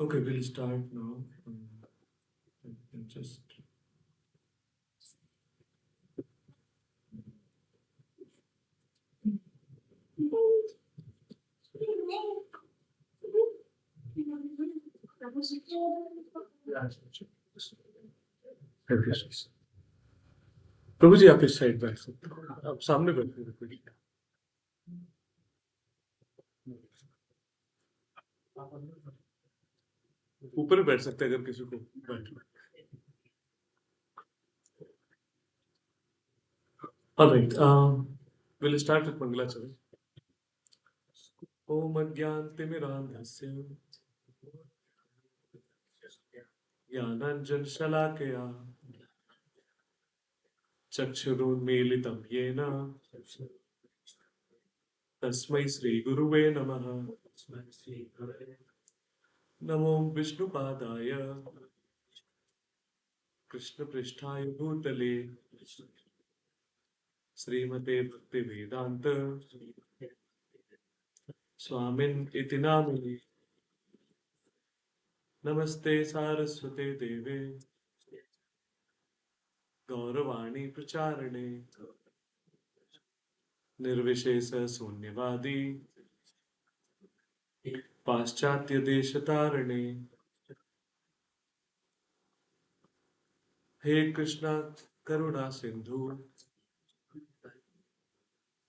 Okay, we'll start now. Just प्रभु जी, आप इस side बैठ सकते हो, आप सामने बैठे हो कोई। ऊपर भी बैठ सकते हैं अगर किसी को बैठना। ऑलराइट, we'll start with मंगलाचरण। ओम अज्ञानतिमिरान्धस्य ज्ञानाञ्जनशलाकया चक्षुरुन्मीलितं येन तस्मै श्रीगुरुवे नमः। नमो विष्णुपादाय कृष्णपृष्ठाय भूतले श्रीमते भक्तिवेदान्त स्वामिन् इति नामिने। नमस्ते सारस्वते देवे गौरवाणी प्रचारिणे निर्विशेष शून्यवादी पाश्चात्य देशतारिणे। हे कृष्णा करुणा सिंधु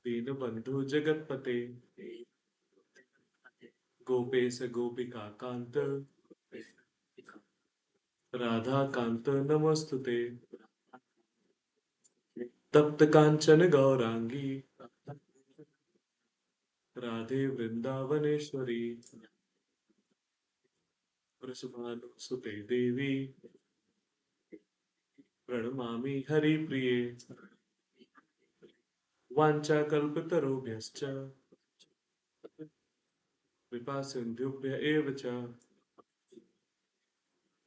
दीनबंधु जगतपते गोपेश गोपिका कांत राधा कांत नमस्तुते। तप्त कांचन गौरांगी राधे वृंदावनेश्वरी वृषभानुसुते देवी प्रणमामि हरिप्रिये। वाञ्छाकल्पतरुभ्यश्च कृपासिन्धुभ्य एव च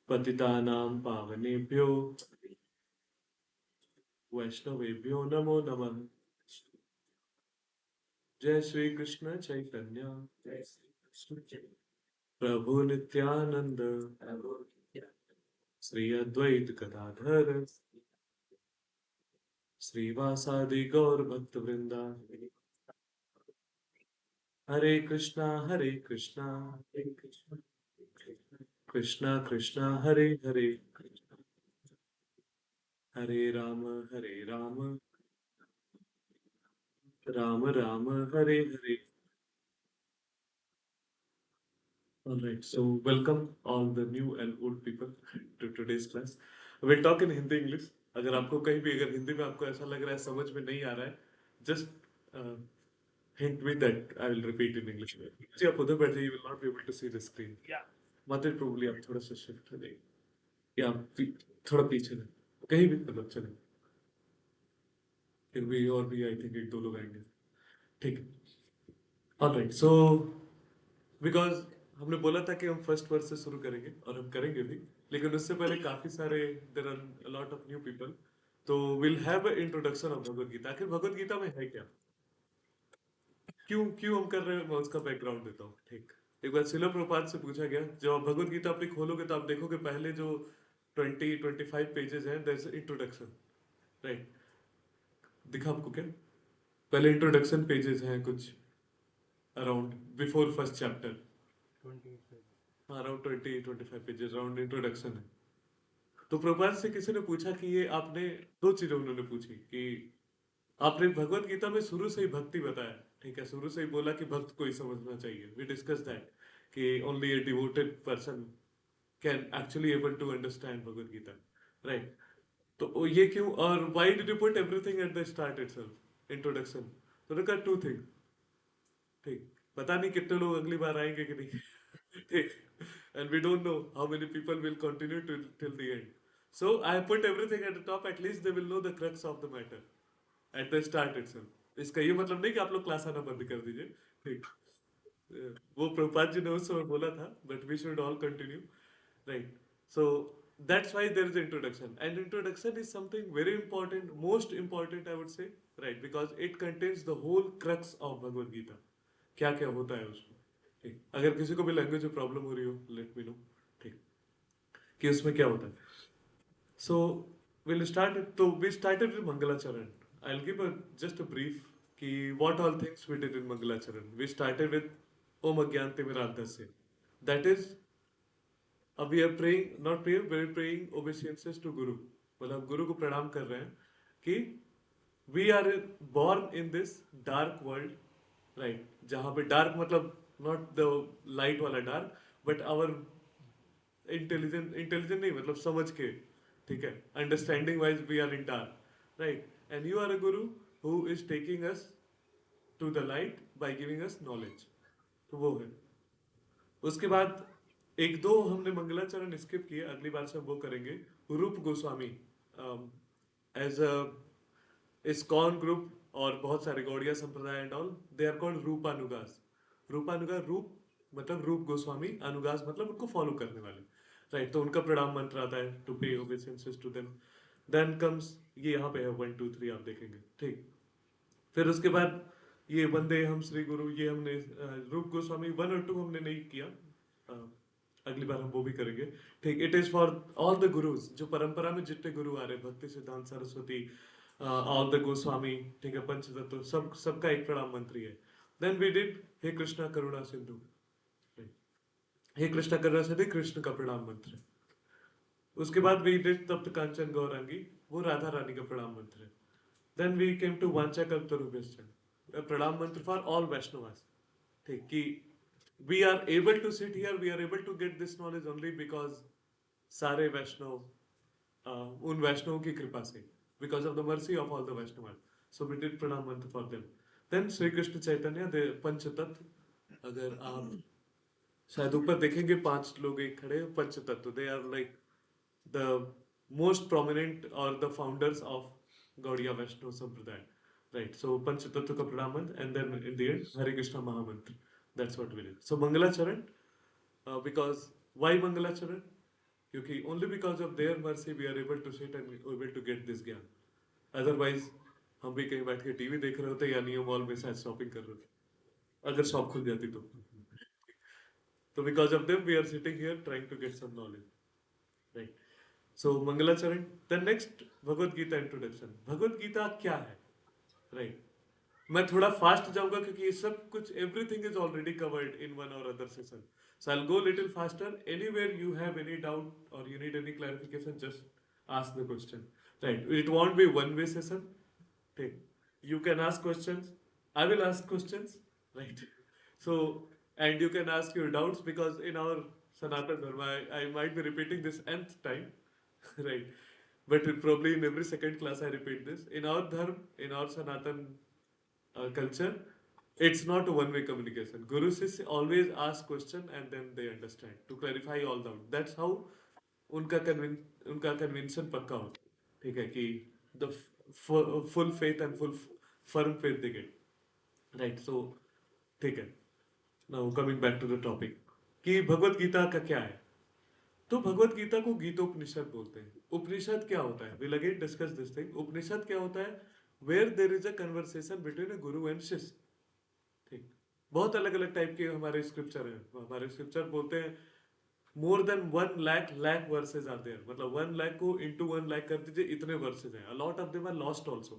पतितानां पावनेभ्यो वैष्णवेभ्यो नमो नमः। जय श्री कृष्ण चैतन्य प्रभु नित्यानंद श्री अद्वैत गदाधर श्रीवासादि गौर भक्त वृंदा। हरे Krishna Krishna Krishna Hare Hare Hare Ram Ram Ram Hare Hare. All right, so welcome all the new and old people to today's class. We'll talk in Hindi English. अगर आपको कहीं भी अगर हिंदी में आपको ऐसा लग रहा है समझ में नहीं आ रहा है, just hint me that I will repeat in English. जी आप उधर बैठे, you will not be able to see the screen. Yeah. मात्र probably आप थोड़ा सा shift हो जाइए या थोड़ा पीछे ना कहीं भी मतलब चले फिर भी और भी आई थिंक एक दो लोग आएंगे। ठीक है। ऑलराइट, सो बिकॉज हमने बोला था कि हम फर्स्ट वर्स से शुरू करेंगे और हम करेंगे भी, लेकिन उससे पहले काफी सारे there are lot of new people, तो will have a introduction of Bhagavad Gita. आखिर भगवद गीता में है क्या, क्यों क्यों हम कर रहे हैं, मैं उसका बैकग्राउंड देता हूँ। ठीक, एक बार शिला प्रभुपाद से पूछा गया, जब आप भगवद गीता अपनी खोलोगे तो आप देखोगे पहले जो 20-25 पेजेस हैं देयर इज इंट्रोडक्शन, राइट। दिखा आपको क्या, पहले इंट्रोडक्शन पेजेस हैं कुछ around before first chapter, around 20-25 pages around introduction है। तो प्रभुपाद से किसी ने पूछा कि ये आपने, दो चीजें उन्होंने पूछी कि आपने भगवत गीता में शुरू से ही भक्ति बताया, ठीक है, शुरू से ही बोला कि भक्त को ही समझना चाहिए, वी डिस्कस दैट कि only a devoted person can actually able to understand Bhagavad Gita, right. तो ये क्यों, और why did you put everything at the start itself, introduction. तो उन्होंने कहा टू थिंग, ठीक, पता नहीं कितने लोग अगली बार आएंगे कि नहीं ठीक, and we don't know how many people will continue till the end. So I put everything at the top, at least they will know the crux of the matter at the start itself. इसका ये मतलब नहीं कि आप लोग class आना बंद कर दीजिए, ठीक। वो प्रभुपाद जी ने उस समय बोला था, but we should all continue, right? So that's why there is introduction, and introduction is something very important, most important I would say, right? Because it contains the whole crux of Bhagavad Gita. क्या क्या होता है उसमें, ठीक, अगर किसी को भी लैंग्वेज में प्रॉब्लम हो रही हो लेट मी नो, ठीक, कि उसमें क्या होता है. So we'll start it. So we started with Mangalacharan. I'll give just a brief कि what all things we did in Mangalacharan. We started with Om Agyanti Miradhasya. That is, we are praying, not prayer, we are praying obeisances to Guru. मतलब गुरु को प्रणाम कर रहे हैं कि we are born in this dark world, right? जहाँ पे dark मतलब not the light वाला dark, but our इंटेलिजेंट नहीं मतलब समझ के, ठीक है, understanding wise we are in dark, right, and you are a guru who is taking us to the light by giving us knowledge. तो वो है. उसके बाद एक दो हमने मंगलाचरण स्किप किए, अगली बार से हम वो करेंगे. Rup Goswami as a ISKCON group और बहुत सारे Gaudiya sampradaya and all, they are called Rupanugas. Rupanuga, Rup मतलब रूप गोस्वामी, अनुगास मतलब उनको फॉलो करने वाले, राइट. तो उनका प्रणाम मंत्र आता है to pay obeisances to them. Then comes, ये यहाँ पे है 1 2 3 आप देखेंगे, ठीक. फिर उसके बाद ये वंदे हम श्री गुरु, ये हमने रूप गोस्वामी 1 और 2 हमने नहीं किया. अ, अगली बार हम वो भी करेंगे, ठीक. It is for all the gurus, जो परंपरा में जितने गुरु आ रहे, भक्ति सिद्धांत सरस्वती, ऑल द गोस्वामी, ठीक है, पंचतत्व, सब सबका एक प्रणाम मंत्री है. देन वी डिड हे कृष्णा करुणा सिंधु. हे कृष्णा करुणा सिंधु कृष्ण का प्रणाम मंत्र है. उसके बाद वी डिड तप्त कांचन गौरांगी, वो राधा रानी का प्रणाम मंत्र है. देन वी केम टू वांछा कल्पतरुभ्यश्च, प्रणाम मंत्र फॉर ऑल वैष्णवास, ठीक, कि we are able to sit here, we are able to get this knowledge only because सारे वैष्णव, उन वैष्णवों की कृपा से, because of the mercy of all the Vaishnav. So we did pranam mantra for them. Then Shri Krishna Chaitanya, the Panchatattva. अगर आप शायद ऊपर देखेंगे 5 लोग एक खड़े हैं, Panchatattva, they are like the most prominent और the founders of Gaudiya Vaishnav sampradaya, right. So Panchatattva का प्रणाम mantra and then in the end Hare Krishna mahamantra. That's what we did. So mangalacharan, because why mangalacharan, क्योंकि only because of their mercy we are able to sit and able to get this gyan. Otherwise हम भी कहीं बैठ के TV देख रहे होते या नियो मॉल में शायद शॉपिंग कर रहे होते, अगर शॉप खुल जाती तो. तो because of them we are sitting here trying to get some knowledge, right. So mangalacharan. Then next Bhagavat Gita introduction. Bhagavat Gita क्या है, राइट. मैं थोड़ा फास्ट जाऊंगा क्योंकि ये सब कुछ everything is already covered in one or other session. So I will go little faster. Anywhere you have any doubt or you need any clarification, just ask the question, right. It won't be one way session, ठीक. You can ask questions, I will ask questions, right. So, and you can ask your doubts, because in our Sanatan Dharma, I might be repeating this nth time, right, but probably in every second class I repeat this. In our dharma, in our Sanatan culture, it's not a one-way communication. Guru Sishya always ask question and then they understand to clarify all doubt. That's how उनका कन्विंसन पक्का होता है, ठीक है, कि the full faith and full firm faith they get, right. So ठीक है. Now coming back to the topic कि भगवत गीता का क्या है. तो भगवत गीता को गीतोपनिषद बोलते हैं. उपनिषद क्या होता है, will again discuss this thing. Upanishad क्या होता है, where there is a conversation between a guru and शिष्य, ठीक. बहुत अलग अलग टाइप के हमारे स्क्रिप्चर हैं. हमारे स्क्रिप्चर बोलते हैं more than 1 lakh verses are there, मतलब 1 लाख को इंटू 1 लाख कर दीजिए, इतने वर्सेज हैं. Lot of them are lost also,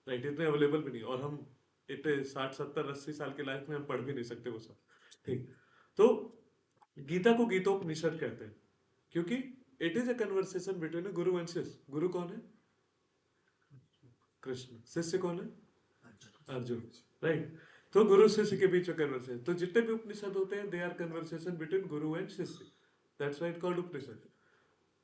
right. इतने अवेलेबल भी नहीं, और हम इतने 60 70 80 साल के लाइफ में हम पढ़ भी नहीं सकते वो सब, ठीक. तो गीता को गीतोपनिषद कहते हैं क्योंकि it is a conversation between a guru and शिष्य. गुरु कौन है, कृष्ण. शिष्य कौन है, अर्जुन, राइट. तो गुरु शिष्य के बीच में कन्वर्सेशन. तो जितने भी उपनिषद होते हैं, they our conversation between Guru and शिष्य. That's why it called Upanishad.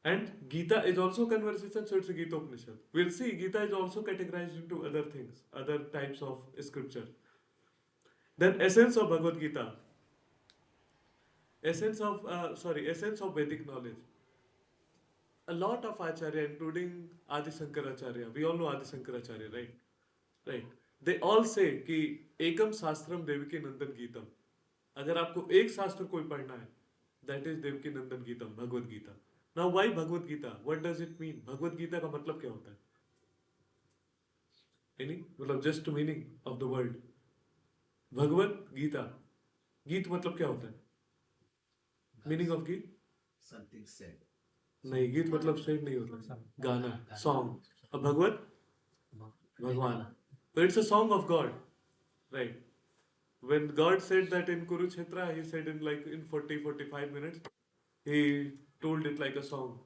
And Gita is also conversation, so it's a Gita Upanishad. We'll see Gita is also categorized into other things, other types of scripture. Then essence of Bhagavad Gita, essence of Vedic knowledge. A lot of Acharya, including Adi Shankaracharya, we all know Adi Shankaracharya, right? Right. They all say कि एकम शास्त्रम देवकी नंदन गीतम. अगर आपको एक शास्त्र कोई पढ़ना है, that is Devaki Nandan GITAM, Bhagavad Gita. Now why Bhagavad Gita? What does it mean? Bhagavad Gita का मतलब क्या होता है? Any? मतलब just meaning of the word. Bhagavad Gita. गीत मतलब क्या होता है? मीनिंग ऑफ गीत? Something said. नहीं, गीत मतलब सेड नहीं होता, गाना, सॉन्ग। और भगवत, भगवान, तो it's a song of God, right? When God said that in Kurukshetra, he said in like in 40-45 minutes, he told it like a song.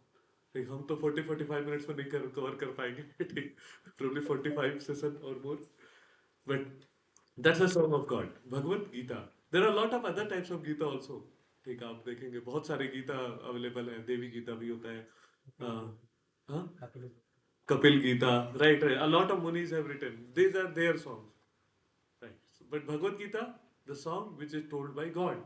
Like, हम तो 40-45 minutes में नहीं कवर कर पाएंगे, ठीक? Probably 45 session or more. But that's a song of God. Bhagavad Gita. There are a lot of other types of Gita also. ठीक है, आप देखेंगे बहुत सारे गीता अवेलेबल है, देवी गीता भी होता है, हाँ, Kapil Gita, right, right. A lot of munis have written. These are their songs, right? But Bhagavad Gita, the song which is told by God.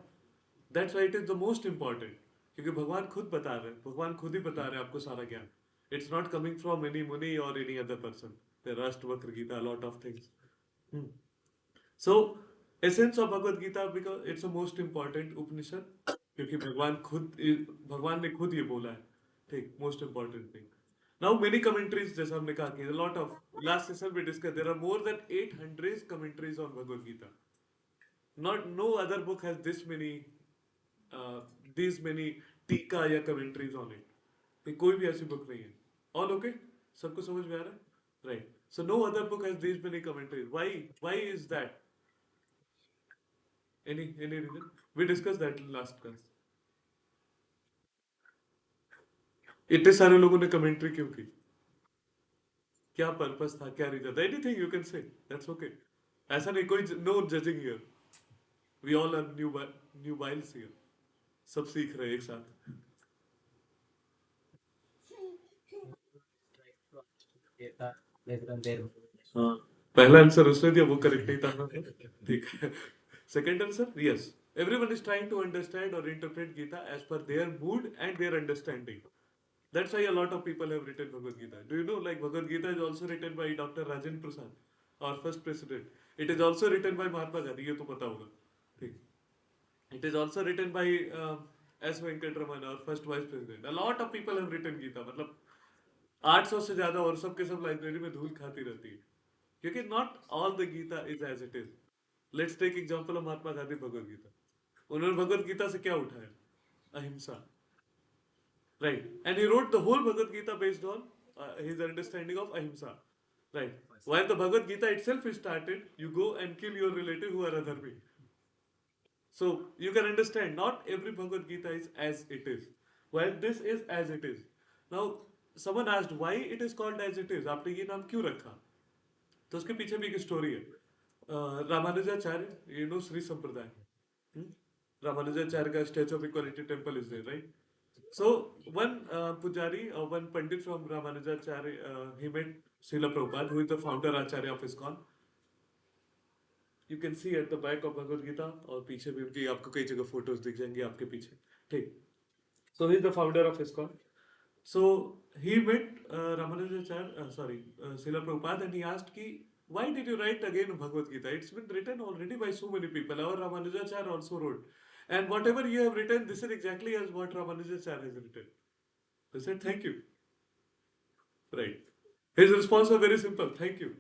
That's why it is the most important. क्योंकि भगवान खुद बता रहे हैं, भगवान खुद ही बता रहे हैं आपको सारा ज्ञान. It's not coming from any muni or any other person. There are Ashtavakra Gita, a lot of things. Hmm. So, essence of Bhagavad Gita, because it's the most important Upanishad, क्योंकि भगवान ने खुद ये बोला है, ठीक, most important thing. Now many commentaries, जैसा हमने कहा कि a lot of, last session we discussed, there are more than 800 commentaries on Bhagavad Gita. No other book has uh, these many टीका या commentaries on it. ये कोई भी ऐसी book नहीं है. All okay? सबको समझ में आ रहा है? Right. So no other book has these many commentaries. Why is that? Any reason? We discussed that in last class. इतने सारे लोगों ने कमेंट्री क्यों की? क्या पर्पस था, क्या रीजन था? Anything you can say, that's okay. ऐसा नहीं, कोई no judging here. We all are newbies here. सब सीख रहे हैं एक साथ. हाँ, पहला आंसर उसने दिया, वो करेक्ट नहीं था. ठीक है. Second answer, yes, everyone is trying to understand or interpret Gita as per their mood and their understanding. That's why a lot of people have written Bhagavad Gita. Do you know, like Bhagavad Gita is also written by Dr. Rajendra Prasad, our first president. It is also written by Mahatma Gandhi, ये तो पता होगा. ठीक. It is also written by S. Venkatraman, our first vice president. A lot of people have written Gita. मतलब 800 से ज्यादा, और सब के सब लाइब्रेरी में धूल खाती रहती है, क्योंकि not all the Gita is as it is. Let's take example of Mahatma Gandhi, Bhagavad Gita. उन्होंने भगवद गीता से क्या उठाया? अहिंसा, right? And he wrote the whole Bhagavad Gita based on his understanding of ahimsa, right? While the Bhagavad Gita itself is started, you go and kill your relative who are adharmi. So you can understand, not every Bhagavad Gita is as it is. While this is as it is. Now, someone asked why it is called as it is. आपने ये नाम क्यों रखा? तो उसके पीछे भी एक स्टोरी है. रामानुजाचार्य, you know श्री संप्रदाय. Ramanujacharya का Statue of Equality temple is there, right? So one pujari or one pandit from Ramanujacharya, he met Srila Prabhupada, who is the founder Acharya of ISKCON. You can see at the back of Bhagavad Gita, और पीछे भी उनकी आपको कई जगह photos दिख जाएंगे आपके पीछे, ठीक. So he is the founder of ISKCON. So he met Ramanujacharya, Srila Prabhupada, and he asked ki, why did you write again Bhagavad Gita? It's been written already by so many people. Our Ramanujacharya also wrote. And whatever you have written, this is exactly as what Ramanujacharya has written. They said, thank you. Right. His response was very simple, thank you.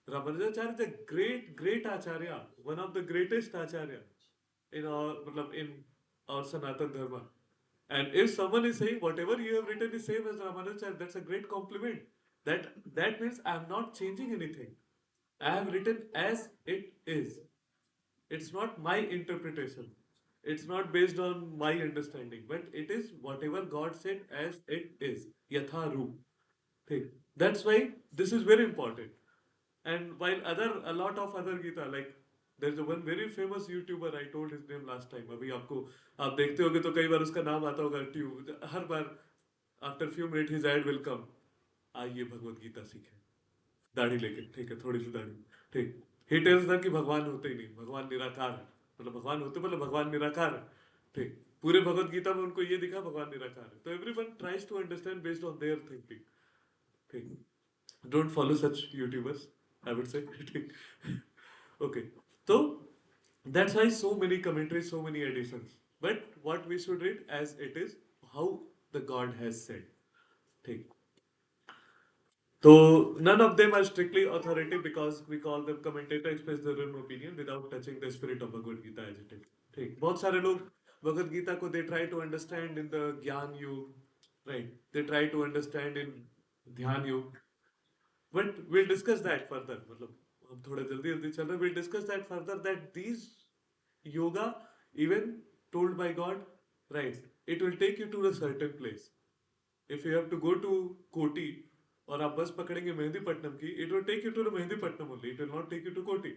Ramanujacharya is a great Acharya, one of the greatest Acharya in our Sanatan Dharma. And if someone is saying whatever you have written is same as Ramanujacharya, that's a great compliment. That means I am not changing anything. I have written as it is. It's not my interpretation. It's not based on my understanding, but it is whatever God said as it is. Yatha Roop. Thing. That's why this is very important. And while a lot of other Gita, like there's a one very famous YouTuber, I told his name last time. अभी आपको आप देखते होगे तो कई बार उसका नाम आता होगा tube, her bar after few minutes his ad will come. आइए भगवत गीता सीखें, दाढ़ी लेके, ठीक है, थोड़ी सी दाढ़ी, ठीक. He tells them कि भगवान होते ही नहीं, भगवान निराकार है. मतलब भगवान होते मतलब भगवान निराकार है, ठीक. पूरे भगवत गीता में उनको ये दिखा भगवान निराकार है. तो everyone tries to understand based on their thinking, ठीक. Don't follow such YouTubers, I would say. Okay. So that's why so many commentaries, so many editions. But what we should read as it is, how the God has said. ठीक. So none of them are strictly authority because we call them commentator express their own opinion without touching the spirit of Bhagavad Gita as it is. ठीक बहुत सारे लोग भगवत गीता को they try to understand in the ज्ञान युग, right? They try to understand in ध्यान युग, but we'll discuss that further. मतलब हम थोड़ा जल्दी जल्दी चल रहे. We'll discuss that further that these yoga even told by God, right? It will take you to a certain place. If you have to go to Koti और आप बस पकड़ेंगे मेहंदीपट्टनम की, it will take you to the Mehdipatnam only. It will not take you to Koti.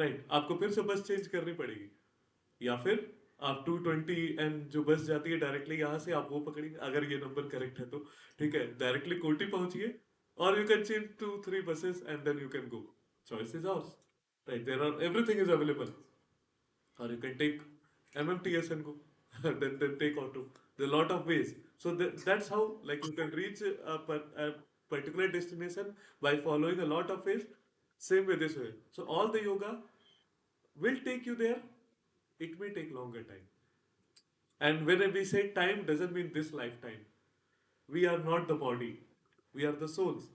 Right? आपको फिर से बस change करनी पड़ेगी. या फिर आप 220 एंड जो बस जाती है डायरेक्टली यहाँ से आप वो पकड़ेंगे अगर ये नंबर करेक्ट है तो ठीक है डायरेक्टली कोटी पहुंचिए और you can change 2-3 buses and then you can go choice is ours right there are everything is available or you can take MMTS and go, then take auto. There are a lot of ways. So that's how like you can reach a particular destination by following a lot of ways. Same way this way. So all the yoga will take you there. It may take longer time. And when we say time, doesn't mean this lifetime. We are not the body. We are the souls.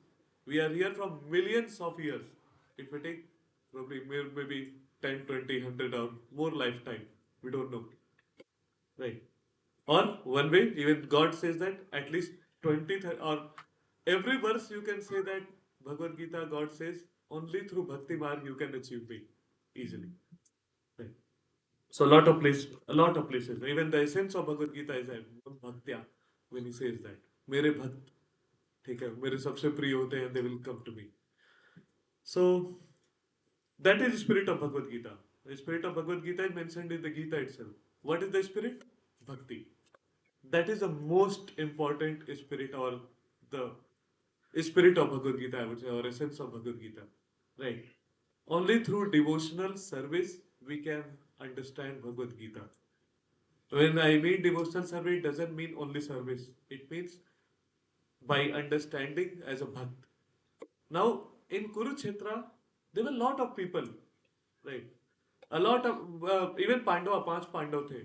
We are here from millions of years. It may take probably maybe 10, 20, 100 or more lifetime. We don't know. Right. Or one way, even God says that at least 20, or every verse you can say that Bhagavad Gita, God says, only through Bhakti Marg you can achieve me easily. Right. So a lot of places. Even the essence of Bhagavad Gita is that Bhaktya, when he says that. मेरे भक्त ठीक है मेरे सबसे प्रिय होते हैं they will come to me. So that is the spirit of Bhagavad Gita. The spirit of Bhagavad Gita is mentioned in the Gita itself. What is the spirit? Bhakti. That is the most important spirit or the spirit of Bhagavad Gita, I would say, or essence of Bhagavad Gita. Right. Only through devotional service we can understand Bhagavad Gita. When I mean devotional service, it doesn't mean only service. It means by understanding as a bhakt. Now, in Kurukshetra, there were a lot of people, right? A lot of, even Pandava, पांच पांडव थे.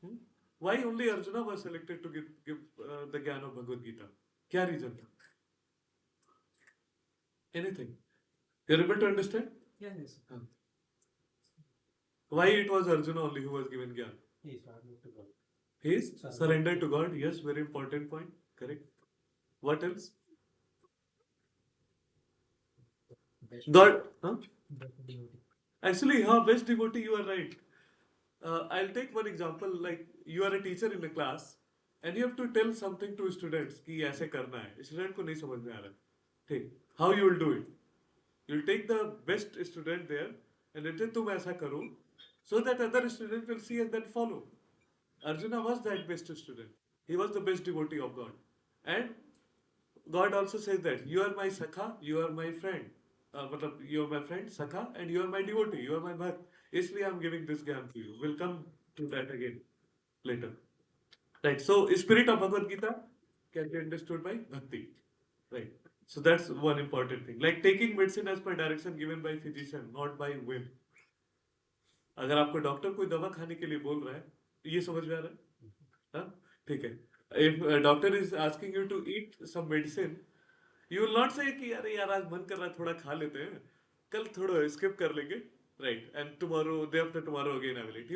Hmm? Why only Arjuna was selected to give the Gyan of Bhagavad Gita? क्या reason था? Anything? You're able to understand? Yes. हाँ. Why it was Arjuna only who was given Gyan? He surrendered to God. He is surrendered to God. Yes, very important point. Correct. What else? Best God. Huh? devotee. Actually, हाँ, best devotee, you are right. I'll take one example. Like you are a teacher in a class, and you have to tell something to students कि ऐसे करना है. Student को नहीं समझ में आ रहा. ठीक. How you will do it? You'll take the best student there, and let it तुम ऐसा करो, so that other student will see and then follow. Arjuna was that best student. He was the best devotee of God, and God also says that you are my sakha, you are my friend. मतलब you are my friend, sakha, and you are my devotee, you are my bhakt. इसलिए I'm giving this ज्ञान to you. We'll come to that again later. Right. So spirit of Bhagavad Gita can be understood by bhakti. Right. So that's one important thing. Like taking medicine as per direction given by physician, not by whim. अगर आपको doctor कोई दवा खाने के लिए बोल रहा है, ये समझ में आ रहा है? हाँ? ठीक है. If a doctor is asking you to eat some medicine, you will not say कि अरे यार आज मन कर रहा है थोड़ा खा लेते हैं कल थोड़ा skip कर लेंगे right and tomorrow day after tomorrow again I will eat.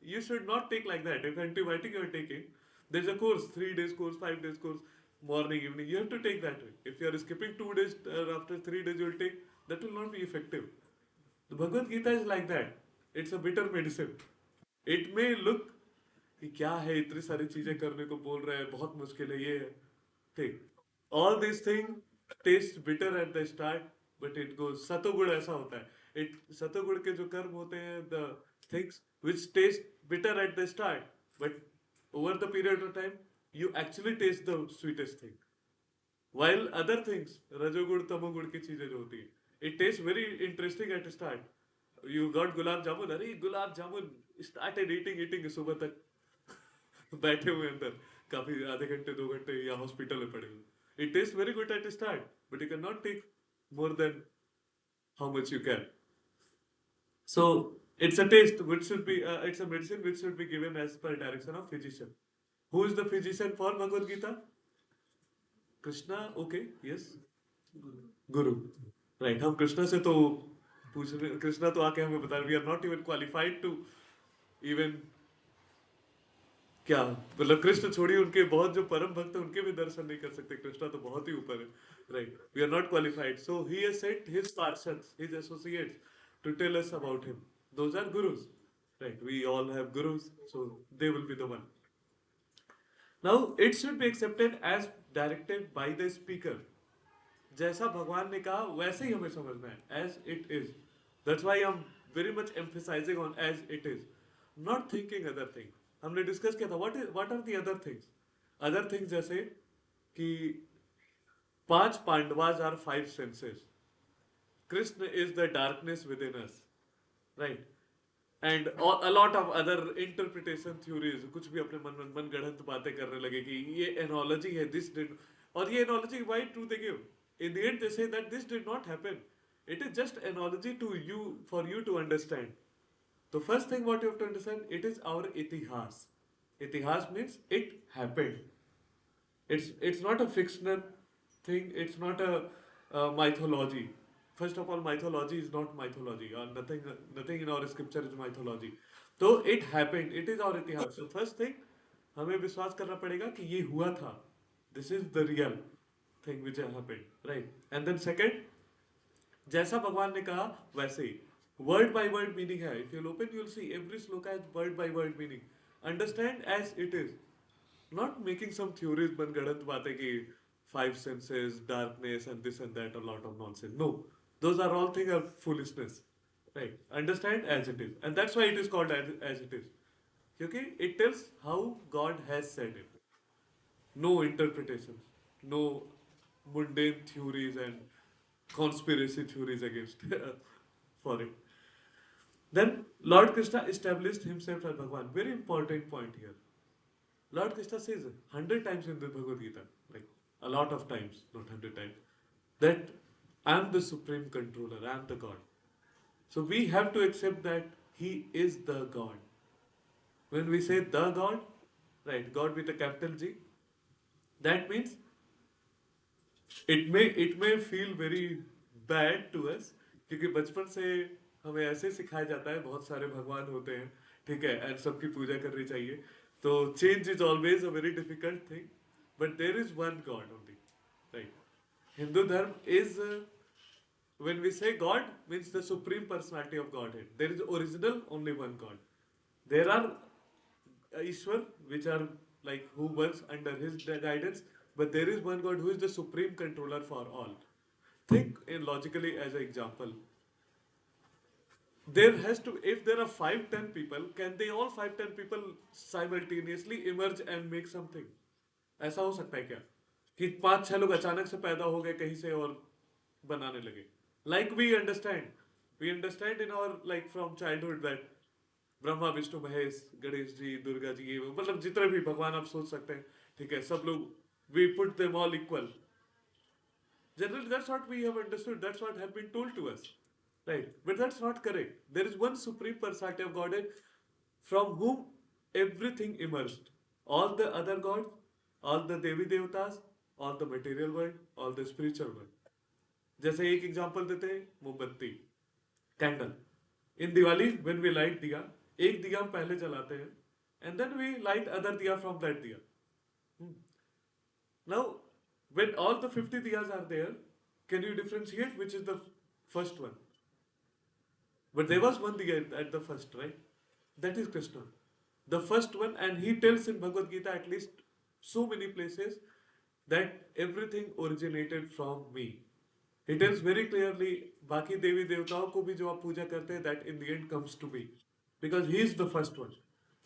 You should not take like that. If antibiotic you are taking, there's a course, 3 days course, 5 days course, morning evening, you have to take that way. If you are skipping 2 days after 3 days you will take, that will not be effective. The Bhagavad Gita is like that. It's a bitter medicine. It may look कि क्या है इतनी सारी चीजें करने को बोल रहा है बहुत मुश्किल है ये है ठीक all these things taste bitter at the start but it goes सतोगुण ऐसा होता है it सतोगुण के जो कर्म होते हैं the things which taste bitter at the start but over the period of time you actually taste the sweetest thing while other things रजोगुण तमोगुण की चीजें जो होती है it tastes very interesting at the start you got gulab jamun अरे gulab jamun started eating सुबह तक बैठे हुए अंदर काफी आधे घंटे 2 घंटे या हॉस्पिटल में पड़े हुए it taste very good at start but you can not take more than how much you can so it's a taste which should be it's a medicine which should be given as per direction of physician. Who is the physician for Bhagavad Gita? Krishna. Okay, yes. Guru, right. हम कृष्णा से तो पूछ रहे, कृष्णा तो आके हमें बता रहे, we are not even qualified to even, क्या मतलब, कृष्ण छोड़िए, उनके बहुत जो परम भक्त हैं उनके भी दर्शन नहीं कर सकते, कृष्णा तो बहुत ही ऊपर है, right. We are not qualified, so he has sent his parshads, his associates to tell us about him, those are gurus, right? We all have gurus, so they will be the one. Now it should be accepted as directed by the speaker. जैसा भगवान ने कहा वैसे ही हमें समझना है, as it is. That's why I am very much emphasizing on as it is, not thinking other thing. हमने discuss किया था what are the other things. Other things जैसे कि 5 Pandavas are 5 senses, Krishna is the darkness within us, right. And a lot of other interpretation theories, कुछ भी अपने मन गढ़ंत बातें करने लगे कि ये एनोलॉजी है, दिस डिड, और ये analogy why do they give? In the end they say that this did not happen, it is just analogy to you, for you to understand. The first thing what you have to understand, it is our itihas. Itihas means it happened. It's not a fictional thing. It's not a mythology. First of all, mythology is not mythology, or nothing in our scripture is mythology. तो it happened. It is our इतिहास. So first thing, हमें विश्वास करना पड़ेगा कि ये हुआ था. This is the real thing which happened, right? And then second, जैसा भगवान ने कहा वैसे ही, वर्ड बाय वर्ड मीनिंग है। If you open, you will see every shloka has word by word meaning. Understand as it is, not making some theories मनगढ़ंत बातें कि 5 senses, darkness and this and that, a lot of nonsense. No, those are all things of foolishness, right? Understand as it is, and that's why it is called as it is, क्योंकि it tells how God has said it. No interpretations, no mundane theories and conspiracy theories against for it. Then Lord Krishna established himself as Bhagwan. Very important point here. Lord Krishna says 100 times in the Bhagavad Gita, like a lot of times, not 100 times, that I am the supreme controller, I am the God. So we have to accept that He is the God. When we say the God, right, God with a capital G, that means it may feel very bad to us, क्योंकि बचपन से हमें ऐसे सिखाया जाता है बहुत सारे भगवान होते हैं, ठीक है, एंड सबकी पूजा करनी चाहिए, तो change is always a very difficult thing, but there is one god only, right. Hindu dharma is, when we say God, means the supreme personality of Godhead. There is original only one God. There are Ishwar, which are like who works under his guidance, but there is one God who is the supreme controller for all. Think in logically as an example. There has to, if there are 5-10 people, can they all 5-10 people simultaneously emerge and make something? ऐसा हो सकता है क्या कि 5-6 लोग अचानक से पैदा हो गए कहीं से और बनाने लगे? Like we understand in our, like from childhood, that Brahma Vishnu Mahesh Ganesh ji Durga ji, ये मतलब जितने भी भगवान आप सोच सकते हैं, ठीक है, सब लोग we put them all equal. Generally, that's what we have understood. That's what has been told to us, right? But that's not correct. There is one supreme personality of Godhead from whom everything emerged. All the other gods, all the Devi Devatas, all the material world, all the spiritual world. जैसे एक example देते हैं, मोमबत्ती, candle. In Diwali when we light diya, एक दिया हम पहले जलाते हैं, and then we light other diya from that diya. Now, when all the 50 diyas are there, can you differentiate which is the first one? But there was one diya at the first, right? That is Krishna. The first one, and he tells in Bhagavad Gita at least so many places that everything originated from me. He tells very clearly, बाकी देवी देवताओं को भी जो आप पूजा करते हैं, that in the end comes to me, because he is the first one.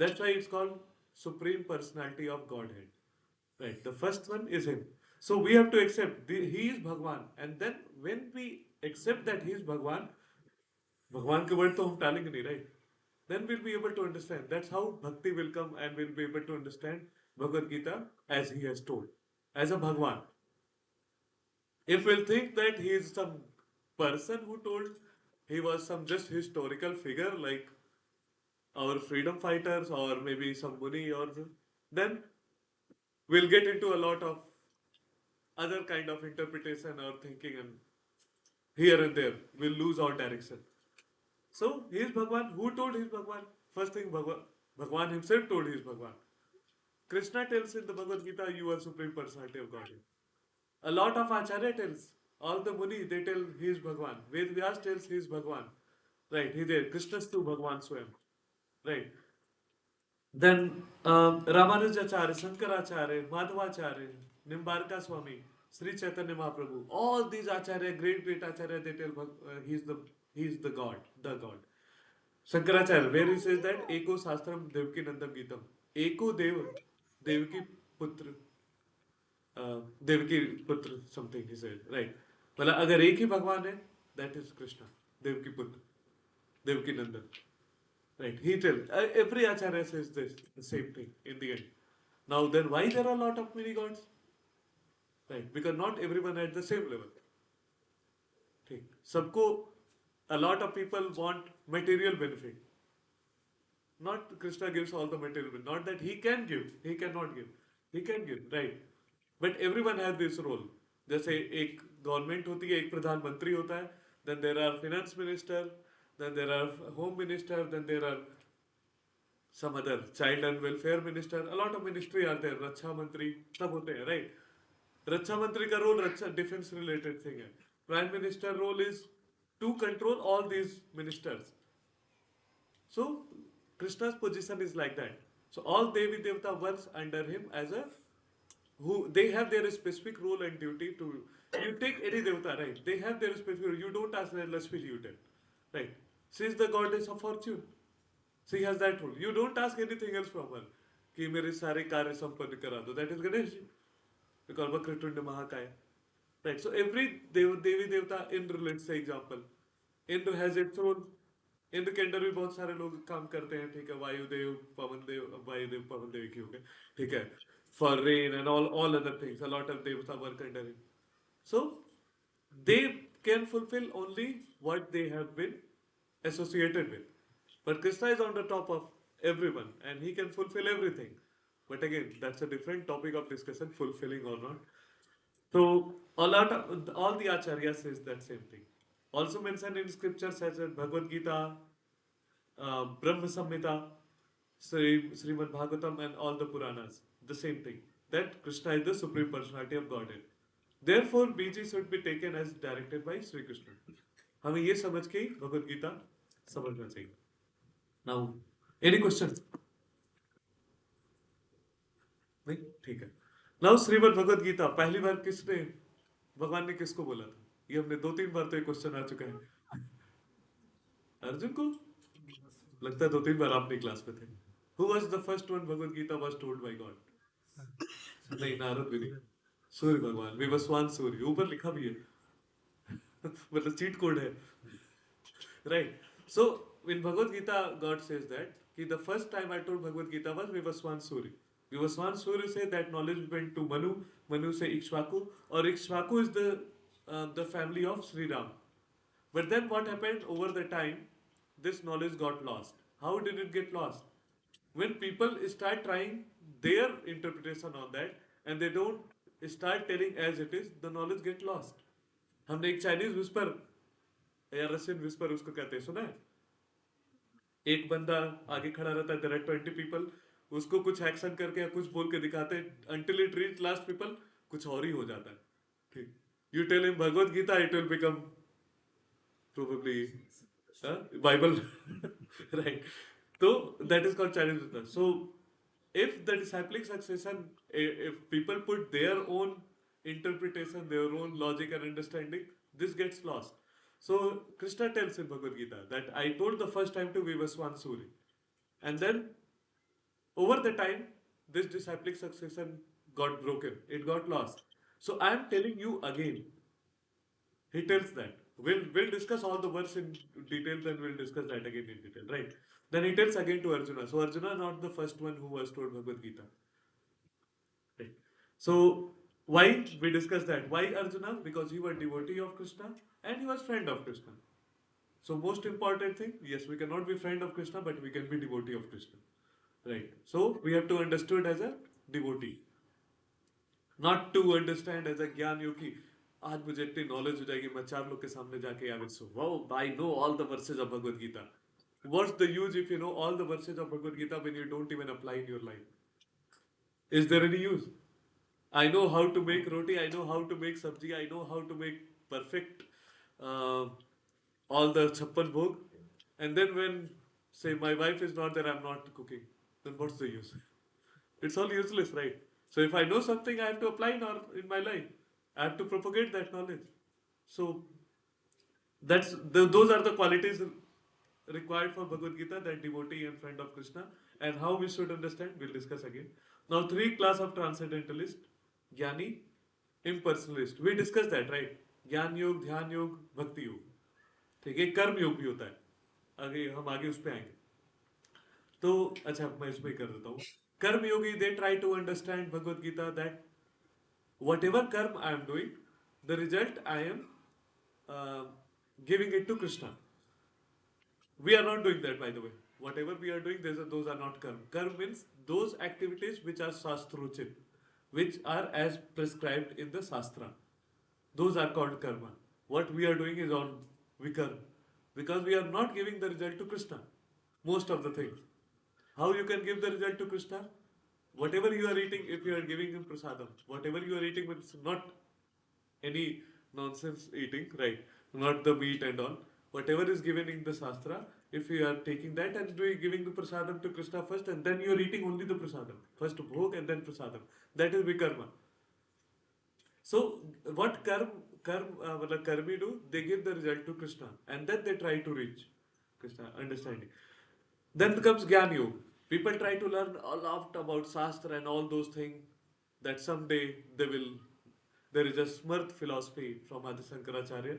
That's why it's called Supreme Personality of Godhead. Right, the first one is him. So we have to accept he is Bhagwan, and then when we accept that he is Bhagwan, Bhagwan के word तो हम टालेंगे नहीं, right? Then we'll be able to understand. That's how bhakti will come, and we'll be able to understand Bhagavad Gita as he has told, as a Bhagwan. If we'll think that he is some person who told, he was some just historical figure like our freedom fighters or maybe some Muni, or then we'll get into a lot of other kind of interpretation or thinking, and here and there we'll lose our direction. So he is Bhagwan. Who told he is Bhagwan? First thing, Bhagwan himself told he is Bhagwan. Krishna tells in the Bhagavad Gita, you are Supreme Personality of Godhead. A lot of Acharya tells, all the Muni, they tell he is Bhagwan. Ved Vyas tells he is Bhagwan. Right, he there. Krishnastu Bhagwan Swayam. Right. Then Ramanujacharya, Shankaracharya, Madhvacharya, Nimbarka Swami, Sri Chaitanya Mahaprabhu, all these Acharya, great Acharya, they tell he is the God, the God. Shankaracharya, where he says that Eko Sastram Devki Nandam Gitam. Eko Dev, Devki Putra, Devaki पुत्र something he said right मतलब अगर एक ही भगवान है that is Krishna Devaki putra Devaki nandan right he tell every acharya says this the same thing in the end now then why there are lot of many gods right because not everyone at the same level ठीक सबको a lot of people want material benefit not Krishna gives all the material benefit not that he can give he cannot give he can give right but every one has this role जैसे एक government होती है एक प्रधानमंत्री होता है then there are finance minister then there are home minister then there are some other child and welfare minister a lot of ministry are there रक्षा मंत्री सब होते हैं राइट रक्षा मंत्री का रोल रक्षा डिफेंस रिलेटेड थिंग है prime minister role is to control all these ministers so Krishna's position is like that so all devi devata works under him as a who they have their specific role and duty to you take any devata right they have their specific role. You don't ask Lakshmi ji right she is the goddess of fortune she has that role you don't ask anything else from her कि मेरे सारे कार्य संपन्न करा दो that is Ganesh ji because Vakratundi Mahakaya right so every devi devata Indra let's say example Indra has its role Indra के under भी बहुत सारे लोग काम करते हैं ठीक है वायुदेव पवन देव की हो गए ठीक है for rain and all other things a lot of devata work under him so they can fulfill only what they have been associated with but Krishna is on the top of everyone and he can fulfill everything but again that's a different topic of discussion fulfilling or not so all the acharyas says that same thing also mentioned in scriptures such as Bhagavad Gita Brahma Samhita, Srimad Bhagavatam, and all the Puranas. The same thing. That Krishna is the Supreme Personality of Godhead. Therefore, BG should be taken as directed by Sri Krishna. हमें ये समझ के ही भगवद गीता समझना चाहिए. Now, any question? नहीं ठीक है. Now Shrimad Bhagavad Gita पहली बार किसने भगवान ने किसको बोला था? ये हमने 2-3 बार तो ये क्वेश्चन आ चुका है. अर्जुन को लगता है 2-3 बार आपने क्लास में थे. Who was the first one Bhagavad Gita was told by God? नहीं नारद भी नहीं. सूर्य भगवान विवस्वान सूर्य ऊपर लिखा भी है. मतलब चीट कोड है. Right. So in Bhagavad Gita God says that the first time I told Bhagavad Gita was Vivaswan Surya. Vivaswan Surya say that knowledge went to Manu. Manu say Ikshvaku or Ikshvaku is the family of Sri Ram. But then what happened over the time? This knowledge got lost. How did it get lost? When people start trying their interpretation on that and they don't start telling as it is, the knowledge get lost. हमने एक Chinese whisper या Russian whisper उसको कहते हैं सुना है एक बंदा आगे खड़ा रहता है देयर आर 20 पीपल उसको कुछ एक्शन करके या कुछ बोल के दिखाते हैं until it reach last people कुछ और ही हो जाता है ठीक you tell him Bhagavad Gita it will become probably Bible right so that is called Chinese business. So if the discipling succession, if people put their own interpretation, their own logic and understanding, this gets lost. So Krishna tells in Bhagavad Gita that I told the first time to Vivaswan Suri. And then over the time, this discipling succession got broken. It got lost. So I am telling you again. He tells that. We'll discuss all the verse in detail, then we'll discuss that again in detail, right? Then he tells again to Arjuna. So Arjuna not the first one who was told Bhagavad Gita. Right. So why we discuss that? Why Arjuna? Because he was devotee of Krishna and he was friend of Krishna. So most important thing, yes, we cannot be friend of Krishna, but we can be devotee of Krishna. Right. So we have to understood as a devotee. Not to understand as a ज्ञान योग की आज मुझे इतनी knowledge हो जाएगी मैं चार लोग के सामने जाके I will say wow I know all the verses of Bhagavad Gita. What's the use if you know all the verses of Bhagavad Gita when you don't even apply in your life? Is there any use? I know how to make roti, I know how to make sabji, I know how to make perfect uh, all the chappan bhog. And then when, say, my wife is not there, I'm not cooking, then what's the use? It's all useless, right? So if I know something, I have to apply in my life. I have to propagate that knowledge. So those are the qualities required for Bhagavad Gita, that devotee and friend of Krishna, and how we should understand, we'll discuss again. Now, three class of transcendentalist, Jnani, impersonalist. We discussed that, right? ज्ञान योग, ध्यान योग, भक्ति योग. ठीक है, कर्म योग भी होता है. आगे हम आगे उस पे आएंगे. तो अच्छा मैं इसमें कर देता हूँ. कर्म योगी they try to understand Bhagavad Gita that whatever karma I am doing, the result I am uh, giving it to Krishna. We are not doing that, by the way. Whatever we are doing, those are not karma. Karma means those activities which are shastruchit, which are as prescribed in the Shastra. Those are called karma. What we are doing is on vikarma. Because we are not giving the result to Krishna. Most of the things. How you can give the result to Krishna? Whatever you are eating, if you are giving him prasadam, whatever you are eating means not any nonsense eating, right? Not the meat and all. Whatever is given in the Shastra, if you are taking that and giving the prasadam to Krishna first, and then you are eating only the prasadam. First bhog and then prasadam. That is vikarma. So what karmi do? They give the result to Krishna, and then they try to reach Krishna understanding. Then comes Gyan Yoga. People try to learn a lot about Shastra and all those things that someday they will. There is a Smart philosophy from Adi Shankaracharya.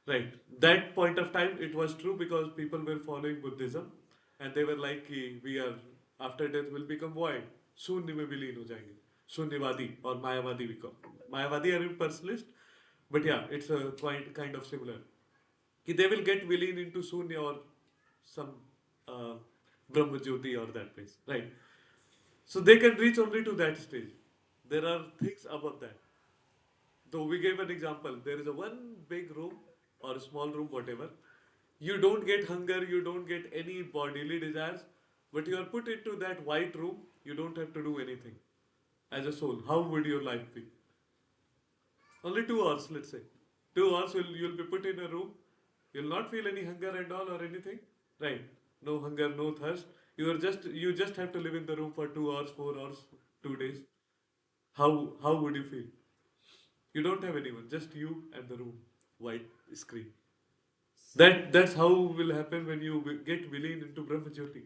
Right. That point of time it was true because people were following Buddhism and they were like कि we are after death will become void. शून्य में विलीन हो जाएंगे. शून्यवादी or मायावादी we call. मायावादी are impersonalist, but yeah, it's a quite kind of similar. कि they will get villain into Sunya or some uh, Brahma Jyoti or that place, right? So they can reach only to that stage. There are things above that. So we gave an example. There is a one big room or a small room, whatever. You don't get hunger, you don't get any bodily desires, but you are put into that white room. You don't have to do anything as a soul. How would your life be? Only 2 hours, let's say. 2 hours you'll be put in a room. You'll not feel any hunger and all or anything. Right. No hunger, no thirst. You just have to live in the room for 2 hours, 4 hours, 2 days. How would you feel? You don't have anyone, just you and the room. White screen. That's how will happen when you get villain into Brahma Jyoti.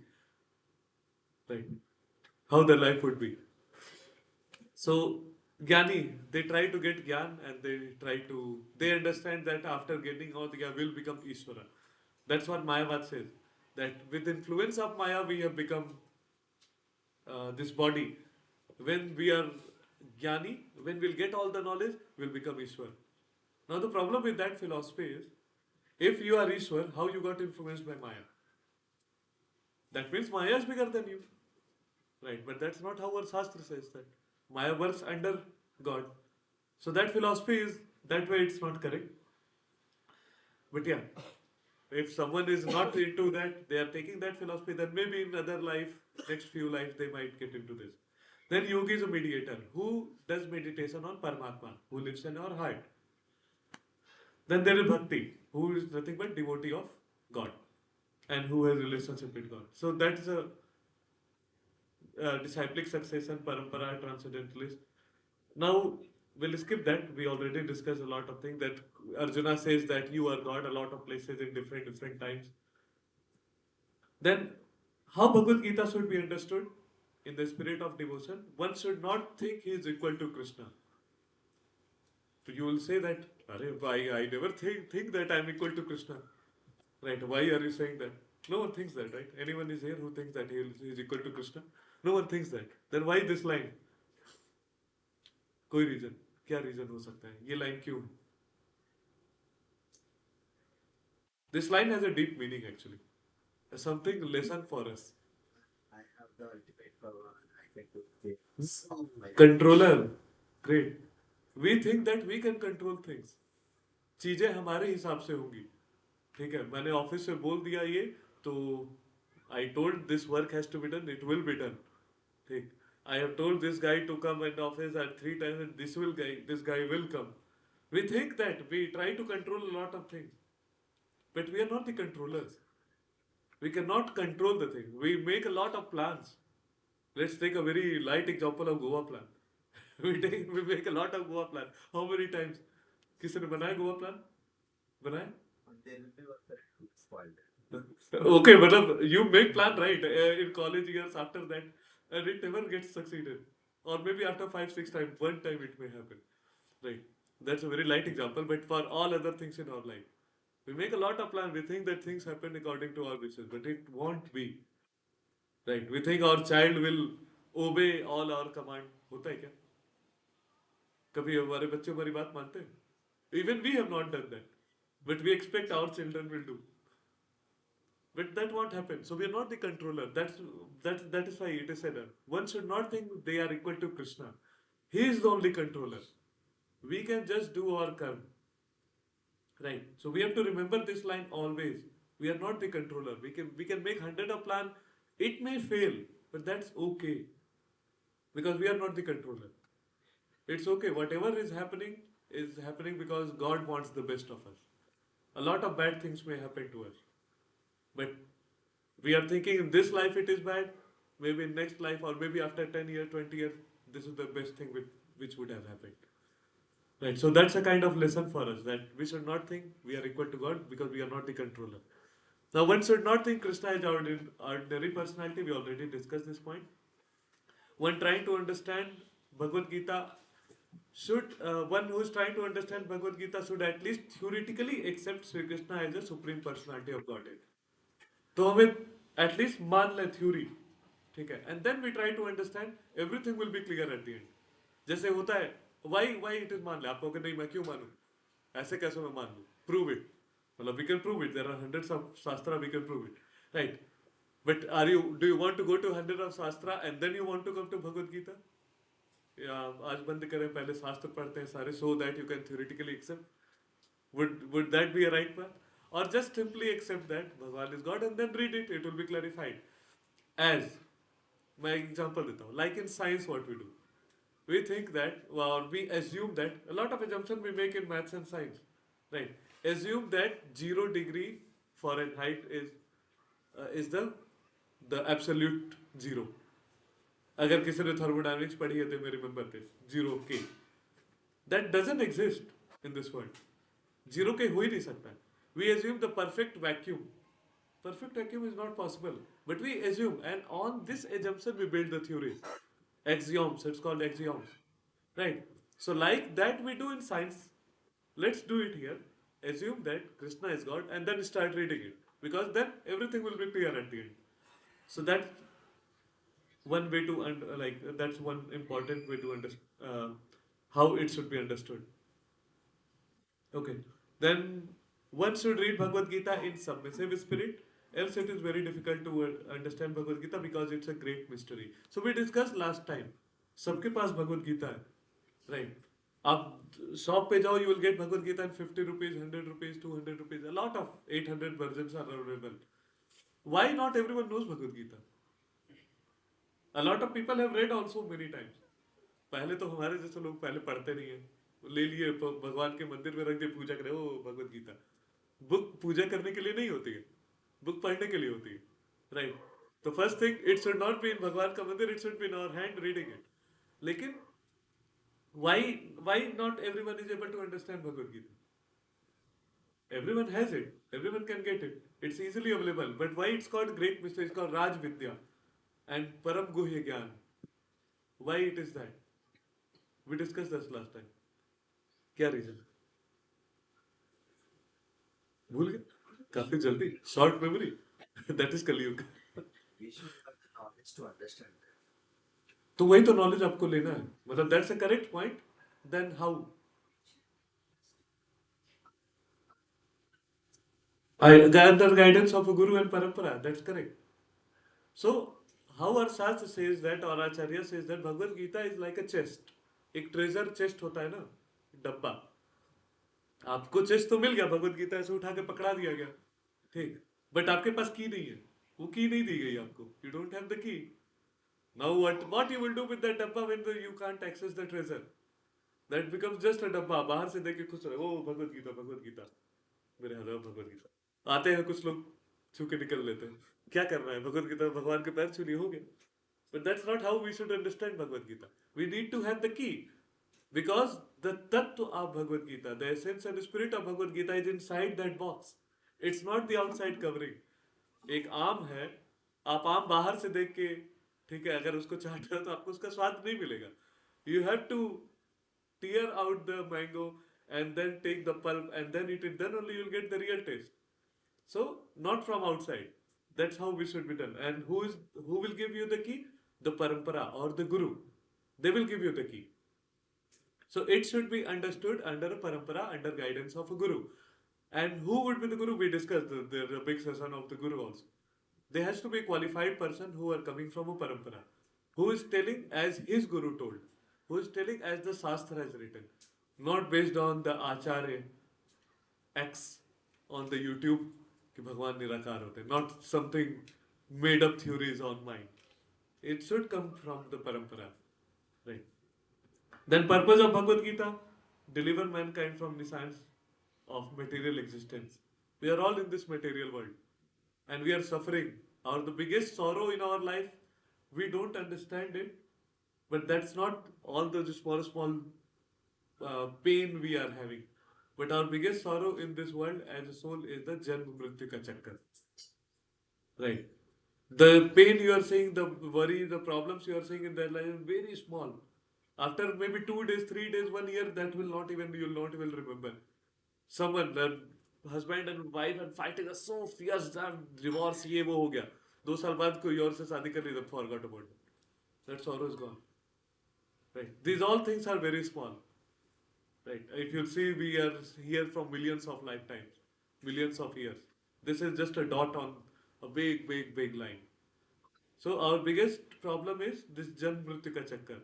Right. How the life would be. So, Jnani, they try to get Gyan and they understand that after getting all the Gyan will become Ishvara. That's what Mayavad says. That with influence of Maya, we have become this body. When we are Jnani, when we'll get all the knowledge, we'll become Ishwar. Now, the problem with that philosophy is if you are Ishwar, how you got influenced by Maya? That means Maya is bigger than you. Right, but that's not how our Shastra says that. Maya works under God. So that philosophy is, that way it's not correct. But yeah, if someone is not into that, they are taking that philosophy, then maybe in other life, next few lives, they might get into this. Then yogi is a mediator who does meditation on Paramatma, who lives in our heart. Then there is bhakti, who is nothing but devotee of God and who has relationship with God. So that is a disciplic succession, parampara, transcendentalist. Now, we'll skip that. We already discussed a lot of things that Arjuna says that you are God a lot of places in different times. Then, how Bhagavad Gita should be understood in the spirit of devotion? One should not think he is equal to Krishna. So you will say that, I never think that I am equal to Krishna. Right? Why are you saying that? No one thinks that, right? Anyone is here who thinks that he is equal to Krishna? No one thinks that. Then why this line? कोई reason क्या reason हो सकता है ये line क्यों this line has a deep meaning actually something lesson for us I have the ultimate power. I can do things of my controller Great. We think that we can control things. चीजें हमारे हिसाब से होंगी. ठीक है, मैंने office से बोल दिया ये, तो I told this work has to be done, it will be done. ठीक. I have told this guy to come in office at 3 times and this guy will come. We think that we try to control a lot of things, but we are not the controllers. We cannot control the thing. We make a lot of plans. Let's take a very light example of Goa plan. We make a lot of Goa plan. How many times? किसी ने बनाया Goa plan? बनाया? Okay, मतलब you make plan right in college years after that, and it never gets succeeded, or maybe after 5 6 times, one time it may happen, right? That's a very light example, but for all other things in our life, we make a lot of plans. We think that things happen according to our wishes, but it won't be, right? We think our child will obey all our command. होता है क्या? कभी हमारे बच्चे हमारी बात मानते हैं? Even we have not done that, but we expect our children will do. But that won't happen. So we are not the controller. That is why it is said that one should not think they are equal to Krishna. He is the only controller. We can just do our karma. Right. So we have to remember this line always. We are not the controller. We can make hundred of plan. It may fail, but that's okay. Because we are not the controller. It's okay. Whatever is happening because God wants the best of us. A lot of bad things may happen to us. But we are thinking in this life it is bad, maybe in next life or maybe after 10 years, 20 years, this is the best thing which would have happened. Right, so that's a kind of lesson for us that we should not think we are equal to God because we are not the controller. Now, one should not think Krishna is our ordinary personality. We already discussed this point. One trying to understand Bhagavad Gita one who is trying to understand Bhagavad Gita should at least theoretically accept Sri Krishna as a supreme personality of Godhead. तो हमें at least मान ले theory, ठीक है, and then we try to understand everything will be clear at the end. जैसे होता है why it is, मान ले आप कहोगे नहीं मैं क्यों मानूं, ऐसे कैसे मैं मान लूं, प्रूव इट. मतलब we can prove it, there are hundreds of shastra, we can prove it, right. But do you want to go to hundred of shastra and then you want to come to Bhagavad Gita? या आज बंद करें, पहले शास्त्र पढ़ते हैं सारे, so that you can theoretically accept. Would that be a right path? Or just simply accept that Bhagwan is God and then read it, it will be clarified. As, my example देता हूँ, like in science what we do. We think that, or we assume that, a lot of assumptions we make in maths and science. Right? Assume that 0 degree Fahrenheit is the absolute zero. अगर किसी ने thermodynamics पढ़ी है तो may remember this, 0K. That doesn't exist in this world. 0K हो ही नहीं सकता. We assume the perfect vacuum. Perfect vacuum is not possible. But we assume, and on this assumption we build the theories. Axioms, it's called axioms. Right? So like that we do in science. Let's do it here. Assume that Krishna is God and then start reading it. Because then everything will be clear at the end. So that's one way to, that's one important way to understand how it should be understood. Okay. Then one should read Bhagavad Gita in submissive spirit, else it is very difficult to understand Bhagavad Gita because it's a great mystery. So we discussed last time. सबके पास भगवद गीता है, right? आप shop पे जाओ, you will get Bhagavad Gita in 50 rupees, 100 rupees, 200 rupees. A lot of 800 versions are available. Why not everyone knows Bhagavad Gita? A lot of people have read also many times. पहले तो हमारे जैसे लोग पहले पढ़ते नहीं है, ले लिए भगवान के मंदिर में रख दिए, पूजा करे, ओ भगवद गीता. बुक पूजा करने के लिए नहीं होती है, बुक पढ़ने के लिए होती है, राइट? तो first thing, it should not be in भगवान का मंदिर, it should be in our hand reading it. लेकिन why not everyone is able to understand Bhagavad Gita? Everyone has it, everyone can get it, it's easily available. But why it's called great mystery? It's called Raj Vidya and Param Guhya Gyan. Why it is that? We discussed this last time. क्या reason? भूल गए काफी जल्दी, short memory. That is कलयुग. We should have the knowledge to understand. तो वही तो knowledge आपको लेना है, मतलब that's a correct point. Then how? Under guidance of a guru and parampara, that's correct. So how our Shastra says that, or Acharya says that Bhagavad Gita is like a chest. एक treasure chest होता है ना, डब्बा, आपको chest तो मिल गया, भगवत गीता ऐसे उठा के पकड़ा दिया गया, ठीक, बट आपके पास की नहीं है, वो की नहीं दी गई आपको, you don't have the key. Now what you will do with that dabba when you can't access the treasure? That becomes just a dabba, बाहर से देख के खुश रहे, ओ भगवत गीता, भगवत गीता, मेरे हजारों भगवत गीता आते हैं, कुछ लोग छू के निकल लेते हैं, क्या करना है, भगवत गीता भगवान के पैर छू लिए, हो गया. But that's not how we should understand Bhagavad Gita. We need to have the key, because the tattva of Bhagavad Gita, the essence and spirit of Bhagavad Gita is inside that box. It's not the outside covering. एक आम है, आप आम बाहर से देख के, ठीक है, अगर उसको चाट रहे हो तो आपको उसका स्वाद नहीं मिलेगा. You have to tear out the mango and then take the pulp and then eat it, then only you'll get the real taste. So not from outside. That's how we should be done. And who will give you the key? The parampara or the guru. They will give you the key. So it should be understood under a parampara, under guidance of a guru. And who would be the guru? We discussed the big session of the guru also. There has to be a qualified person who are coming from a parampara, who is telling as his guru told, who is telling as the Shastra has written, not based on the Acharya X on the YouTube कि भगवान निराकार होते, not something made up theories on mind. It should come from the parampara, right? Then purpose of Bhagavad Gita, deliver mankind from the science of material existence. We are all in this material world and we are suffering. Our the biggest sorrow in our life, we don't understand it, but that's not all the small pain we are having. But our biggest sorrow in this world as a soul is the Janma Mrityu Ka Chakkar. Right. The pain you are saying, the worry, the problems you are saying in their life are very small. After maybe 2 days, 3 days, 1 year, that will not even, you'll not even remember. Someone, the husband and wife are fighting are so fierce that divorce, ये वो हो गया. 2 साल बाद कोई और से शादी कर ली, they forgot about it. That sorrow is gone. Right. These all things are very small. Right. If you see, we are here from millions of lifetimes, millions of years. This is just a dot on a big, big, big line. So our biggest problem is this Jan Mrityu Ka Chakkar.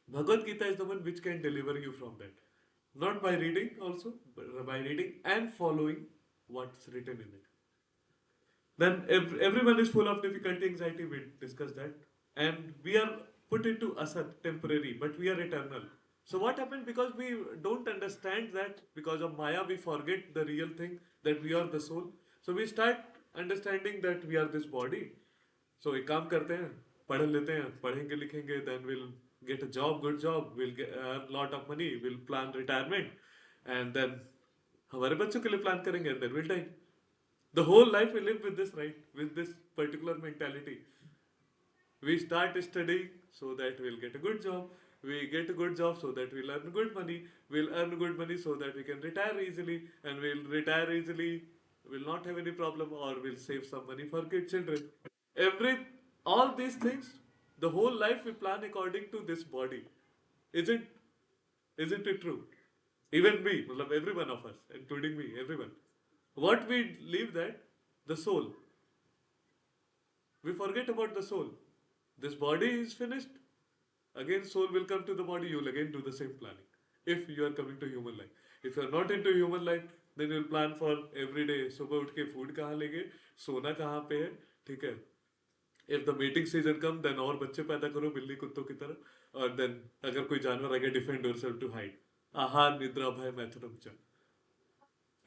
Bhagavad Gita is the one which can deliver you from that. Not by reading also, but by reading and following what's written in it. Then everyone is full of difficulty, anxiety, we discussed that. And we are put into asat, temporary, but we are eternal. So what happened? Because we don't understand that, because of Maya, we forget the real thing, that we are the soul. So we start understanding that we are this body. So एक काम करते हैं, पढ़ लेते हैं, पढ़ेंगे लिखेंगे, then we'll get a job, good job, we'll get a lot of money, we'll plan retirement, and then हमारे बच्चों के लिए plan करेंगे, and then we'll die. The whole life we live with this, right? With this particular mentality. We start studying so that we'll get a good job. We get a good job so that we'll earn good money. We'll earn good money so that we can retire easily. And we'll retire easily. We'll not have any problem, or we'll save some money for kids, children. Every, all these things, the whole life we plan according to this body. Isn't, isn't it true? Even me, every one of us, including me, everyone. What we leave that? The soul. We forget about the soul. This body is finished. Again, soul will come to the body. You will again do the same planning. If you are coming to human life. If you are not into human life, then you will plan for every day. सुबह उठ के food कहाँ लेंगे, सोना कहाँ पे है, ठीक है. If the mating season come, then और बच्चे पैदा करो बिल्ली कुत्तों की तरह. और then अगर कोई जानवर आ गया, defend yourself to hide. आहार निद्रा भय मैथुनम च.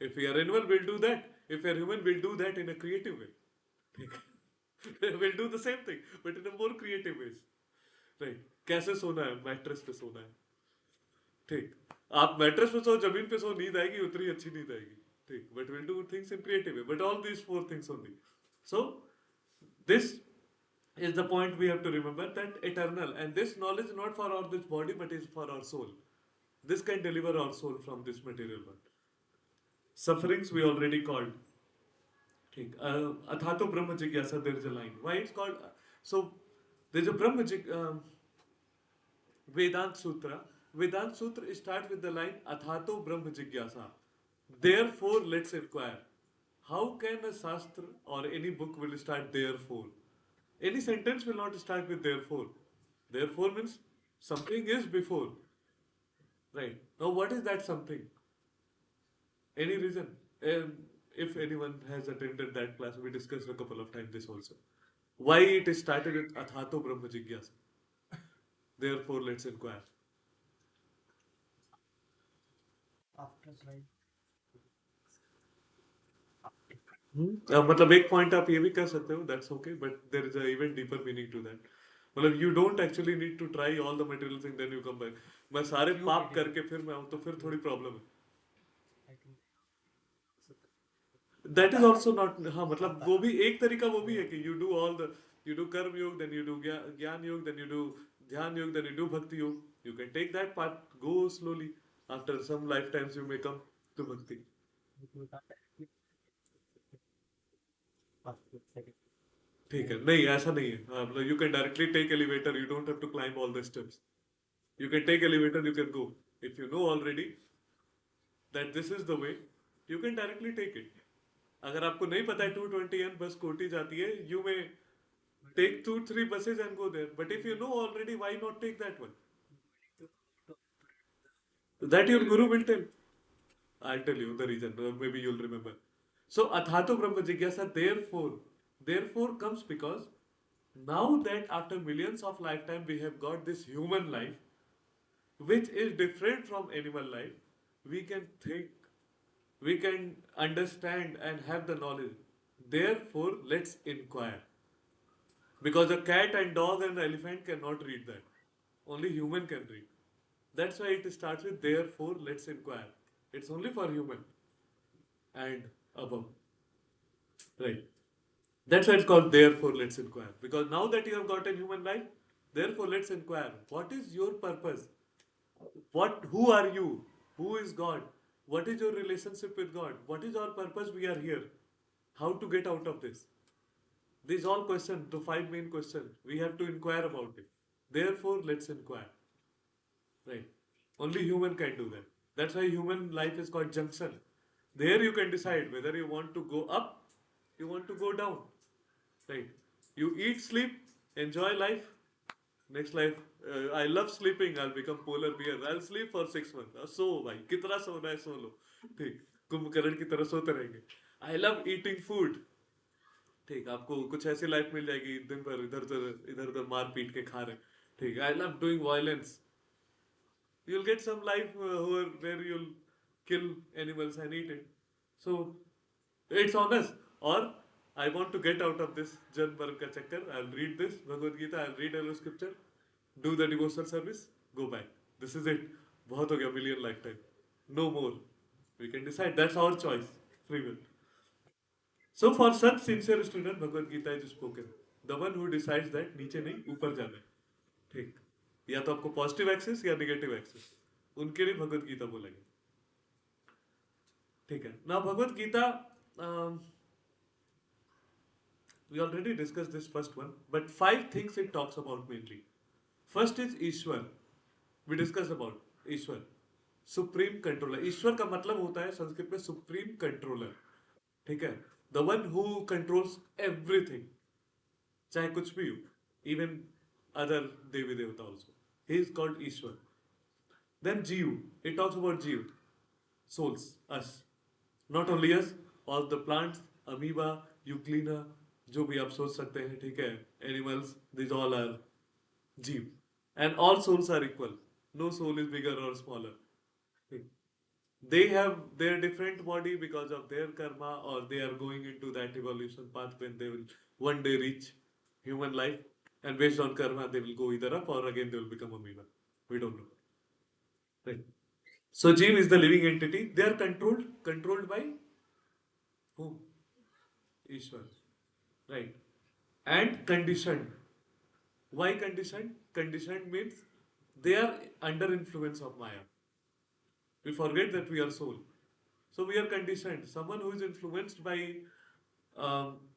If we are animal, we'll do that. If we are human, we'll do that in a creative way. ठीक है. We'll do the same thing, but in a more creative ways. Right. कैसे सोना है? Mattress पे सोना है. ठीक. आप मैट्रेस पे सो, जमीन पे सो, नींद आएगी, उतनी अच्छी नींद आएगी. ठीक. But we'll do things in creative way. But all these 4 things only. So this is the point we have to remember, that eternal, and this knowledge not for our this body but is for our soul. This can deliver our soul from this material world. Sufferings we already called. ठीक. अथातो ब्रह्म जिज्ञासा, there is a line. Why it's called? So there's a Brahma Vedant Sutra. Vedant Sutra starts with the line Athato Brahma Jigyasa. Therefore, let's inquire. How can a Shastra or any book will start therefore? Any sentence will not start with therefore. Therefore means something is before. Right. Now, what is that something? Any reason? Um, if anyone has attended that class, we discussed a couple of times this also. Why it is started with Athato Brahma Jigyasa. Therefore, let's inquire. After slide. मतलब एक point आप ये भी कर सकते हो, that's okay, but there is a even deeper meaning to that. मतलब you don't actually need to try all the materials and then you come back. मैं सारे Few पाप material. करके फिर मैं आऊँ तो फिर थोड़ी प्रॉब्लम है. I think. दैट इज आता है ऑल्सो नॉट, हाँ मतलब आता वो है भी एक तरीका वो भी है वो कि you do all the, you do कर्म योग, देन यू डू ज्ञान योग, देन यू डू ध्यान योग, then you do bhakti yoga. You can take that part, go slowly. After some life times you may come to bhakti. आता है first second ठीक वो है, नहीं ऐसा नहीं है. हाँ, मतलब you can directly take elevator, you don't have to climb all the steps. You can take elevator, you can go. If you know already that this is the way, you can directly take it. अगर आपको नहीं पता है 220 बस कोटी जाती है, you may take 2-3 buses and go there. But if you know already, why not take that one? That your guru will tell. I'll tell you the reason. Maybe you'll remember. So Athato Brahma Jigyasa, therefore comes because now that after millions of lifetime we have got this human life, which is different from animal life, we can think, we can understand and have the knowledge. Therefore, let's inquire. Because a cat and dog and elephant cannot read that. Only human can read. That's why it starts with therefore, let's inquire. It's only for human and above. Right. That's why it's called therefore, let's inquire. Because now that you have got a human life, therefore, let's inquire. What is your purpose? Who are you? Who is God? What is your relationship with God? What is our purpose? We are here. How to get out of this? These all questions, the five main questions, we have to inquire about it. Therefore, let's inquire. Right. Only human can do that. That's why human life is called junction. There you can decide whether you want to go up, you want to go down. Right. You eat, sleep, enjoy life. Next life, I love sleeping. I'll become polar bear. I'll sleep for 6 months. सो भाई कितना सोना है सो लो. ठीक, कुंभकर्ण की तरह सोते रहेंगे. I love eating food. ठीक, आपको कुछ ऐसी लाइफ मिल जाएगी दिन भर इधर उधर मार पीट के खा रहे. ठीक, I love doing violence. You'll get some life where you'll kill animals and eat it. So it's on us. Or I want to get out of this Jan Marm ka chakkar. I'll read this Bhagavad Gita. I'll read a scripture. Do the devotional service. Go back. This is it. बहुत हो गया million lifetime. No more. We can decide. That's our choice. Free will. So for such sincere student, Bhagavad Gita is spoken. The one who decides that नीचे नहीं ऊपर जाना है. ठीक, या तो आपको पॉजिटिव एक्सेस या नेगेटिव एक्सेस, उनके लिए भगवत गीता बोलेंगे. ठीक है ना. Bhagavad Gita, we already discussed this first one, but 5 things it talks about mainly. First is Ishvar. We discussed about Ishvar, supreme controller. ईश्वर का मतलब होता है संस्कृत में सुप्रीम कंट्रोलर. ठीक है, the one who controls everything, चाहे कुछ भी हो, इवन अदर देवी देवता also. He is called Ishwar. Then Jiv, it talks about Jiv, souls, us. Not only us, all the plants, amoeba, euglena, जो भी आप सोच सकते हैं, ठीक है, animals, these all are Jiv. And all souls are equal. No soul is bigger or smaller. ठीक. They have their different body because of their karma, or they are going into that evolution path when they will one day reach human life. And based on karma, they will go either up or again they will become amoeba. We don't know. Right. So Jeev is the living entity. They are controlled by whom? Ishwar. Right. And conditioned. Why conditioned? Conditioned means they are under influence of Maya. We forget that we are soul. So we are conditioned. Someone who is influenced by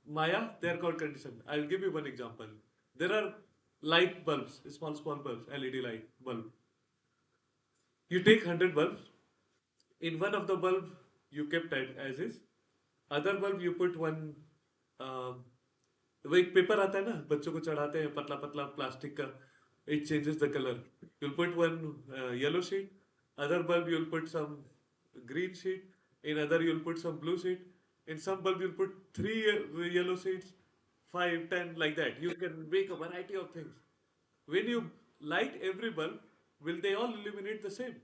Maya, they are called conditioned. I'll give you one example. There are light bulbs, small bulbs, LED light bulb. You take 100 bulbs. In one of the bulb, you kept it as is. Other bulb, you put one. वो एक paper आता है ना, बच्चों को चढ़ाते हैं, पतला पतला प्लास्टिक का. It changes the color. You'll put one yellow sheet. Other bulb you'll put some green sheet. In other you'll put some blue sheet. In some bulb you'll put three yellow sheets, 5, 10, like that. You can make a variety of things. When you light every bulb, will they all illuminate the same?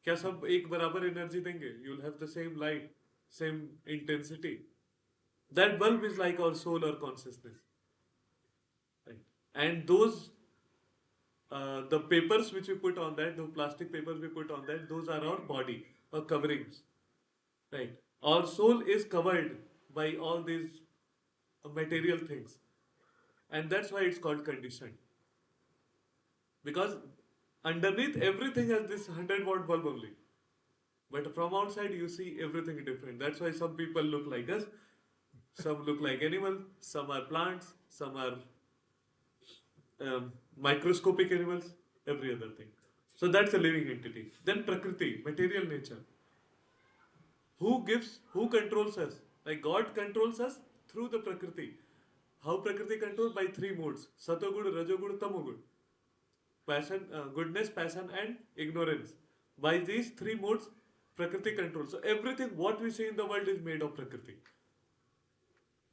क्या सब एक बराबर energy देंगे? You'll have the same light, same intensity. That bulb is like our soul or consciousness, right? And those the papers which we put on that, the plastic papers we put on that, those are our body or coverings, right? Our soul is covered by all these material things, and that's why it's called conditioned. Because underneath everything has this 100-watt bulb only. But from outside you see everything different. That's why some people look like us, some look like animals, some are plants, some are microscopic animals, every other thing. So that's a living entity. Then Prakriti, material nature. Who controls us? Like God controls us through the Prakriti. How Prakriti controls? By three modes: Satogud, Rajogud, Tamogud. Passion, goodness, passion, and ignorance. By these three modes, Prakriti controls. So everything what we see in the world is made of Prakriti.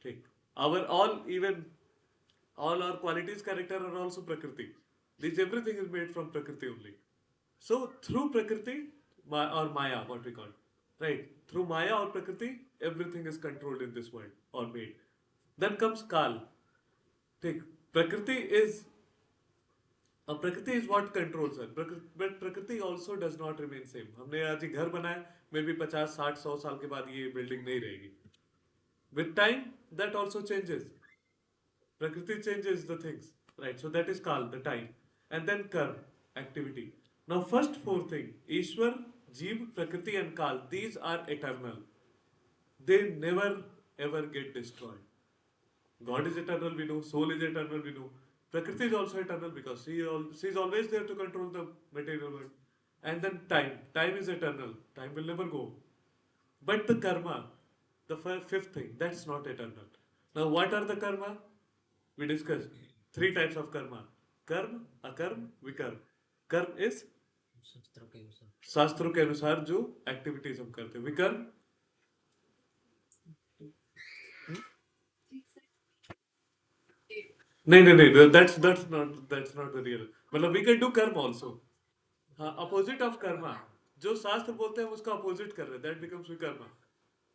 Okay. Our all, even all our qualities, character are also Prakriti. This everything is made from Prakriti only. So through Prakriti or Maya, what we call, right? Through Maya or Prakriti, everything is controlled in this world or made. Then comes Kal. Take Prakriti is Prakriti is what controls us. But Prakriti also does not remain same. हमने आज ही घर बनाया, maybe 50, 60, 100 साल के बाद ये building नहीं रहेगी. With time, that also changes. Prakriti changes the things, right? So that is Kal, the time. And then Karm, activity. Now, first four things, Ishwar, Jeev, Prakriti, and Kal, these are eternal. They never ever get destroyed. God is eternal, we know. Soul is eternal, we know. Prakriti is also eternal because she is always there to control the material world. And then time. Time is eternal. Time will never go. But the karma, the fifth thing, that's not eternal. Now, what are the karma? We discussed three types of karma: कर्म, अकर्म, विकर्म. कर्म is शास्त्रों के अनुसार जो activities हम करते हैं. विकर्म नहीं, that's not the real. मतलब we can do कर्म also. हाँ, opposite of karma. जो शास्त्र बोलते हैं उसका opposite कर रहे हैं. That becomes vikarma.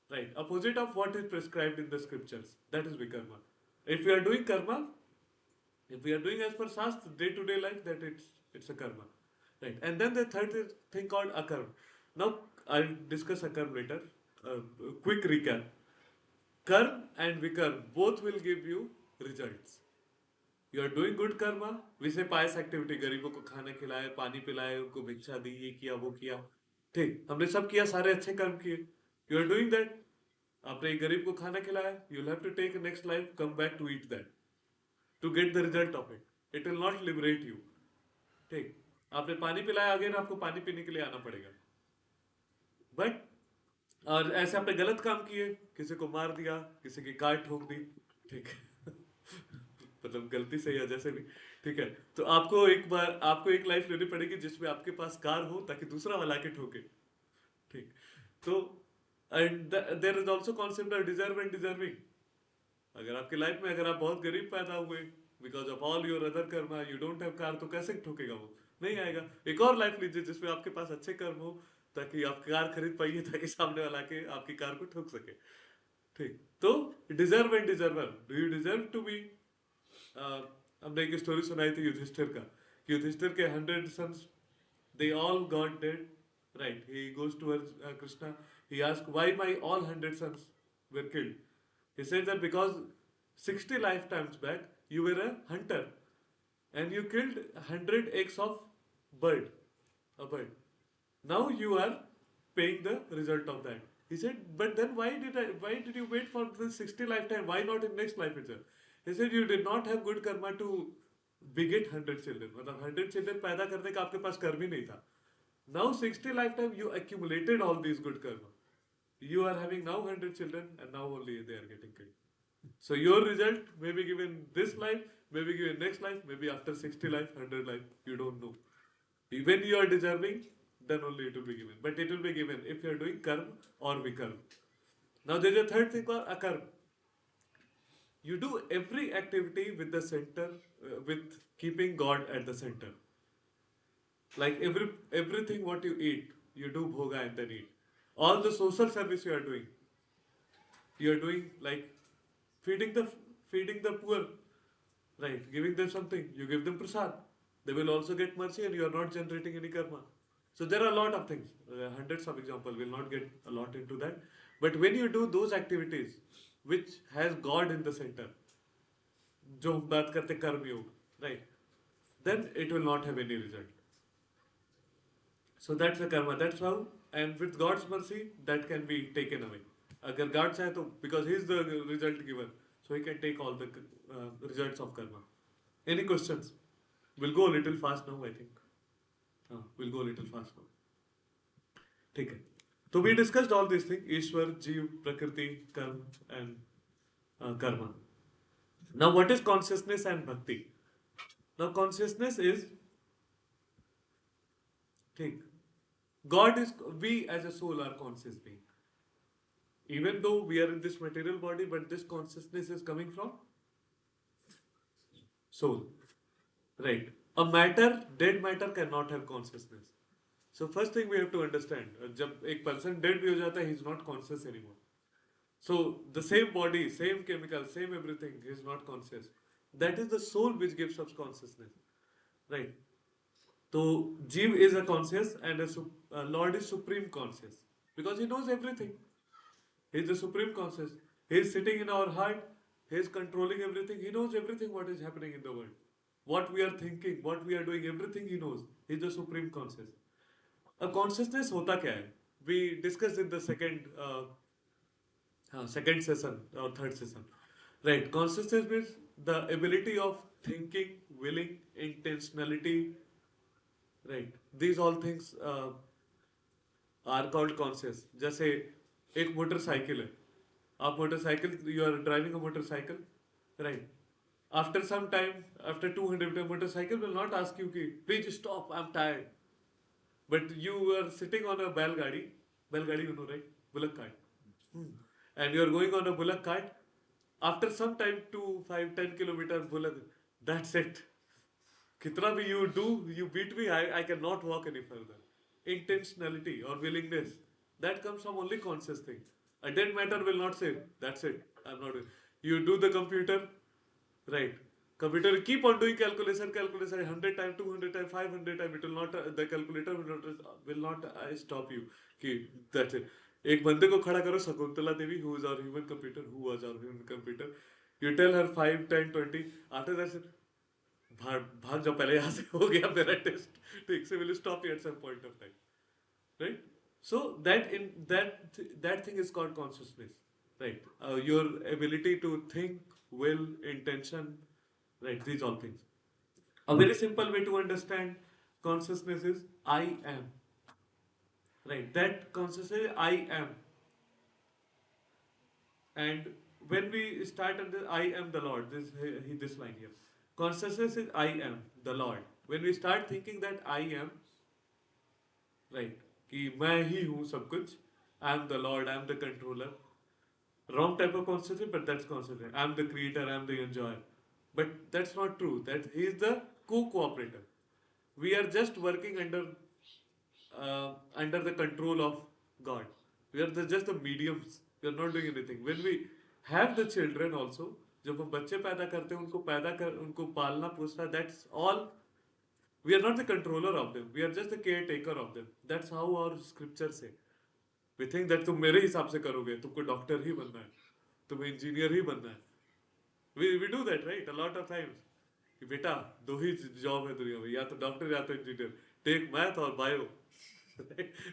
Right. Opposite of what is prescribed in the scriptures. That is vikarma. If we are doing karma, if we are doing as per shastra, day-to-day life, that it's a karma. Right. And then the third thing called akarma. Now I'll discuss akarma later. Quick recap. Karma and vikarma both will give you results. You are doing good karma, viz pious activity, गरीबों को खाना खिलाए, पानी पिलाए, उनको भिक्षा दी, ये किया वो किया, ठीक, हमने सब किया, सारे अच्छे कर्म किए. You are doing that. आपने एक गरीब को खाना खिलाया, you will have to take next life, come back to eat that, to get the result of it. It will not liberate you. ठीक, आपने पानी पिलाया, अगेन आपको पानी पीने के लिए आना पड़ेगा. बट और ऐसे आपने गलत काम किए, किसी को मार दिया, किसी की कार ठोक दी, ठीक मतलब गलती से या जैसे भी, ठीक है, तो आपको एक लाइफ लेनी पड़ेगी जिसमें आपके पास कार हो ताकि दूसरा वाला के ठोके. ठीक, तो and there is also concept of deserve and deserving. अगर आपकी लाइफ में अगर आप बहुत गरीब पैदा हुए because of all your other कर्म, यू डोंट हैव कार, तो कैसे ठोकेगा वो? नहीं आएगा. एक और लाइफ लीजिए जिसमें आपके पास अच्छे कर्म हो ताकि आप कार खरीद पाइए, ताकि सामने वाला के आपकी कार को ठोक सके. ठीक, तो deserve and deserver. Do you deserve to be हमने एक स्टोरी सुनाई थी युधिष्ठिर का, कि युधिष्ठिर के 100 sons, they all got dead, right? He goes towards Krishna. He asks, why my all 100 sons were killed? He says that because 60 lifetimes back you were a hunter and you killed 100 eggs of a bird. Now you are paying the result of that. He said, but then why did you wait for the 60 lifetime? Why not in next life itself? He said, you did not have good karma to beget 100 children. मतलब 100 children पैदा करने का आपके पास कर्म ही नहीं था. Now 60 lifetime you accumulated all these good karma. You are having now 100 children and now only they are getting killed. So your result may be given this life, may be given next life, maybe after 60 life, 100 life, you don't know. When you are deserving, then only it will be given. But it will be given if you are doing karma or vikarma. Now there is a third thing called akarma. You do every activity with the center, with keeping God at the center. Like everything what you eat, you do bhoga and then eat. All the social service you are doing like feeding the feeding the poor, right? Giving them something, you give them prasad. They will also get mercy, and you are not generating any karma. So there are a lot of things, hundreds of examples. Will not get a lot into that. But when you do those activities which has God in the center, जो हम बात करते कर्म योग, right? Then it will not have any result. So that's the karma. That's how, and with God's mercy, that can be taken away. अगर God चाहे तो, because He is the result giver, so He can take all the results of karma. Any questions? We'll go a little fast now, I think. We'll go a little fast now. ठीक है. So we discussed all these things: ईश्वर, जीव, प्रकृति, कर्म, and karma. Now, what is consciousness and bhakti? Now, consciousness is, ठीक, God is, we as a soul are conscious being. Even though we are in this material body, but this consciousness is coming from soul. Right. A matter, dead matter cannot have consciousness. So first thing we have to understand, जब एक person dead भी हो जाता है, he is not conscious anymore. So the same body, same chemical, same everything, he is not conscious. That is the soul which gives us consciousness. Right. So Jeev is a conscious, and a Lord is supreme conscious, because he knows everything. He is the supreme conscious. He is sitting in our heart. He is controlling everything. He knows everything what is happening in the world. What we are thinking, what we are doing, everything he knows. He is the supreme conscious. A consciousness होता क्या है? We discussed in the second session or third session. Right. Consciousness means the ability of thinking, willing, intentionality. Right. These all things are called conscious. जैसे एक motorcycle है, आप motorcycle, you are driving a motorcycle, right? After some time, after 200 metre, motorcycle will not ask you कि please stop, I'm tired. But you are sitting on a बैलगाड़ी, you know, right? Bullock cart. And you are going on a bullock cart. After some time, 2, 5, 10 kilometer bullock, that's it. कितना भी you do, you beat me, I cannot walk any further. Intentionality or willingness, that comes from only conscious thing. A dead matter will not say, that's it, I'm not doing. You do the computer, right? Computer keep on doing calculation, 100 times, 200 times, 500 times, it will not, the calculator will not stop you. कि that's it. एक बंदे को खड़ा करो, Shakuntala Devi, who is our human computer, who was our human computer. You tell her 5, 10, 20, after that, भाग भाग जाओ पहले यहाँ से, हो गया मेरा टेस्ट, ठीक से, will stop you at some point of time, right? So that thing is called consciousness, right? Your ability to think, will, intention, right? These all things. A very simple way to understand consciousness is I am, right? That consciousness is I am, and when we start under I am the Lord, this line here, consciousness is I am the Lord. When we start thinking that I am, right, कि मैं ही हूँ सब कुछ, I am the Lord, I am the controller. Wrong type of consciousness, but that's consciousness. I am the creator, I am the enjoyer. But that's not true. That he is the co-cooperator. We are just working under the control of God. We are just the mediums. We are not doing anything. When we have the children also, जब हम बच्चे पैदा करते हैं, उनको पालना पोसना, that's all. We are not the controller of them. We are just the caretaker of them. That's how our scriptures say. We think that तुम मेरे हिसाब से करोगे, तुमको डॉक्टर ही बनना है, तुम्हें इंजीनियर ही बनना है. We do that, right? A lot of times. कि बेटा दो ही जॉब है दुनिया में, या तो डॉक्टर या तो engineer. Take math or bio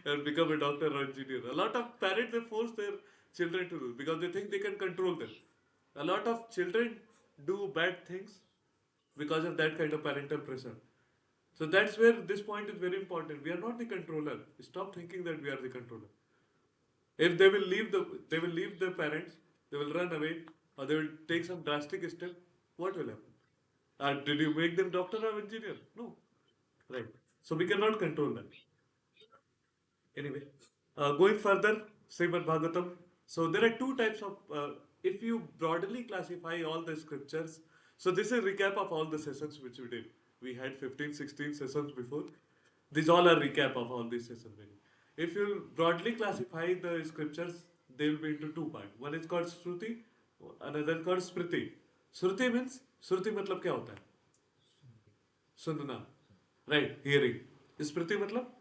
and become a doctor or engineer. A lot of parents, they force their children to do because they think they can control them. A lot of children do bad things because of that kind of parental pressure. So that's where this point is very important. We are not the controller. Stop thinking that we are the controller. If they will leave their parents, they will run away, or they will take some drastic step. What will happen? Did you make them doctor or engineer? No, right? So we cannot control that. Anyway, going further, Srimad Bhagavatam. So there are two types of, if you broadly classify all the scriptures, so this is a recap of all the sessions which we did. We had 15, 16 sessions before. These all are recap of all these sessions. Really. If you broadly classify the scriptures, they will be into two parts. One is called Shruti, another is called Smriti. Shruti means, Shruti मतलब क्या होता है? सुनना, right? Hearing. स्मृति मतलब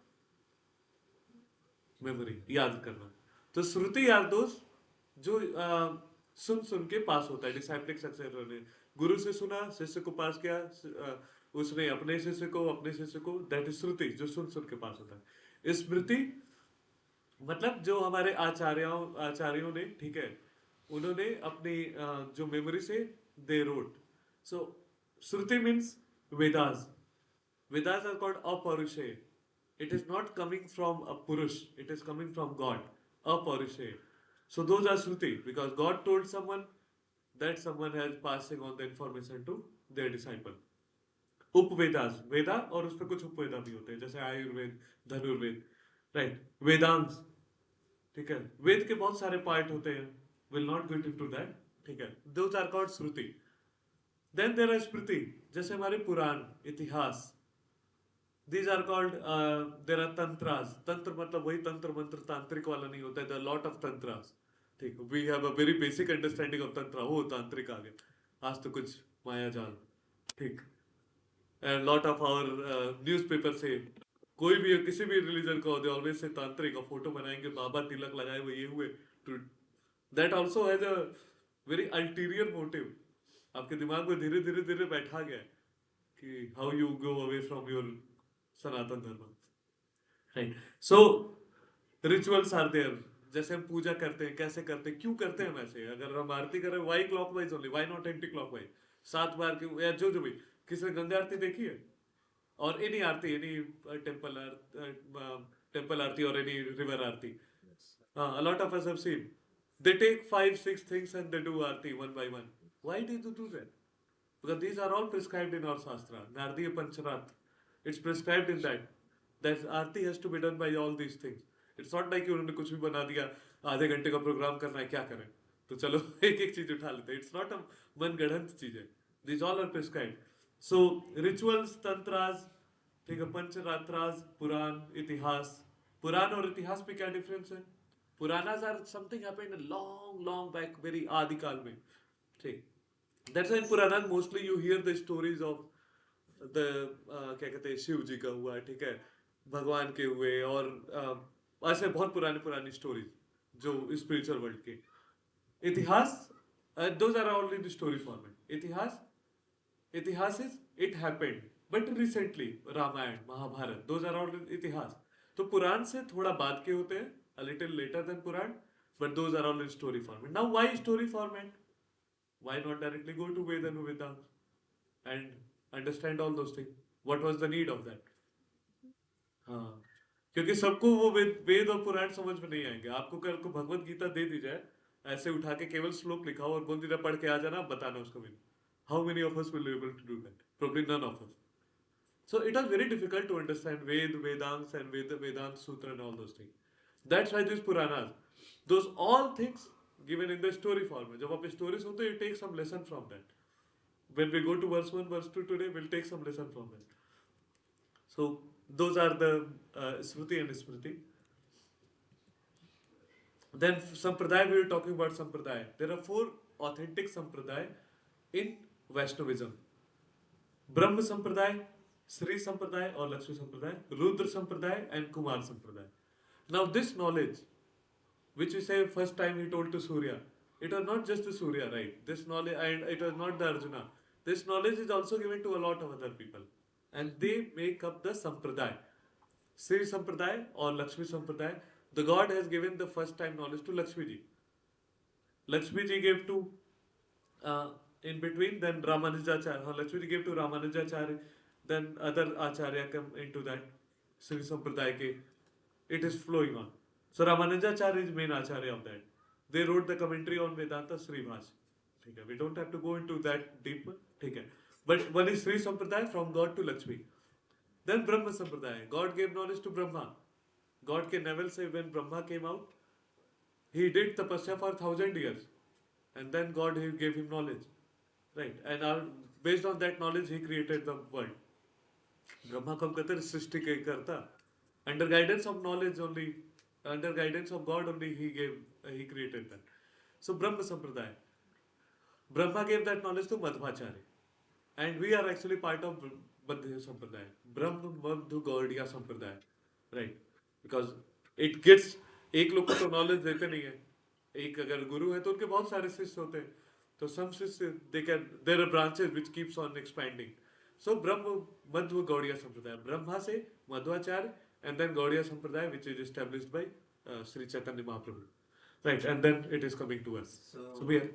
memory, याद करना. तो श्रुति याद दोस्त जो सुन सुन के पास होता है, डिसाइप्लिक सक्सेस होने. गुरु से सुना, शिष्य को पास किया, उसने अपने शिष्य को, दैट इज श्रुति जो सुन सुन के पास होता है. स्मृति मतलब जो हमारे आचार्यों ने, ठीक है, उन्होंने अपनी जो मेमोरी से they wrote. So Shruti means Vedas. Vedas are called aparushe. It is not coming from a purush, it is coming from God. Aparushe. So those are Shruti because God told someone that someone has passing on the information to their disciple. उपवेदास, वेदा और उसमें कुछ उपवेदा भी होते हैं जैसे आयुर्वेद, धनुर्वेद, right, Vedansh, ठीक है, वेद के बहुत सारे पार्ट होते हैं, will not get into that, ठीक है, those are called Shruti. Then there are Smriti, जैसे हमारे पुराण, इतिहास. These are called, there are tantras. तंत्र मतलब वही तंत्र मंत्र तांत्रिक वाला नहीं होता है. There are lot of tantras. ठीक, we have a very basic understanding of tantra. हो तांत्रिक आ गया, आज तो कुछ माया जाल, ठीक. And lot of our newspaper से कोई भी किसी भी रिलीजन का हो, they always say तांत्रिक, और फोटो बनाएंगे बाबा तिलक लगाए हुए ये हुए. That also has a very ulterior motive. आपके दिमाग में धीरे धीरे धीरे बैठा गया कि how you go away from your Sanatan Dharma, right. So rituals are there. जैसे हम पूजा करते हैं, कैसे करते हैं, क्यों करते हैं वैसे. अगर हम आरती करें, why clockwise only, why not anti clockwise, 7 बार क्यों, या जो भी. किसी ने गंगा आरती देखी है? और एनी आरती, एनी टेम्पल आरती और any river Aarti, a lot of us have seen. They take 5, 6 things and they do aarti one by one. Why do you do that? Because these are all prescribed in our Shastra. Nardiya Pancharat. It's prescribed in that. That aarti has to be done by all these things. It's not like उन्होंने कुछ भी बना दिया, आधे घंटे का programme करना है, क्या करें तो चलो एक एक चीज उठा लेते हैं. It's not a मनगढ़ंत चीज है. These all are prescribed. So rituals, tantras, ठीक है, पंचरात्रास, पुराण, इतिहास. पुराण और इतिहास में क्या डिफरेंस है? Puranas are something happened long long back, very आदि काल में, ठीक. That's why in Puranas mostly you hear the stories of the क्या कहते हैं, शिव जी का हुआ, ठीक है, भगवान के हुए, और ऐसे बहुत पुरानी पुरानी स्टोरीज जो स्पिरिचुअल वर्ल्ड के. इतिहास, those are all in the story format. इतिहास is it happened but recently. Ramayan, Mahabharat, those are all in इतिहास. तो पुराण से थोड़ा बाद के होते हैं, a little later than Purana, but those are all in story format. Now why story format? Why not directly go to Ved and Vedanta and understand all those things? What was the need of that? हाँ, क्योंकि सबको वो वेद और पुराण समझ में नहीं आएंगे. आपको कल को भगवत गीता दे दी जाए, ऐसे उठा के केवल श्लोक लिखाओ और बोल दीजिए पढ़ के आ जाना, बताना उसको भी. How many of us will be able to do that? Probably none of us. So it was very difficult to understand Ved, Vedants and Vedant Sutra and all those things. That's why these Puranas, those all things given in the story form. जब आप story सुनते, you take some lesson from that. When we go to verse 1, verse 2 today, we'll take some lesson from that. So those are the Shruti and Smriti. Then Sampradaya, we were talking about Sampradaya. There are 4 authentic Sampradaya in Vaishnavism. Brahma Sampradaya, Sri Sampradaya or Lakshmi Sampradaya, Rudra Sampradaya and Kumar Sampradaya. Now this knowledge, which we say first time he told to Surya, it was not just to Surya, right? This knowledge, and it was not the Arjuna. This knowledge is also given to a lot of other people. And they make up the Sampradaya. Sri Sampradaya or Lakshmi Sampradaya, the God has given the first time knowledge to Lakshmi Ji. Lakshmi Ji gave to, in between, then Ramanujacharya. Lakshmi Ji gave to Ramanujacharya, then other Acharya come into that Sri Sampradaya ke. It is flowing on. So Ramanujacharya is main Acharya of that. They wrote the commentary on Vedanta, Sri Bhash. We don't have to go into that deep. But one is Sri Sampradaya from God to Lakshmi. Then Brahma Sampradaya. God gave knowledge to Brahma. God can never say when Brahma came out, he did tapasya for 1,000 years. And then God he gave him knowledge. Right. And based on that knowledge, he created the world. Brahma kam कहते हैं सृष्टि के करता. Under guidance of knowledge only, under guidance of God only, he created that. So Brahma Sampradaya. Brahma gave that knowledge to Madhvacharya. And we are actually part of Madhya Sampradaya. Brahma Madhu Gaudiya Sampradaya. Right. Because it gets, एक लोग को तो knowledge देते नहीं है. एक अगर गुरु है तो उनके बहुत सारे शिष्य होते हैं. तो some शिष्य there are branches which keeps on expanding. So Brahma Madhva Gaudiya Sampradaya. Brahma से Madhvacharya and then Gaudiya Sampradaya which is established by Sri Chaitanya Mahaprabhu. Right, and then it is coming to us. So we are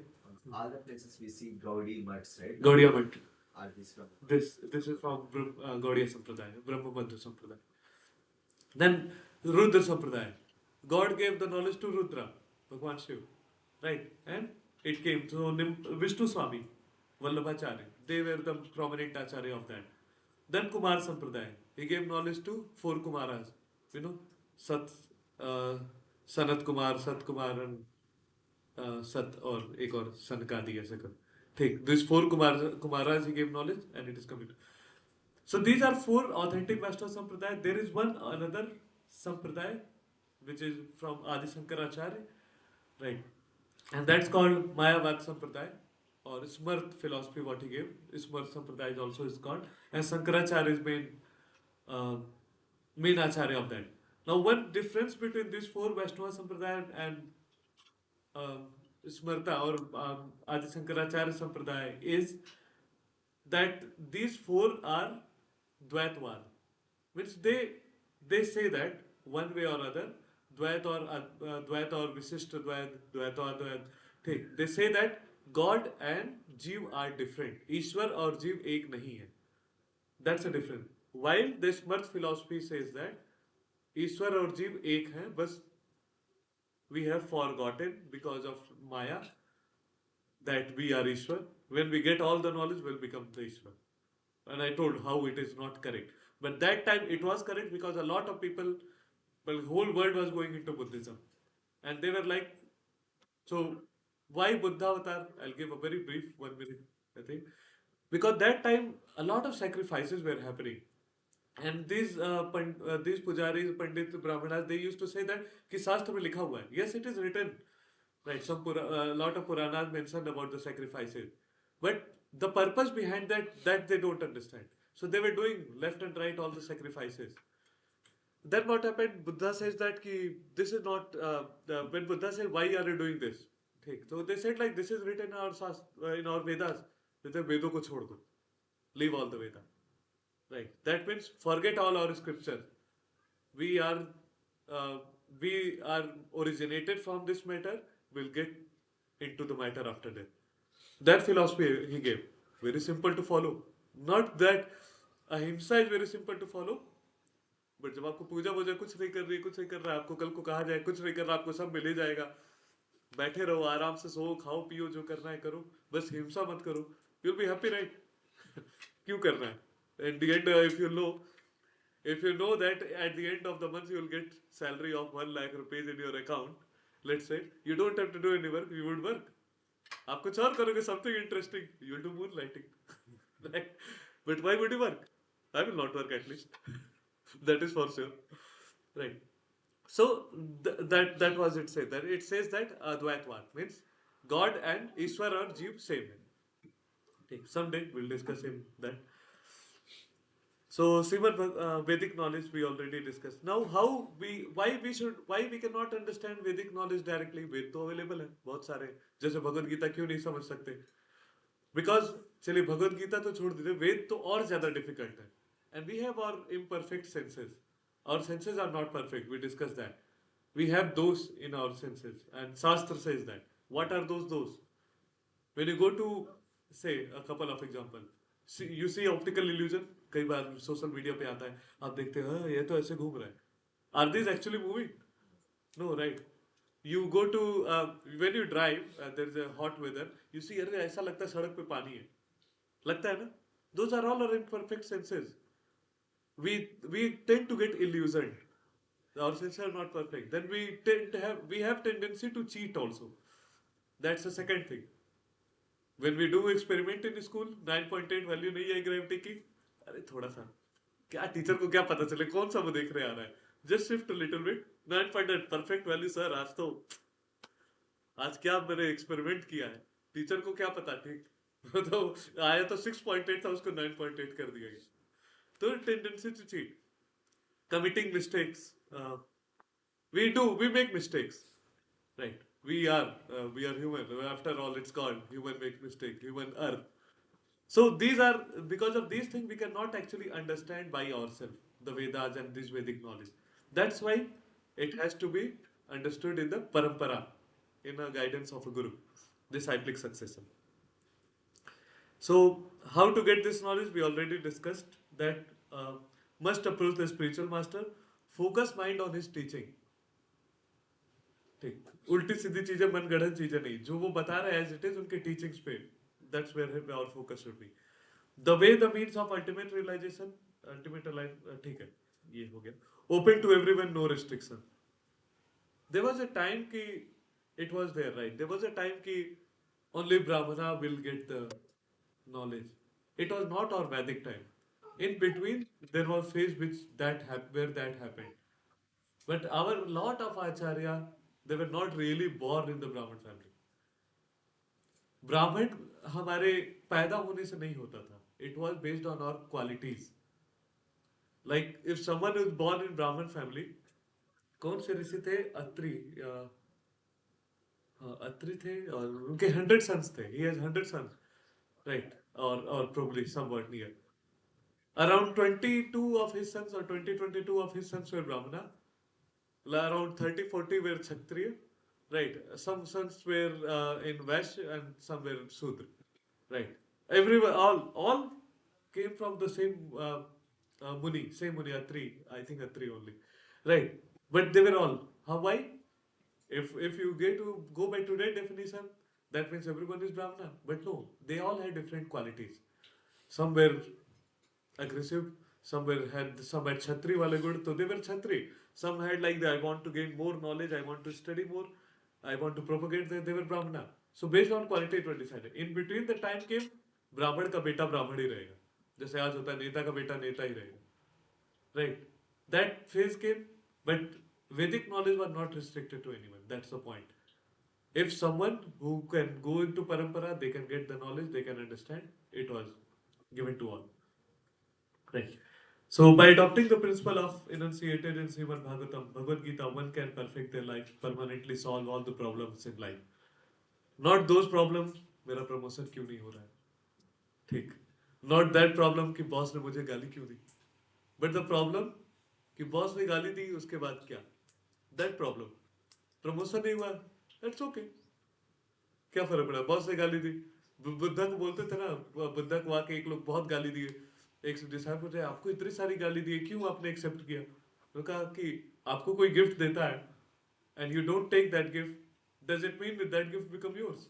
all the places we see Gaudi mutts, right? Gaudiya Math. Are these from? This is from Gaudiya Sampradaya, Brahma Madhva Sampradaya. Then Rudra Sampradaya. God gave the knowledge to Rudra, Bhagwan Shiv. Right? And it came to Vishnu Swami, Vallabhacharya. They were the prominent Acharya of that. Then Kumar Sampradaya. He gave knowledge to 4 Kumaras. You know, Sanat Kumar, Sat Kumar, and Sat और एक और सनकादि ऐसे कर. ठीक. These 4 Kumaras he gave knowledge and it is coming. So these are 4 authentic Vaishnava Sampradaya. There is one another Sampradaya which is from Adi Shankaracharya, right? And that's called Mayavad Sampradaya or Smart philosophy what he gave. Smart Sampradaya is also is called. And Shankaracharya is main Acharya of that. Now one difference between these 4 Vaishnava Sampradaya and Smarta or Adi Shankaracharya Sampradaya is that these 4 are Dvaitvad. Which they say that one way or other, Dvait or Visishta Dvait or Dvait. They say that God and Jeev are different. Ishwar or Jeev ek nahi hai. That's a difference. While the Smart philosophy says that Ishwar or Jeev ek hai, but we have forgotten because of Maya that we are Ishwar. When we get all the knowledge, we'll become the Ishwar. And I told how it is not correct. But that time it was correct because a lot of people, well, whole world was going into Buddhism. And they were like, so why Buddha avatar? I'll give a very brief 1 minute, I think. Because that time a lot of sacrifices were happening. And these pujaris, pandit, brahmanas, they used to say that कि शास्त्र में लिखा हुआ है. Yes, it is written. Right, a lot of Puranas mentioned about the sacrifices. But the purpose behind that they don't understand. So they were doing left and right all the sacrifices. Then what happened? Buddha says that this is not. When Buddha said, "Why are you doing this?" So they said like this is written in our Vedas. They said Vedo ko chhod do, leave all the Veda. Right. That means forget all our scriptures. We are originated from this matter. We'll get into the matter after death. That philosophy he gave. Very simple to follow. Not that ahimsa is very simple to follow. But जब आपको पूजा वूजा कुछ नहीं कर रही, कुछ नहीं कर रहा, आपको कल को कहा जाए कुछ नहीं कर रहा, आपको सब मिल ही जाएगा, बैठे रहो आराम से, सो खाओ पियो, जो करना है करो, बस हिंसा मत करो, you will be happy, right? क्यों करना है? Eight the and if you know that at the end of the month you will get salary of 1 lakh rupees in your account, let's say, you don't have to do any work, you would work. आप कुछ और करोगे, something interesting, you will do moonlighting. Right? But why would you work? I will not work at least. That is for sure. Right. So that was it said. That it says that Advaitvad means God and Ishwar or Jeev same. Someday we'll discuss in that. So Srimad Vedic knowledge we already discussed. Now why we cannot understand Vedic knowledge directly? Ved तो available है बहुत सारे. जैसे भगवद गीता क्यों नहीं समझ सकते? Because चलिए भगवद गीता तो छोड़ दीजिए, वेद तो और ज्यादा डिफिकल्ट है. And we have our imperfect senses. Our senses are not perfect. We discussed that. We have those in our senses. And Shastra says that. What are those? When you go to, say, a couple of examples. You see optical illusion. कई बार social media पे आता है. आप देखते हैं ये तो ऐसे घूम रहा है. Are these actually moving? No, right? You go to, when you drive, there is a hot weather. You see, अरे ऐसा लगता है सड़क पे पानी है. लगता है ना? Those are all our imperfect senses. we tend to get illusioned. Our senses are not perfect. Then we have tendency to cheat also. That's the second thing. When we do experiment in school, 9.8 value नहीं है gravity की, अरे थोड़ा सा क्या teacher को क्या पता चले कौन सा वो देख रहे आ रहा है, just shift little bit, 9.8 perfect value sir, आज क्या मैंने एक्सपेरिमेंट किया है, टीचर को क्या पता, ठीक तो आया तो 6.8 था, उसको 9.8 कर दिया गया. तो tendency to cheat, committing mistakes, we make mistakes, right? We are human, after all it's called human makes mistake, human earth. So these are, because of these things we cannot actually understand by ourselves the Vedas and this Vedic knowledge. That's why it has to be understood in the parampara, in a guidance of a guru, disciplic succession. So how to get this knowledge? We already discussed that must approach the spiritual master, focus mind on his teaching. ठीक, उल्टी सीधी चीजें, मनगढ़ंत चीजें नहीं, जो वो बता रहे हैं एज इट इज उनके टीचिंग्स पे, that's where our focus should be. The way the means of ultimate realisation, ultimate ठीक है, ये हो गया. Open to everyone, no restriction. There was a time कि it was there, right, there was a time कि only brahmana will get the knowledge. It was not our Vedic time. In between, there was phase where that happened. But our lot of acharya, they were not really born in the Brahmin family. ब्राह्मण हमारे पैदा होने से नहीं होता था. It was based on our qualities. Like if someone is born in Brahmin family, कौन से ऋषि थे? अत्रि, हाँ अत्रि थे, और उनके 100 sons थे. He has 100 sons, right? Or probably somewhat near. Around 22 of his sons, or 22 of his sons were Brahmana. Around 30-40 were Kshatriya. Right. Some sons were in Vaishya and some were Sudra. Right. Everyone, all came from the same Muni, same Muni, Atri. I think Atri only. Right. But they were all. How? Why? If you get to go by today's definition, that means everyone is Brahmana. But no, they all had different qualities. Some were aggressive, some had Chhatri wale good, so they were Chhatri. Some had like I want to gain more knowledge, I want to study more, I want to propagate, they were Brahmana. So based on quality it was decided. In between the time came, ब्राह्मण का बेटा ब्राह्मण ही रहेगा, जैसे आज होता है नेता का बेटा नेता ही रहेगा, right? That phase came, but Vedic knowledge was not restricted to anyone. That's the point. If someone who can go into parampara, they can get the knowledge, they can understand. It was given to all. Right. So by adopting the principle of enunciated in Srimad Bhagavatam, Bhagavad Gita, one can perfect their life, permanently solve all the problems in life. Not those problems, मेरा promotion क्यों नहीं हो रहा है, ठीक. Not that problem कि boss ने मुझे गाली क्यों दी, but the problem कि boss ने गाली दी उसके बाद क्या, that problem. Promotion नहीं हुआ, that's okay. क्या फर्क पड़ा, बॉस ने गाली दी. बुद्धा को बोलते थे ना, बुद्धा को आके एक लोग बहुत गाली दिए, एक डिसाइपल ने आपको इतनी सारी गाली दी, क्यों आपने एक्सेप्ट किया? तो कहा कि आपको कोई गिफ्ट देता है and you don't take that gift, does it mean that that gift become yours?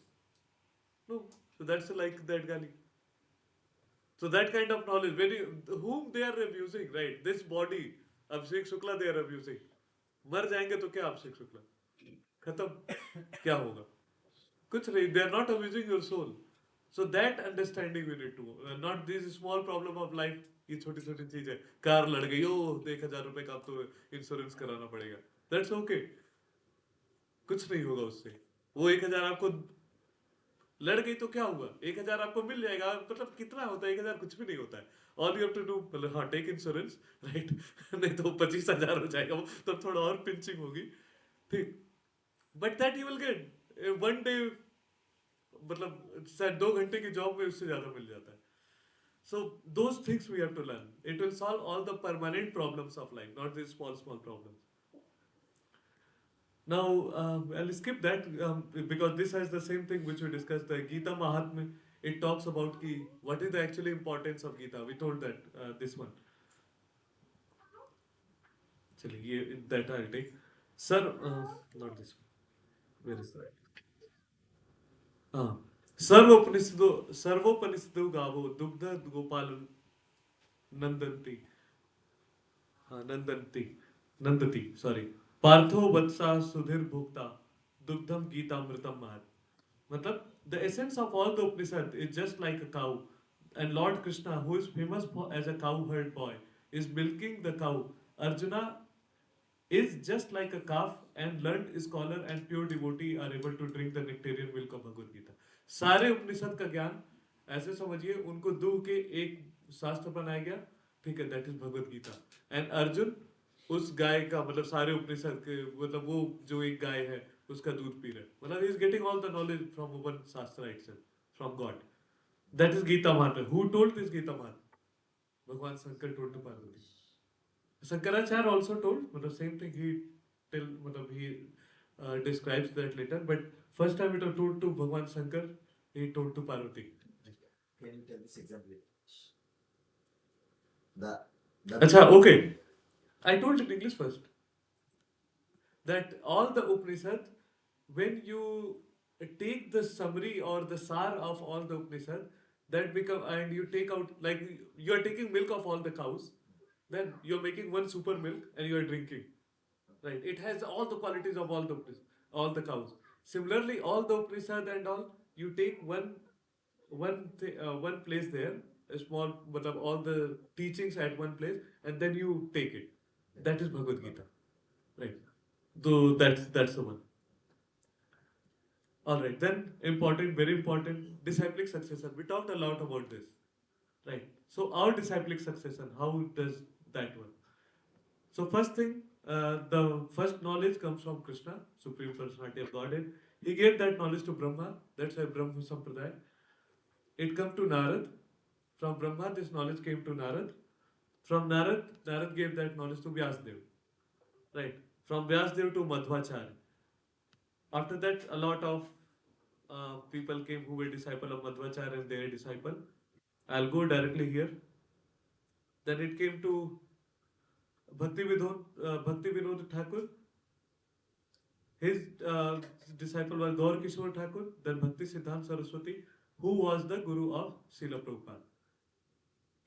No. So that's like that gali. So that kind of knowledge, when whom they are abusing, right? This body, Abhishek Shukla they are abusing. मर जाएंगे तो क्या अभिषेक शुक्ला, खत्म, क्या होगा? कुछ नहीं. They are not abusing your soul. So that understanding we need to, not this small problem of life. ये छोटी छोटी चीज है, कार लड़ गई, ओ 1,000 रुपए का तो इंश्योरेंस कराना पड़ेगा. That's okay. कुछ नहीं होगा उससे. वो 1,000 आपको लड़ गई तो क्या हुआ, 1,000 आपको मिल जाएगा. मतलब कितना होता है 1,000? कुछ भी नहीं होता है. All you have to do, मतलब हाँ टेक इंश्योरेंस, राइट. नहीं तो 25,000 हो जाएगा वो, तो थोड़ा और पिंचिंग होगी, ठीक. But that you will get one day, मतलब शायद 2 घंटे की जॉब में उससे ज्यादा मिल जाता है. So those things we have to learn. It will solve all the permanent problems of life, not these small problems. Now I'll skip that because this has the same thing which we discussed. The Gita Mahatmya, it talks about ki what is the actual importance of Gita. We told that this one. Chaliye, that I'll take. Sir, not this one. Where is that? सर्वोपनिषदो गावो दुग्ध गोपाल नंदंती. हाँ नंदती sorry Partho वत्सा Sudhir भोक्ता दुग्धम गीतामृतम महत मतलब the essence of all the Upanishad is just like a cow and Lord Krishna who is famous as a cowherd boy is milking the cow. Arjuna is just like a calf and learned scholar and pure devotee are able to drink the nectarian milk of Bhagavad Gita. सारे उपनिषद का ज्ञान ऐसे समझिए उनको दूह के एक शास्त्र बनाया गया ठीक है that is Bhagavad Gita and Arjun उस गाय का मतलब सारे उपनिषद के मतलब वो जो एक गाय है उसका दूध पी रहे हैं मतलब ही is getting all the knowledge from one shastra itself from God that is Gita Mahatmya who told this Gita Mahatmya Bhagwan Shankar told to Parvati Shankaracharya also told, but the same thing he describes that later. But first time it was told to Bhagwan Shankar, he told to Parvati. Can you tell this example? The Acha, okay. I told in English first that all the Upanishad, when you take the summary or the sar of all the Upanishad, that become and you take out like you are taking milk of all the cows, then you're making one super milk and you are drinking. Right? It has all the qualities of all the cows. Similarly, all the Upanishad and all, you take one place there, a small, but all the teachings at one place, and then you take it. That is Bhagavad Gita, right? So that's the one. All right, then very important, disciplic succession. We talked a lot about this, right? So our disciplic succession, how does that work? So first thing, the first knowledge comes from Krishna, Supreme Personality of Godhead. He gave that knowledge to Brahma. That's why Brahma Sampradaya. It comes to Narad. From Brahma, this knowledge came to Narad. From Narad, Narad gave that knowledge to Vyasdev. Right. From Vyasdev to Madhvacharya. After that, a lot of people came who were disciple of Madhvacharya and their disciple. I'll go directly here. Then it came to Bhakti Vinod Thakur. His disciple was Gaur Kishore Thakur, then Bhakti Siddhanta Saraswati, who was the guru of Srila Prabhupada.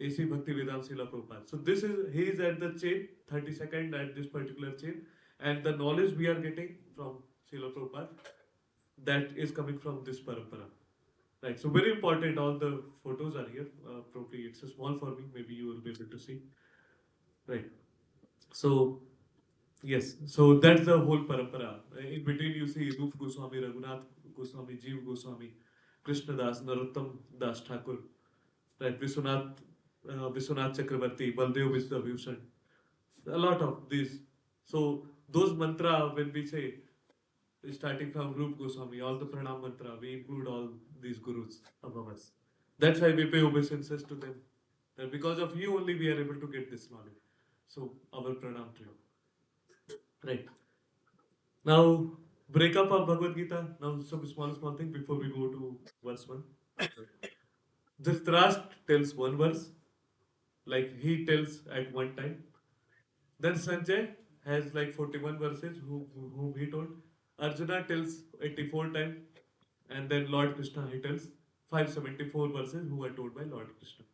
AC Bhakti Vedanta Srila Prabhupada. So he is at the chain, 32nd at this particular chain, and the knowledge we are getting from Srila Prabhupada, that is coming from this parampara. Right, so very important, all the photos are here. Probably it's a small for me, maybe you will be able to see. Right. So, yes, so that's the whole parampara. In between, you see Rup Goswami, Raghunath Goswami, Jeev Goswami, Krishna Das, Narottam Das Thakur, right? Vishwanath Chakravarti, Baldev Viswabhushan, a lot of these. So, those mantra, when we say, starting from Rup Goswami, all the pranam mantra, we include all these gurus above us. That's why we pay obeisances to them. That because of you only we are able to get this knowledge. So, our pranam to you. Right. Now, breakup of Bhagavad Gita. Now, some small thing before we go to verse 1. Dhritarashtra tells one verse, like he tells at one time. Then Sanjay has like 41 verses, whom he told. Arjuna tells 84 times, and then Lord Krishna he tells 574 verses, who are told by Lord Krishna.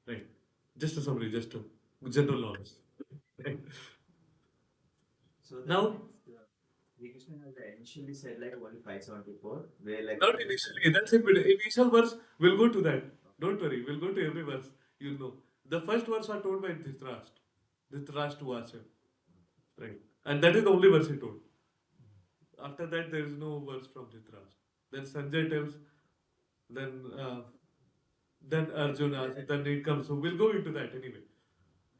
Right. Just a summary, just a general knowledge. Right. So that Now, means, Sri Krishna has initially said like only 574, where like not initially, that's it. Initial verse, we'll go to that. Don't worry, we'll go to every verse. You'll know. The first verse are told by Dhritarashtra. Dhritarashtra Vacha. Right. And that is the only verse he told. After that, there is no verse from Dhritarashtra. Then Sanjay tells, then Arjuna, then it comes. So we'll go into that anyway.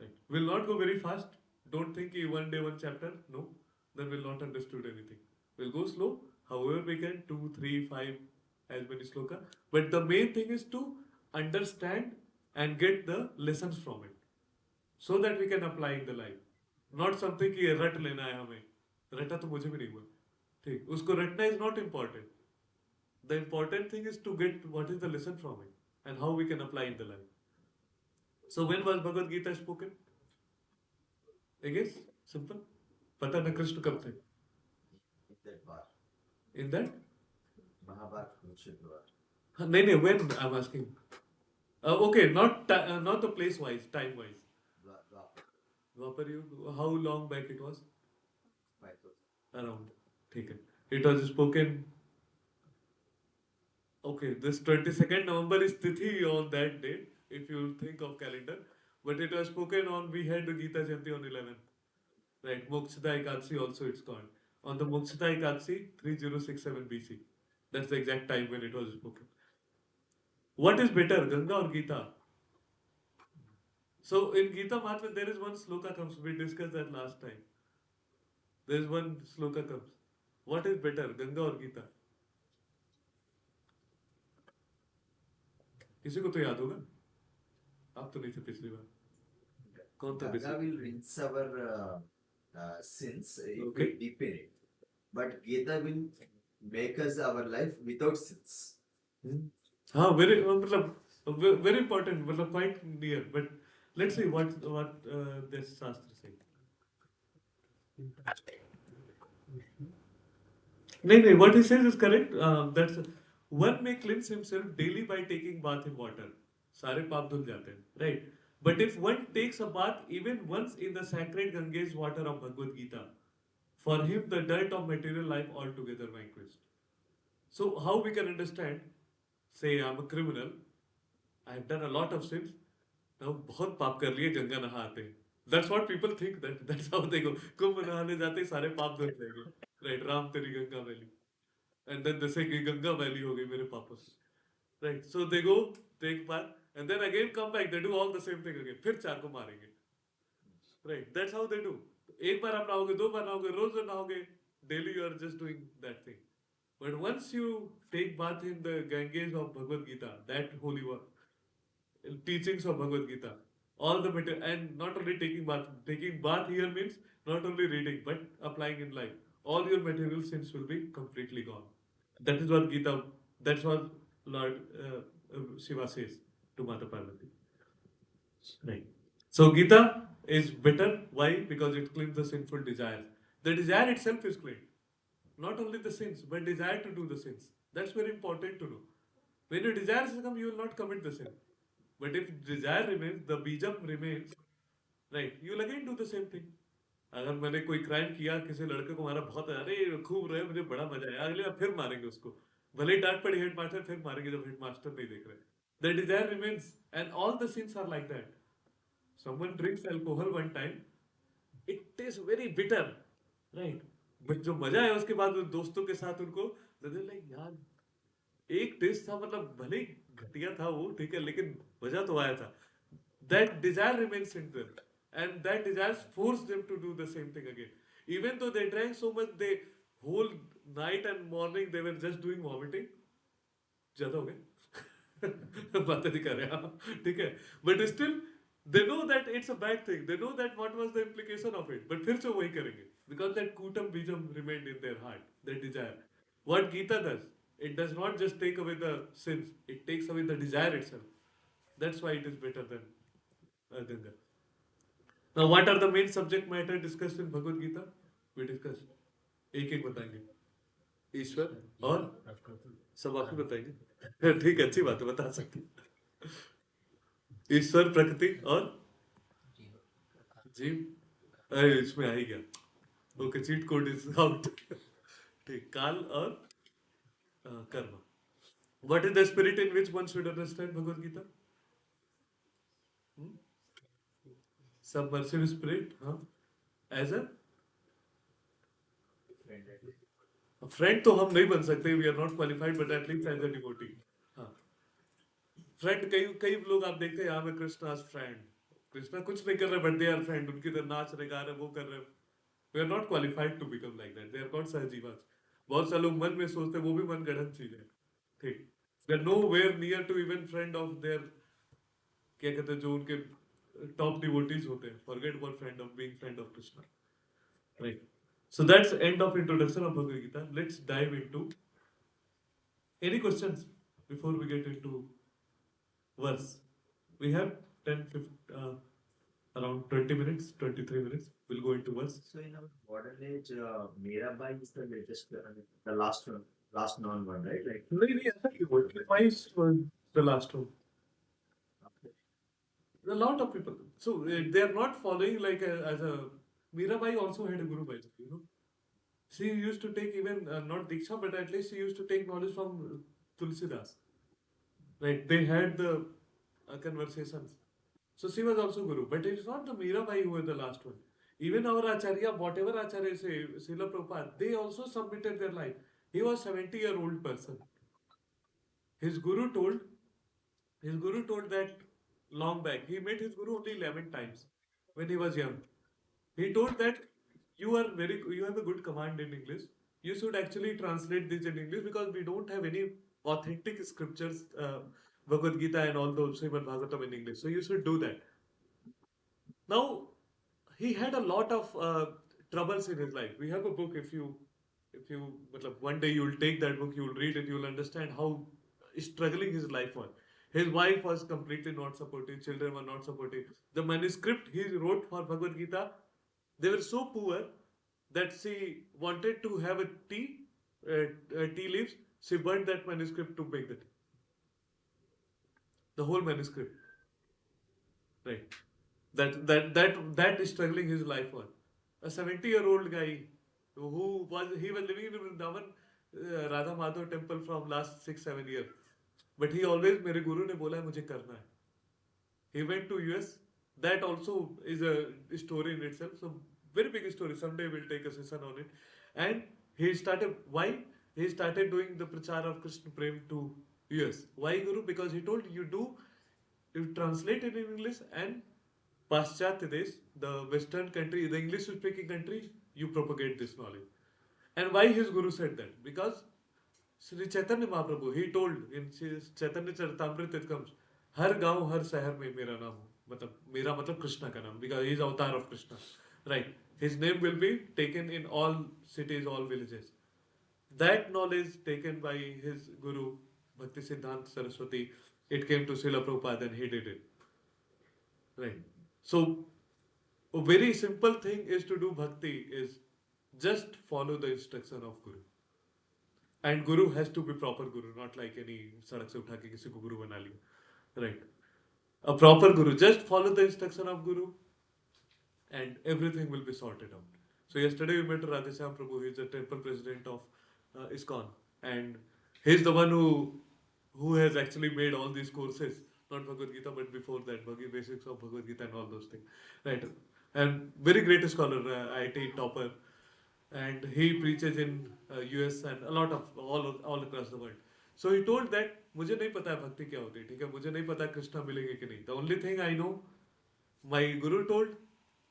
Right. We'll not go very fast. Don't think one day, one chapter. No. Then we'll not understood anything. We'll go slow. However we can, 2, 3, 5, as many sloka. But the main thing is to understand and get the lessons from it. So that we can apply in the life. Not something कि रट लेना है हमें. रटा तो मुझे भी नहीं हुआ. ठीक. उसको रटना is not important. The important thing is to get what is the lesson from it and how we can apply in the life. So when was Bhagavad Gita spoken? I guess simple. पता न कृष्ण कब थे? in that bar, In that? Mahabharata Kurukshetra war. नहीं when I'm asking. Okay, not the place wise, time wise. Dwapar. Wapar Yug, how long back it was? 5,000. Around. ठीक है. It was spoken. Okay, this 22nd November is Tithi on that date, if you think of calendar. But it was spoken on, we had the Gita Jayanti on 11th. Right, Mokshita Ekadasi also it's called. On the Mokshita Ekadasi, 3067 BC. That's the exact time when it was spoken. What is better, Ganga or Gita? So in Gita Mahatmya, there is one sloka comes. We discussed that last time. There is one sloka comes. What is better, Ganga or Gita? किसी को तो याद होगा. आप तो नहीं थे पिछली बार. कौन था Ganga पिछली? will rinse our sins if Okay. we deepen it. But Gita will make us our life without sins. हाँ, very मतलब very important, मतलब quite near. But let's see what this shastra says. नहीं, what he says is correct. That's one may cleanse himself daily by taking bath in water. सारे पाप धुल जाते हैं, right? But if one takes a bath even once in the sacred Ganges water of Bhagavad Gita, for him the dirt of material life altogether vanquished. So how we can understand? Say I'm a criminal. I have done a lot of sins. Now बहुत पाप कर लिए गंगा नहाते हैं. That's what people think. That's how they go. कुंभ नहाने जाते ही सारे पाप धुल जाएंगे. Right? राम तेरी Ganga valley. And then they say कि गंगा वैली हो गई मेरे पापों से. Right? So they go take bath and then again come back. They do all the same thing again. फिर चार को मारेंगे. Right? That's how they do. एक बार आप नहाओगे, दो बार नहाओगे, रोज नहाओगे. Daily you are just doing that thing. But once you take bath in the Ganges of Bhagavad Gita, that holy one, teachings of Bhagavad Gita, all the material, and not only taking bath here means not only reading but applying in life. All your material sins will be completely gone. That is what Gita, that's what Lord Shiva says to Mata Parvati. Right. So Gita is better. Why? Because it cleans the sinful desires. The desire itself is clean. Not only the sins, but desire to do the sins. That's very important to know. When your desires come, you will not commit the sin. But if desire remains, the बीजम remains, right? You will again do the same thing. अगर मैंने कोई crime किया, किसी लड़के को मारा, बहुत अरे खूब रहे, मुझे बड़ा मजा आया, अगले बार फिर मारेंगे उसको. भले ही डांट पड़ी हेड मास्टर, फिर मारेंगे जब हेड मास्टर नहीं देख रहे. The desire remains, and all the sins are like that. Someone drinks alcohol one time, it tastes very bitter, right? But जो मजा है उसके बाद दोस्तों के साथ उनको, they're like यार एक टेस्ट था, मतलब भले ही घटिया था वो, ठीक है, लेकिन मजा तो आया था. That desire remains in them, and that desire forced them to do the same thing again. Even though they drank so much, they whole night and morning they were just doing vomiting. ज्यादा हो गए. बातें नहीं कर रहे हम, ठीक है, but still they know that it's a bad thing. They know that what was the implication of it, but फिर से वही करेंगे because that kutam bijam remained in their heart, that desire. What Gita does, it does not just take away the sins, it takes away the desire itself. That's why it is better than Ganga. Now, what are the main subject matter discussed in Bhagavad Gita? We discussed. एक एक बताएंगे. ईश्वर और सब आप ही बताएंगे. ठीक है, अच्छी बात है, बता सकते. ईश्वर, प्रकृति और जीव. अरे इसमें आ ही गया. Okay, cheat code is out. ठीक, काल और कर्म. What is the spirit in which one should understand Bhagavad Gita? Submersive spirit, huh? As a friend तो हम नहीं बन सकते. We are not qualified, but at least as a devotee. हाँ. Friend, कई लोग आप देखते हैं यहाँ में कृष्णा's friend. कृष्णा कुछ नहीं कर रहे, but they are friend. उनकी तरह नाच रहे, गा रहे, वो कर रहे. We are not qualified to become like that. They are called सहजीवास. बहुत सारे लोग मन में सोचते हैं, वो भी मन गढ़ंत चीज है. ठीक. They are nowhere near to even friend of their, क्या कहते हैं, जो उनके top devotees होते हैं. Forget about friend of being friend of Krishna. Right. So that's the end of introduction of Bhagavad Gita. Let's dive into any questions before we get into verse. We have 10, 15, around 20 minutes, 23 minutes. We'll go into verse. So in our modern age, Mirabai is the latest, the last one, last known one, right? Like नहीं ऐसा क्यों? Why is the last one? A lot of people. So they are not following like as a. Mirabai also had a guru, by the way, you know. She used to take even not Diksha, but at least she used to take knowledge from Tulsidas. Right? They had the conversations. So she was also guru, but it's not the Mirabai who were the last one. Even our Acharya, whatever Acharya say, Srila Prabhupada, they also submitted their life. He was 70-year-old person. His guru told His guru told that long back. He met his guru only 11 times when he was young. He told that you have a good command in English. You should actually translate this in English because we don't have any authentic scriptures, Bhagavad Gita and all those Srimad Bhagavatam in English. So you should do that. Now, he had a lot of troubles in his life. We have a book. Matlab, one day you will take that book, you will read it, you will understand how struggling his life was. His wife was completely not supportive, children were not supportive. The manuscript he wrote for Bhagavad Gita, they were so poor that she wanted to have a tea leaves. She burned that manuscript to make the whole manuscript. Right. That is struggling his life was. A 70-year-old guy he was living in Vrindavan, Radha Madhav temple from last 6-7 years. But he always मेरे गुरु ने बोला है मुझे करना है. He went to US. That also is a story in itself. So very big story. Someday we'll take a session on it. And he started why? He started doing the prachar of Krishna Prem to US. Why Guru? Because he told you translate it in English and Paschatya Desh, the Western country, the English speaking countries, you propagate this knowledge. And why his Guru said that? Because Sri Chaitanya Mahaprabhu, he told in Chaitanya Charitamrita it comes, हर गांव हर शहर में मेरा नाम हो मतलब मेरा मतलब कृष्णा का नाम because he is avatar of Krishna, right? His name will be taken in all cities, all villages. That knowledge taken by his guru Bhakti Siddhanta Saraswati, it came to Srila Prabhupada and he did it, right? So a very simple thing is to do bhakti is just follow the instruction of guru. And guru has to be proper guru, not like any sadak se utha ke kisi ko guru bana liya. Right. A proper guru. Just follow the instruction of guru and everything will be sorted out. So yesterday we met Radheshyam Prabhu. He's the temple president of ISKCON. And he's the one who has actually made all these courses. Not Bhagavad Gita, but before that, basics of Bhagavad Gita and all those things. Right. And very great scholar, IIT topper. And he preaches in US and a lot of all across the world. So he told that मुझे नहीं पता है भक्ति क्या होती है, ठीक है, मुझे नहीं पता कृष्णा मिलेंगे कि नहीं. The only thing I know, my guru told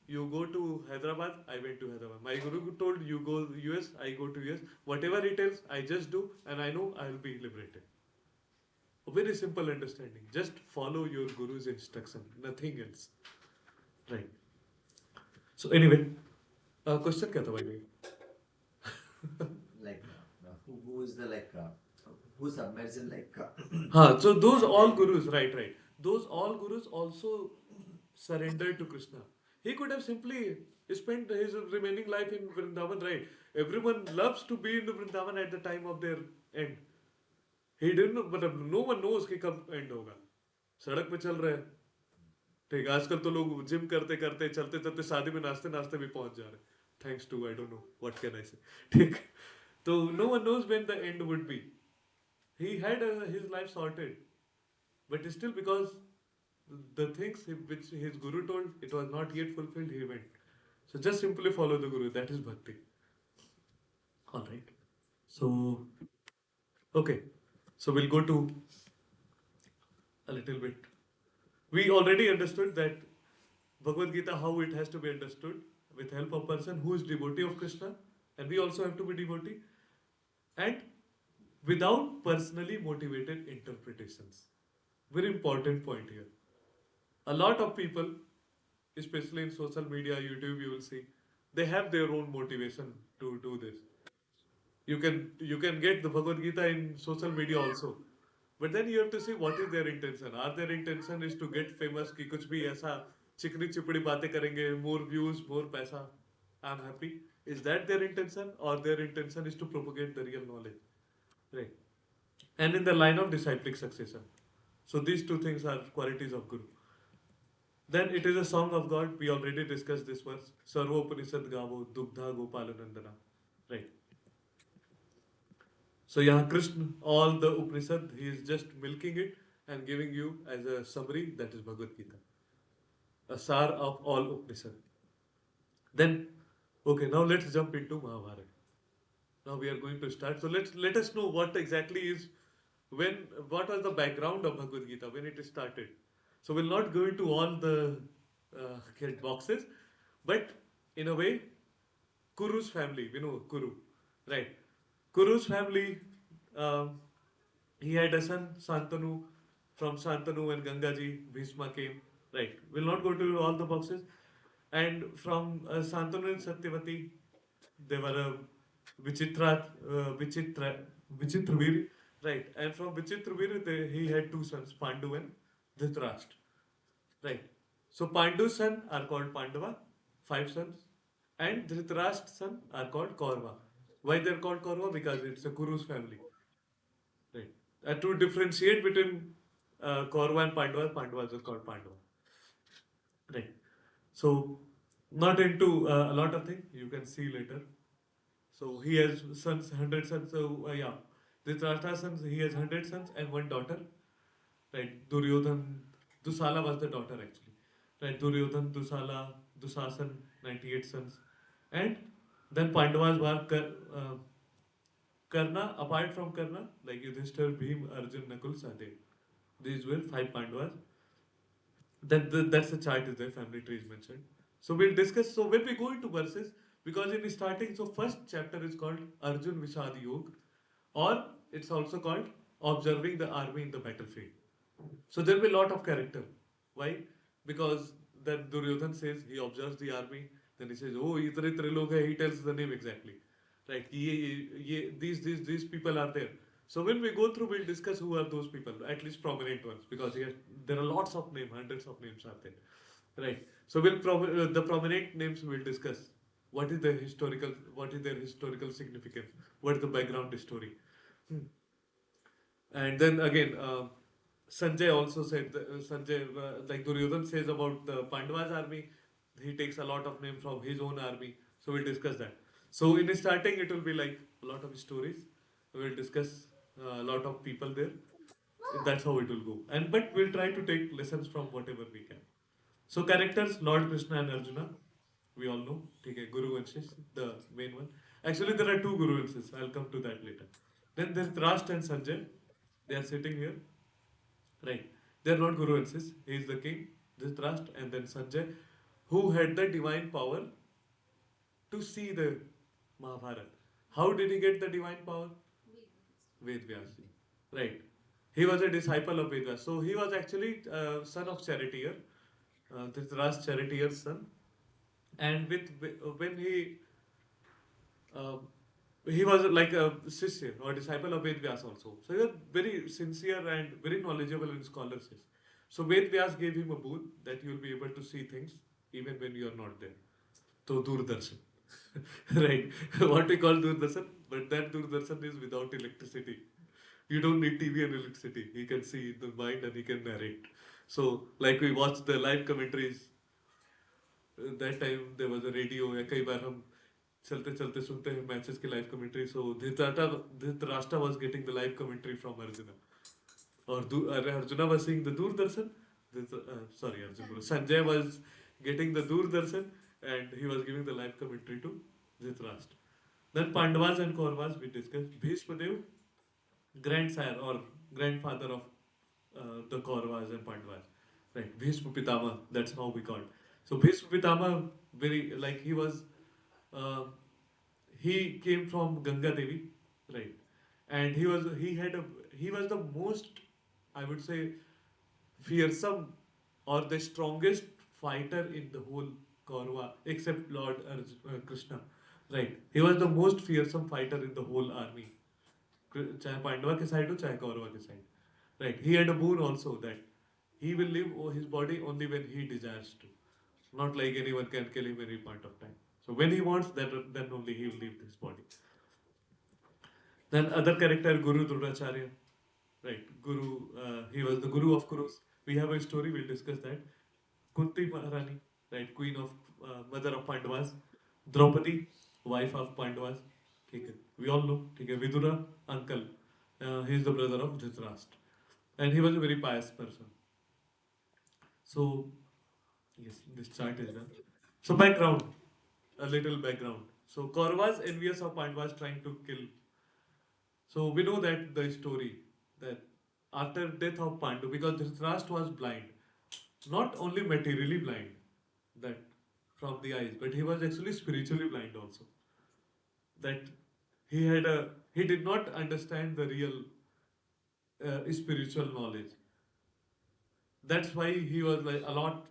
you go to Hyderabad, I went to Hyderabad. My guru told you go US, I go to US. Whatever he tells, I just do, and I know I will be liberated. A very simple understanding. Just follow your guru's instruction, nothing else. Right. So anyway, question क्या था भाई? Like who is the who submits in So those all gurus, right. Those all gurus also surrendered to Krishna. He could have simply spent his remaining life in Vrindavan, right? Everyone loves to be in Vrindavan at the time of their end. He didn't know, but no one knows कि कब end होगा. सड़क पे चल रहे हैं. ठीक, आजकल तो लोग जिम करते करते चलते चलते शादी में नाचते नाचते भी पहुंच जा रहे हैं. Thanks to I don't know what can I say. ठीक. So no one knows when the end would be. He had his life sorted, but still because the things which his guru told, it was not yet fulfilled, he went. So just simply follow the guru. That is bhakti. All right. So okay. So we'll go to a little bit. We already understood that Bhagavad Gita, how it has to be understood with help of person who is devotee of Krishna, and we also have to be devotee, and without personally motivated interpretations. Very important point here. A lot of people, especially in social media, YouTube, you will see, they have their own motivation to do this. You can get the Bhagavad Gita in social media also. But then you have to see what is their intention. Are their intention is to get famous कि कुछ भी ऐसा चिकनी चिपड़ी बातें करेंगे, more views, more पैसा, I'm happy. Is that their intention, or their intention is to propagate the real knowledge? Right. And in the line of disciplic succession. So these two things are qualities of Guru. Then it is a song of God. We already discussed this verse. Sarvo Upanishad Gavo Dugdha Gopalanandana. Right. So yeah, Krishna, all the Upanishad, he is just milking it and giving you as a summary, that is Bhagavad Gita. A sar of all Upanishad. Then, okay, now let's jump into Mahabharata. Now we are going to start. So let us know what exactly is when what was the background of Bhagavad Gita when it started. So we'll not go into all the boxes, but in a way, Kuru's family, we know Kuru, right? Kuru's family, um, he had a son, Santanu. From Santanu and Gangaji, Bhishma came, right? We'll not go to all the boxes. And from Santanu and Satyavati, they were a Vichitravir, right? And from Vichitravir, he had two sons, Pandu and Dhritarashtra, right? So Pandu's son are called Pandava, five sons, and Dhritarashtra's son are called Kaurva. Why they're called Kaurva? Because it's a Kuru's family, right? And to differentiate between Kaurva and Pandavas are called Pandava, right? So not into a lot of things you can see later. So he has sons, 100 sons. So yeah, Dhritarashtra's sons, he has 100 sons and one daughter. Right, Duryodhan, Dusala was the daughter actually. Right, Duryodhan, Dusala, Dusasan, 98 sons. And then Pandavas were Karna, apart from Karna, like Yudhishthir, Bhim, Arjun, Nakul, Sahadev. These were five Pandavas. That's the chart is there, family tree is mentioned. So we'll discuss. So when we go into verses, because in the starting, so first chapter is called Arjun Vishad Yog, or it's also called Observing the Army in the Battlefield. So there will be a lot of character. Why? Because then Duryodhan says he observes the army. Then he says, "Oh, इतने इतने लोग हैं." He tells the name exactly. Right? These people are there. So when we go through, we'll discuss who are those people, at least prominent ones, because here there are lots of names, hundreds of names are there. Right? So the prominent names we'll discuss. What is their historical significance? What is the background story? Hmm. And then again, Sanjay also said, like Duryodhan says about the Pandavas army, he takes a lot of name from his own army. So we'll discuss that. So in the starting, it will be like a lot of stories. We'll discuss a lot of people there. That's how it will go. And but we'll try to take lessons from whatever we can. So characters, Lord Krishna and Arjuna, we all know. Okay, Guru and Shish, the main one. Actually, there are two Guru and Shish. I'll come to that later. Then there's Trast and Sanjay. They are sitting here. Right. They're not Guru and Sis. He is the king, Dhritarashtra, and then Sanjay, who had the divine power to see the Mahabharata. How did he get the divine power? Ved Vyas. Right. He was a disciple of Ved Vyas. So he was actually son of charioteer, Dhritarashtra's charioteer's son. And when uh, he was like a Shishya or disciple of Ved Vyas also. So he was very sincere and very knowledgeable in scholarship. So Ved Vyas gave him a boon that you will be able to see things even when you are not there. So Doordarshan. Right. What we call Doordarshan, but that Doordarshan is without electricity. You don't need TV and electricity. He can see in the mind and he can narrate. So like we watch the live commentaries, that time there was a radio या कई बार हम चलते चलते सुनते हैं matches के live commentary so Dhritarashtra was getting the live commentary from Arjuna or Arjuna was seeing the Doordarshan Sanjay was getting the Doordarshan and he was giving the live commentary to Dhritarashtra. Then Pandavas and Kauravas we discussed. Bhishma Dev, grandsire or grandfather of the Kauravas and Pandavas. Right, Bhishma Pitama, that's how we call it. So Bhishma Pitama, very like uh, he came from Ganga Devi, right? And he was the most, I would say, fearsome or the strongest fighter in the whole Kaurava, except Lord Krishna, right? He was the most fearsome fighter in the whole army, चाहे पांडवा के side हो चाहे कौरवा के side right he had a boon also that he will leave his body only when he desires to, not like anyone can kill him any point of time. So when he wants that, then only he will leave his body. Then other character Guru Dronacharya, right? Guru, he was the Guru of Kurus. We have a story, we'll discuss that. Kunti Maharani, right, queen of mother of Pandavas, Draupadi, wife of Pandavas, ठीक है, we all know, ठीक है, Vidura, uncle, he is the brother of Dhritarashtra, and he was a very pious person. So yes, this chart is done. So background, a little background. So Kauravas envious of Pandavas trying to kill. So we know that the story that after death of Pandu, because Dhritarashtra was blind, not only materially blind, that from the eyes, but he was actually spiritually blind also. That he did not understand the real spiritual knowledge. That's why he was like a lot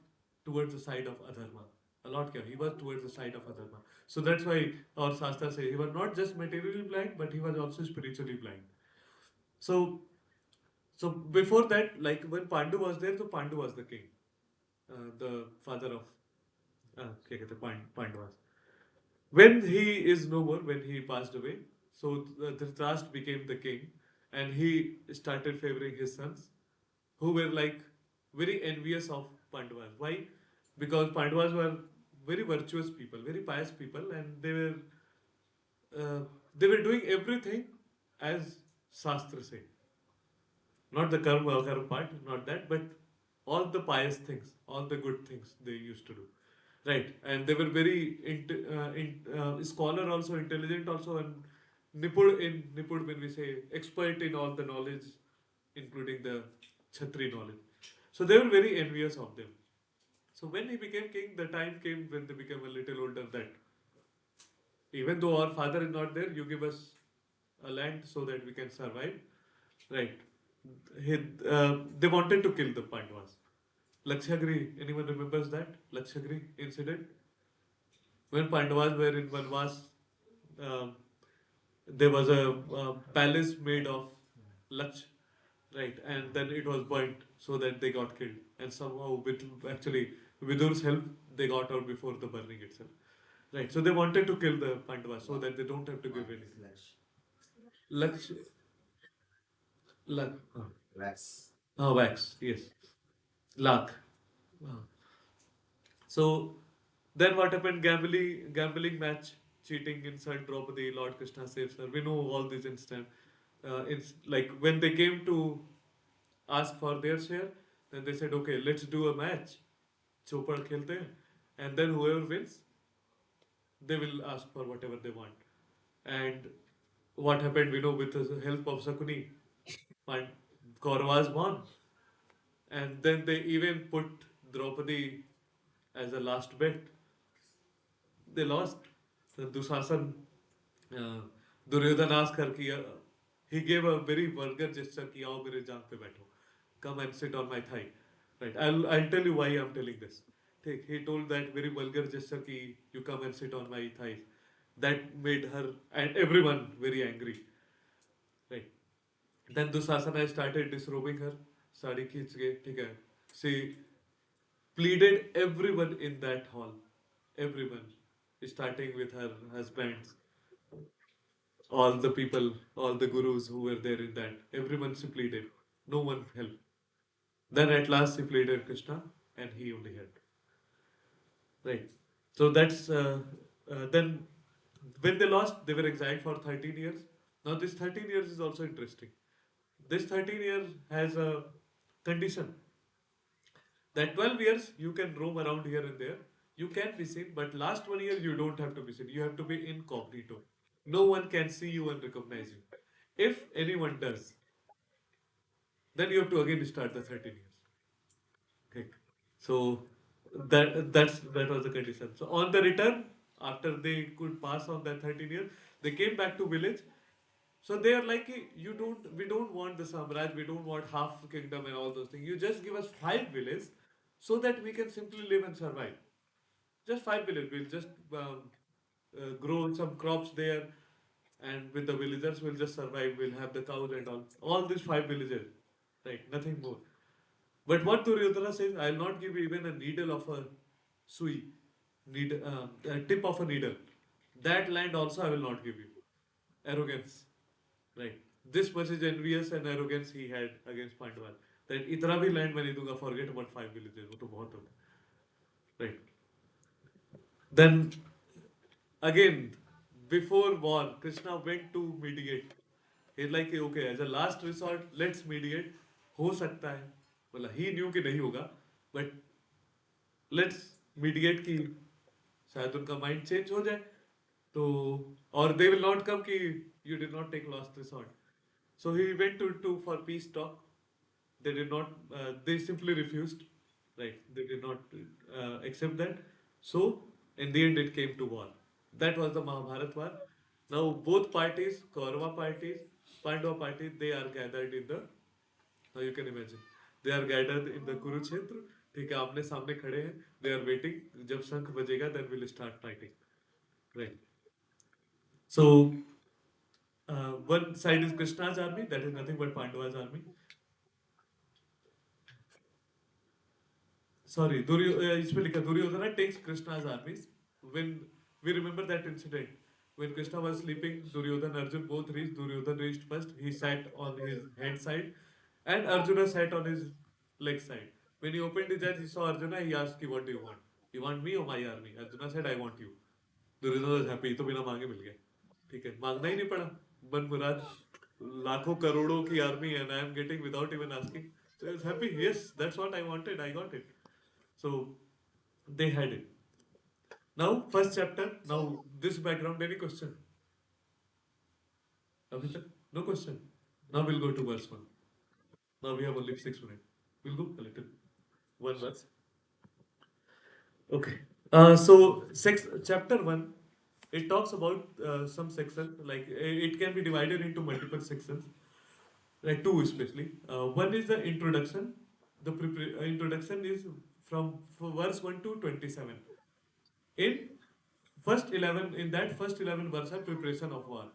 towards the side of adharma. A lot he was towards the side of adharma. So that's why our Shastra say he was not just materially blind, but he was also spiritually blind. So so before that, like when Pandu was there, so Pandu was the king, the father of क्या कहते हैं, Pandavas. When he is no more, when he passed away, so Dhritarashtra became the king, and he started favoring his sons, who were like very envious of Pandavas. Why? Because Pandavas were very virtuous people, very pious people, and uh, they were doing everything as Shastra say. Not the karma part, not that, but all the pious things, all the good things they used to do. Right, and they were very scholar also, intelligent also, and nipud when we say expert in all the knowledge, including the Kshatri knowledge. So they were very envious of them. So when he became king, the time came when they became a little older that even though our father is not there, you give us a land so that we can survive. Right. He, they wanted to kill the Pandavas. Lakshagri, anyone remembers that? Lakshagri incident? When Pandavas were in Vanvas, um, there was a palace made of Laksh, right? And then it was burnt so that they got killed. And somehow, with actually Vidur's help, they got out before the burning itself. Right. So they wanted to kill the Pandavas so that they don't have to give any. Laksh, Lak, Wax. wax, yes. Lak. So then what happened? Gambling match, cheating, insult, Draupadi, Lord Krishna saves her. We know all these instances. It's like when they came to ask for their share, then they said, okay, let's do a match. Chopad khelte hain. And then whoever wins, they will ask for whatever they want. And what happened, we know, with the help of Sakuni, and Kauravas won. And then they even put Draupadi as a last bet. They lost. So Dusasan, uh, Duryodhan asked her, he gave a very vulgar gesture, कि आओ मेरे जांग पे बैठो. Come and sit on my thigh. Right. I'll tell you why I'm telling this. He told that very vulgar gesture, कि you come and sit on my thigh. That made her and everyone very angry. Right. Then Dusasana started disrobing her. Sari खींच के, ठीक है. She pleaded everyone in that hall. Everyone. Starting with her husbands, all the people, all the gurus who were there in that. Everyone she pleaded. No one helped. Then at last she pleaded Krishna and he only helped. Right. So that's then when they lost, they were exiled for 13 years. Now this 13 years is also interesting. This 13 years has a condition that 12 years you can roam around here and there. You can be seen, but last 1 year you don't have to be seen. You have to be incognito. No one can see you and recognize you. If anyone does, then you have to again start the 13 years. Okay. So that was the condition. So on the return, after they could pass on that 13 years, they came back to village. So they are like, we don't want the Samraj, we don't want half kingdom and all those things. You just give us 5 villages so that we can simply live and survive. Just 5 villages. We'll just grow some crops there, and with the villagers, we'll just survive. We'll have the cows and all. All these 5 villages, right? Nothing more. But what Duryodhana says, I'll not give you even a needle of a sui, a tip of a needle. That land also I will not give you. Arrogance, right? This much is envious and arrogance he had against Pandavas. That itna bhi land मैं नहीं दूंगा. Forget about 5 villages. वो तो बहुत होता है. Right. Then again, before war, Krishna went to mediate. He's like, okay, as a last resort, let's mediate. हो सकता है, बोला he knew कि नहीं होगा, but let's mediate कि शायद उनका mind change हो जाए. तो और they will not come कि you did not take last resort. So he went to for peace talk. They did not. They simply refused. Right? They did not accept that. So in the end, it came to war. That was the Mahabharat war. Now both parties, Kaurava parties, Pandava party, they are gathered in the. Now you can imagine. They are gathered in the Kurukshetra. ठीक है आमने सामने खड़े हैं. They are waiting. जब शंख बजेगा, then we'll start fighting. Right. So one side is Krishna's army. That is nothing but Pandava's army. Sorry, इसमें लिखा Duryodhana takes Krishna's armies. When we remember that incident, when Krishna was sleeping, Duryodhana and Arjun both reached. Duryodhana reached first. He sat on his head side, and Arjuna sat on his leg side. When he opened his eyes, he saw Arjuna. He asked, कि, "What do you want? You want me or my army?" Arjuna said, "I want you." Duryodhana was happy. तो बिना मांगे मिल गया. ठीक है, मांगना ही नहीं पड़ा. बन मुराद लाखों करोड़ों की army and I am getting without even asking. So I was happy. Yes, that's what I wanted. I got it. So they had it. Now, first chapter. Now, this background. Any question? Abhi tak? No question. Now we'll go to verse 1. Now we have only 6 minutes. We'll go a little. One verse. Okay. Chapter 1, it talks about some sections. Like it can be divided into multiple sections. Like two especially. One is the introduction. The introduction is from verse 1 to 27. In that first 11 verse are preparation of war,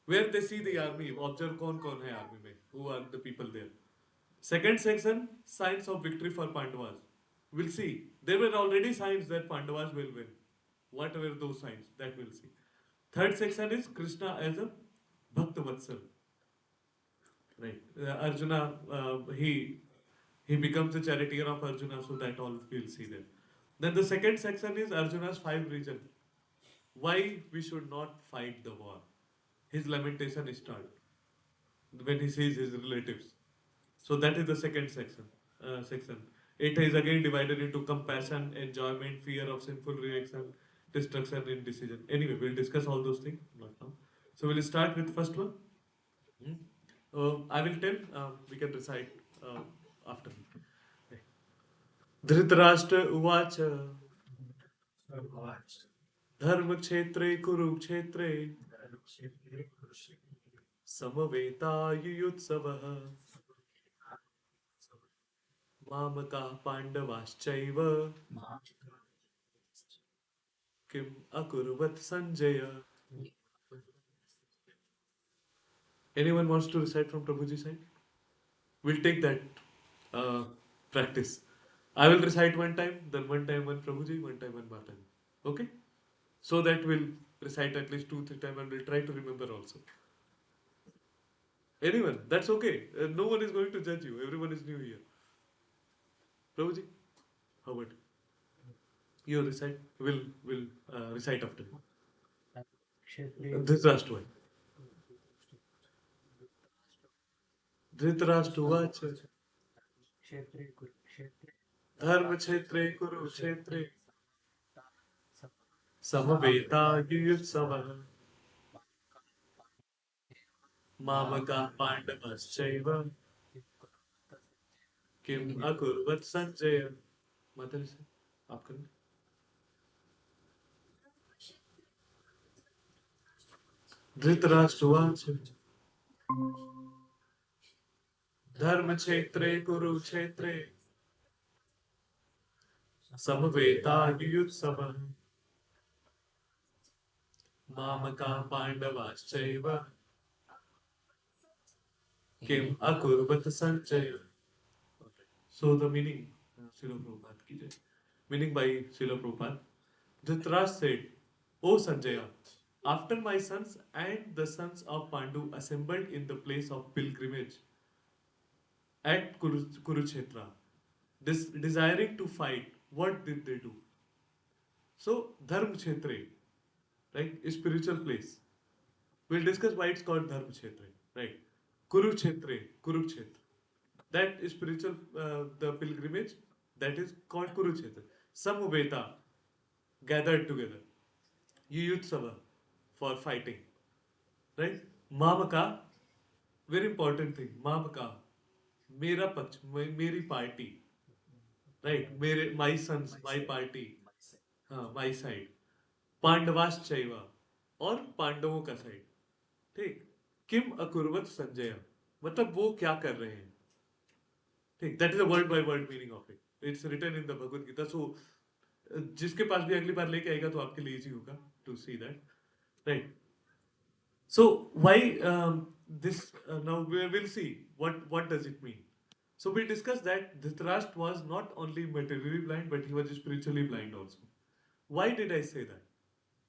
where they see the army, observe कौन है army में, who are the people there. Second section, signs of victory for Pandavas. We'll see. There were already signs that Pandavas will win. What were those signs? That we'll see. Third section is Krishna as a Bhakta Vatsal. Right. Arjuna, he becomes the charioteer of Arjuna, so that all we'll see there. Then the second section is Arjuna's 5 reasons why we should not fight the war. His lamentation starts when he sees his relatives. So that is the second section. It is again divided into compassion, enjoyment, fear of sinful reaction, destruction, indecision. Anyway, we'll discuss all those things not now. So we'll start with first one. Hmm? I will tell. We can recite after. Dhritarashtra उवाच धर्मक्षेत्रे कुरुक्षेत्रे समवेतायुयुत्सवः मामकाः पाण्डवाश्चैव किम् अकुर्वत् Sanjay. Anyone wants to recite from Prabhuji's side? We'll take that practice. I will recite one time, then one time one Prabhuji, one time one Mataji. Okay? So that we'll recite at least 2-3 times and we'll try to remember also. Anyone? That's okay. No one is going to judge you. Everyone is new here. Prabhuji, how about you recite? We'll recite after you. Dhritarashtra. धृतराष्ट्रवाच क्षेत्रे कुरुक्षेत्रे धर्मक्षेत्रे कुरुक्षेत्रे समवेतायुयुत्सवः मामकाः पाण्डवश्चैव किम् अकुर्वत् संजय. माताजी से आप करें. धृतराष्ट्रवाच धर्मक्षेत्रे कुरुक्षेत्रे समवेतायुयुत्सवः मामकाः पाण्डवाश्चैव किम् अकुर्वत् Sanjay. So the meaning, Srila Prabhupada ki jai. Meaning by Srila Prabhupada, Dhritarashtra said, "O Sanjaya, after my sons and the sons of Pandu assembled in the place of pilgrimage at Kurukshetra, desiring to fight, what did they do? So dharm kshetre, right, spiritual place. We'll discuss why it's called dharm kshetre, right? Kurukshetre, Kurukshetra. That is spiritual, the pilgrimage, that is called Kurukshetra. Samveta, gathered together. Yuyutsava, for fighting, right? Mamaka, very important thing. Mamaka, मेरा पक्ष, मेरी party, right? मेरे, my sons, my party, हाँ, my side. पांडवाश्चैव, और पांडवों का side, ठीक. किम अकुर्वत संजय, मतलब वो क्या कर रहे हैं, ठीक. That is a word by word meaning of it. It's written in the Bhagavad Gita. So जिसके पास भी अगली बार लेके आएगा तो आपके लिए इजी होगा to see that, right. So why this? Now we'll see what does it mean. So we discussed that Dhritarashtra was not only materially blind, but he was spiritually blind also. Why did I say that?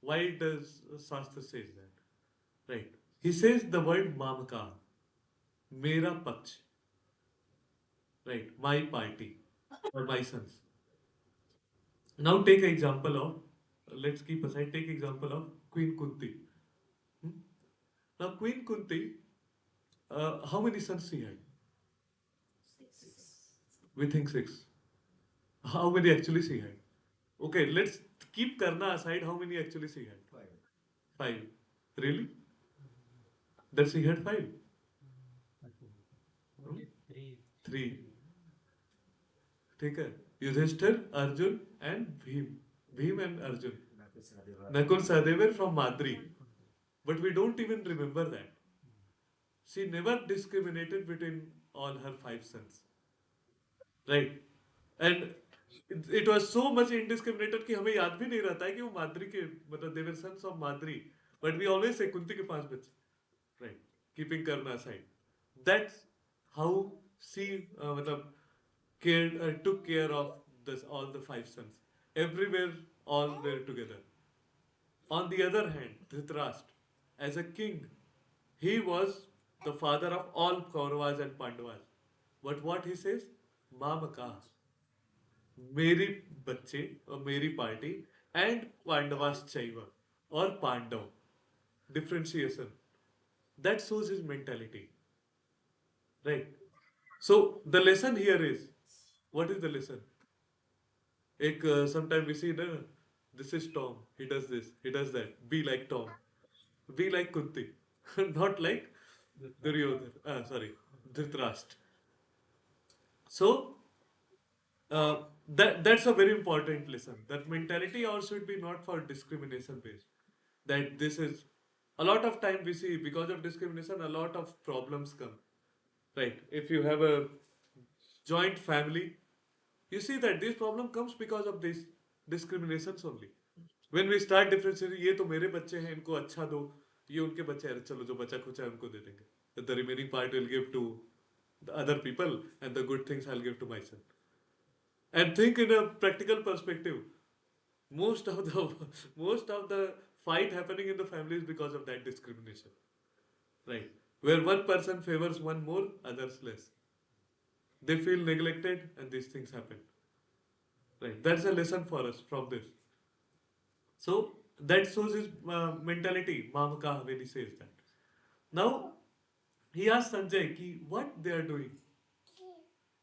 Why does Shastra says that? Right. He says the word mamaka, mera paksh, right? My party or my sons. Now take an example of. Let's keep aside. Take example of Queen Kunti. Hmm? Now Queen Kunti, how many sons she had? We think six. How many actually she had? Okay, let's keep Karna aside. How many actually she had? Five. Really? That she had five? Only three. Three. ठीक है. Yudhishthir, Arjun, and Bhim. Bhim and Arjun. Nakul Sahadeva from Madri. But we don't even remember that. She never discriminated between all her five sons. Right? And it was so much indiscriminated कि हमें याद भी नहीं रहता है कि वो माद्री के, मतलब they were sons of Madri. But we always say Kunti के पांच बच्चे. Right? Keeping Karna aside. That's how she मतलब cared, took care of this, all the five sons. Everywhere, all were together. On the other hand, Dhritarashtra, as a king, he was the father of all Kauravas and Pandavas. But what he says? Mamaka, मेरी बच्चे और मेरी party, and पांडवाश्चैव, और Pandav. Differentiation. That shows his mentality. Right? So the lesson here is, what is the lesson? एक sometime we see, this is Tom, he does this, he does that. Be like Tom. Be like Kunti. Not like Duryodhana. Sorry, Dhritarashtra. So that's a very important lesson. That mentality also should be not for discrimination based. That this is, a lot of time we see because of discrimination a lot of problems come. Right? If you have a joint family, you see that this problem comes because of this discriminations only. When we start differentiating, ये तो मेरे बच्चे हैं, इनको अच्छा दो, ये उनके बच्चे हैं, चलो जो बचा खुचा है उनको दे देंगे. The remaining part will give to the other people, and the good things I'll give to my son. And think in a practical perspective, most of the most of the fight happening in the family is because of that discrimination, right? Where one person favors one more, others less. They feel neglected, and these things happen. Right? That's a lesson for us from this. So that shows his mentality, Mamaka, when he says that. Now he asked Sanjay ki what they are doing.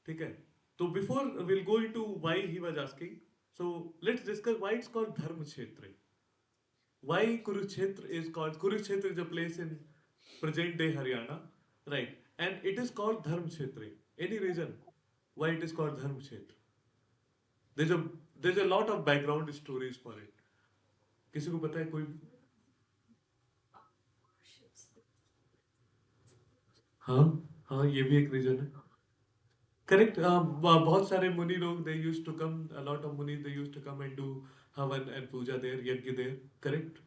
ठीक है. So before we'll go into why he was asking, so let's discuss why it's called Dharma Kshetra. Why Kurukshetra is called, Kurukshetra is a place in present day Haryana, right? And it is called Dharma Kshetra. Any reason why it is called Dharma Kshetra? There's a there's a lot of background stories for it. किसी को पता है कोई? हाँ हाँ, ये भी एक रीजन है. करेक्ट. बहुत सारे मुनि लोग, they used to come, a lot of muni, they used to come and do havan and puja there, yagya there. Correct.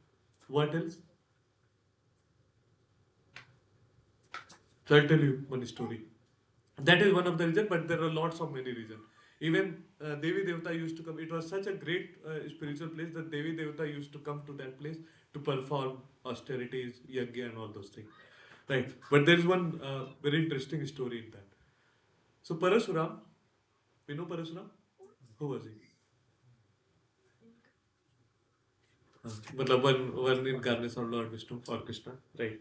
What else? So I'll tell you one story. That is one of the reasons, but there are lots of many reasons. Even Devi Devata used to come. It was such a great spiritual place that Devi Devata used to come to that place to perform austerities, yajna, and all those things. Right. But there is one very interesting story in that. So Parasuram, we know Parasuram? Who was he? मतलब one incarnation of Lord Vishnu for Krishna, right?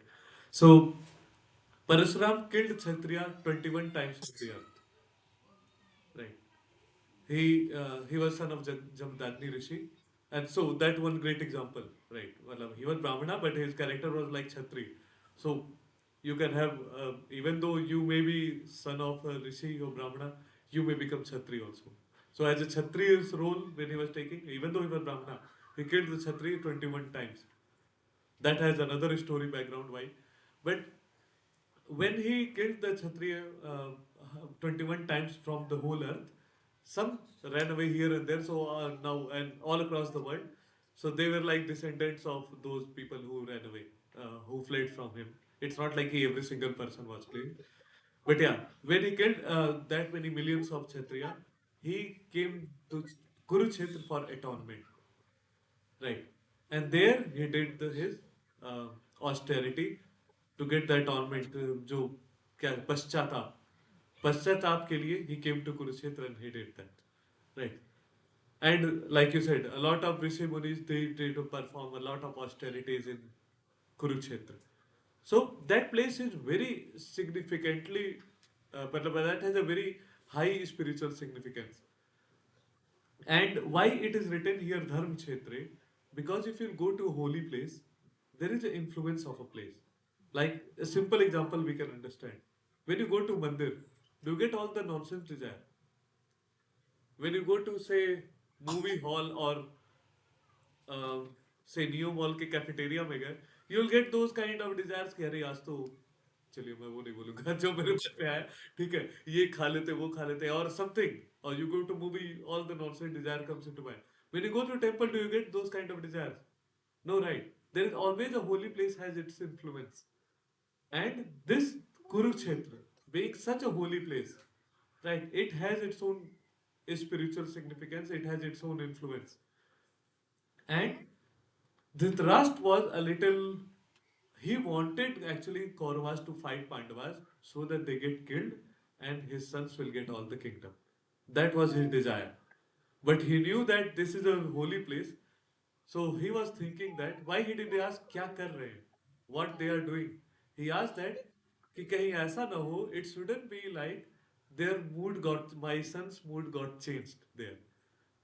So Parasuram killed Kshatriya 21 times on the earth, right? He was son of Jamdagni Rishi, and so that one great example, right? Well, he was Brahmana, but his character was like Kshatri. So you can have, even though you may be son of a Rishi or Brahmana, you may become Kshatri also. So as a Kshatriya's role when he was taking, even though he was Brahmana, he killed the Kshatriya 21 times. That has another story background why. But when he killed the Kshatriya 21 times from the whole earth, some ran away here and there, so now and all across the world. So they were like descendants of those people who ran away, who fled from him. It's not like every single person was killed. But yeah, when he killed that many millions of Kshatriya, he came to Kurukshetra for atonement. Right. And there he did his uh, austerity to get the atonement, जो क्या पश्चाताप पश्चाताप के लिए he came to Kurukshetra and he did that. Right. And like you said, a lot of Rishi Munis they to perform a lot of austerities in Kurukshetra. So that place is very significantly, but that has a very high spiritual significance. And why it is written here Dharm Kshetre? Because if you go to a holy place, there is an influence of a place. Like a simple example we can understand. When you go to Mandir, do you get all the nonsense desire? When you go to say movie hall or say Neo Mall के cafeteria में गए, you'll get those kind of desires कि अरे आज तो चलिए मैं वो नहीं बोलूंगा जो मेरे मन में आया ठीक है ये खा लेते वो खा लेते और something or you go to movie all the nonsense desire comes into mind. When you go to temple do you get those kind of desires? No, right? There is always a holy place has its influence. And this Kurukshetra, being such a holy place, right? It has its own spiritual significance. It has its own influence. And Dhritarashtra was a little. He wanted actually Kauravas to fight Pandavas so that they get killed and his sons will get all the kingdom. That was his desire. But he knew that this is a holy place. So he was thinking that why he didn't ask क्या कर रहे हैं? What they are doing? He asked that कि कहीं ऐसा ना हो, it shouldn't be like their mood got, my son's mood got changed there.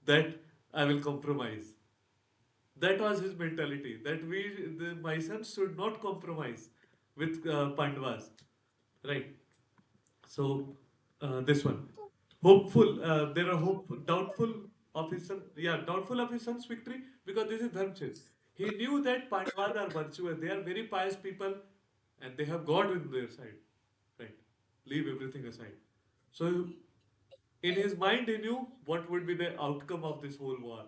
That I will compromise. That was his mentality. That my sons should not compromise with Pandavas. Right. So this one, hopeful. There are doubtful of his son. Yeah, doubtful of his son's victory because this is Dharmchand. He knew that Pandavas are virtuous. They are very pious people, and they have God in their side. Right. Leave everything aside. So in his mind, he knew what would be the outcome of this whole war.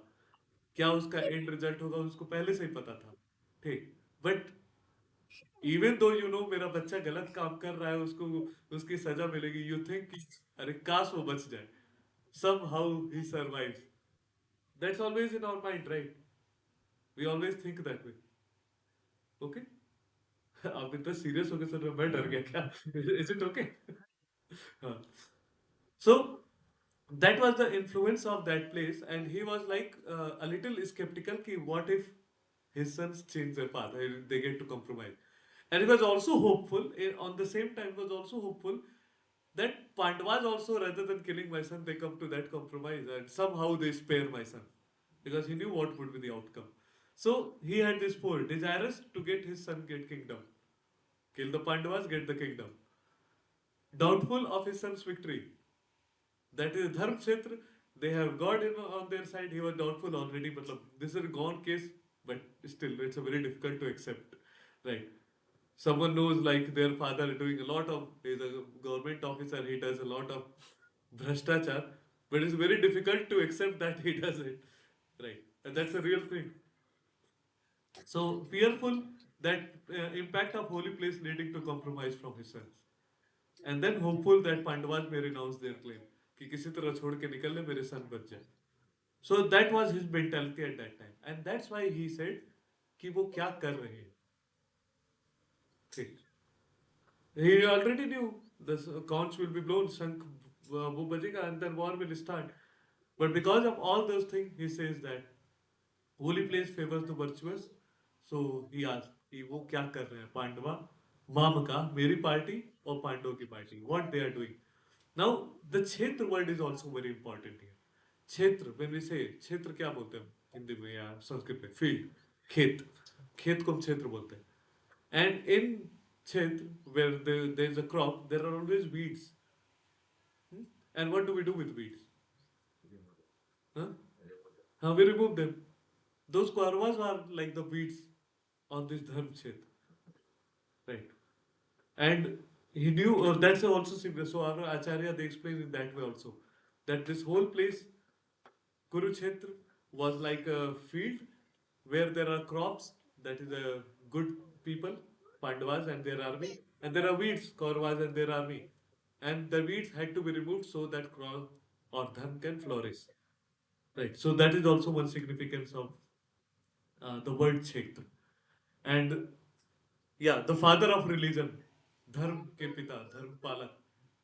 क्या उसका and result होगा उसको पहले से ही पता था ठीक but even though you know मेरा बच्चा गलत काम कर रहा है उसको उसकी सजा मिलेगी यू थिंक अरे काश वो बच जाए somehow he survives that's always in our mind right we always think that way okay आप इतना सीरियस होकर सुन रहे हो मैं डर गया क्या is it okay हाँ so that was the influence of that place and he was like a little skeptical ki what if his sons change their path they get to compromise and he was also hopeful on the same time was also hopeful that Pandavas also rather than killing my son they come to that compromise and somehow they spare my son because he knew what would be the outcome so he had this four desirous to get his son get kingdom kill the Pandavas get the kingdom doubtful of his son's victory that is Dharm Kshetra. They have God on their side. He was doubtful already. But this is a gone case, but still, it's a very difficult to accept. Right. Someone knows like their father doing a lot of, he's a government officer, he does a lot of bhrashtachar, but it's very difficult to accept that he does it. Right. And that's a real thing. So fearful that impact of holy place leading to compromise from his sons. And then hopeful that Pandavas may renounce their claim कि किसी तरह छोड़ के निकल ले मेरे सन बच जाए so that was his mentality at that time and that's why he said कि वो क्या कर रहे हैं ठीक he already knew the conch will be blown शंख वो बजेगा and then war will start but because of all those things he says that Holy place favors the virtuous. So he asked, कि वो क्या कर रहे हैं पांडवा माम का मेरी पार्टी और पांडवों की party what they are doing. Now the क्षेत्र word is also very important here. क्षेत्र when we say क्षेत्र क्या बोलते हैं हिंदी में या संस्कृत में फील्ड खेत खेत को हम क्षेत्र बोलते हैं. And in क्षेत्र where there is a crop there are always weeds. Hmm? And what do we do with weeds? Huh? We remove them. Those Kauravas are like the weeds on this Dharm Kshetra. Right. And he knew that's also similar. So our Acharya they explain in that way also. That this whole place, Kurukshetra, was like a field where there are crops, that is a good people, Pandavas and their army, and there are weeds, Kauravas and their army. And the weeds had to be removed so that crop or dharm can flourish. Right. So that is also one significance of the word Kshetra. And yeah, the father of religion, Dharm ke pita, Dharm palak.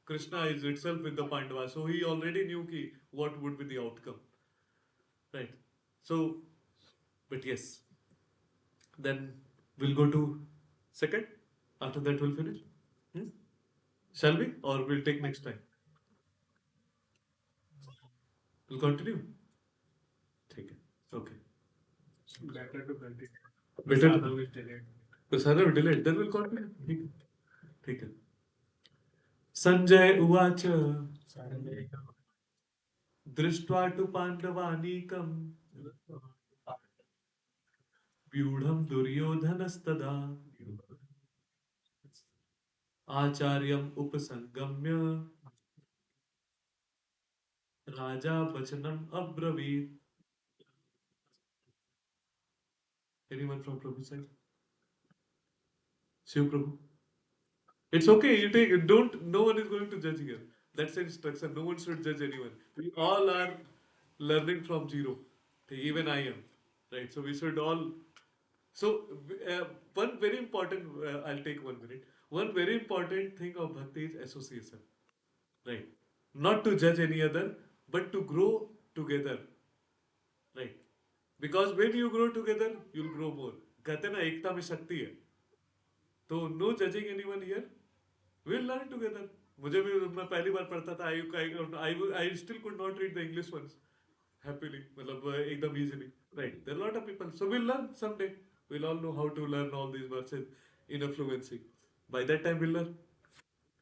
Krishna is itself with the Pandavas, so he already knew ki what would be the outcome. Right. So, but yes, then we'll go to second. After that, we'll finish. Hmm? Shall we? Or we'll take next time? We'll continue. Take it. Okay. better to continue. Better Sadhu to will delay. Sadhu will delay it. Then we'll continue. ठीक है. ठीक है. संजय उवाच Sanjay दृष्ट्वा तु पाण्डवानीकम् व्यूढं दुर्योधनस्तदा आचार्यम् उपसंगम्य राजा वचनम् अब्रवीत्. Anyone from Prabhu side? Shiv Prabhu. It's okay, you take it. Don't, no one is going to judge here. That's the instruction. No one should judge anyone. We all are learning from zero. Even I am. Right? So we should all. So, one very important, I'll take 1 minute. One very important thing of bhakti is association. Right? Not to judge any other, but to grow together. Right? Because when you grow together, you'll grow more. कहते हैं ना एकता में शक्ति है. तो no judging anyone here. We'll learn together. मुझे भी मैं पहली बार पढ़ता था. I still could not read the English ones happily. मतलब एकदम easily. Right. There are a lot of people. So we'll learn someday. We'll all know how to learn all these verses in a fluency. By that time we'll learn.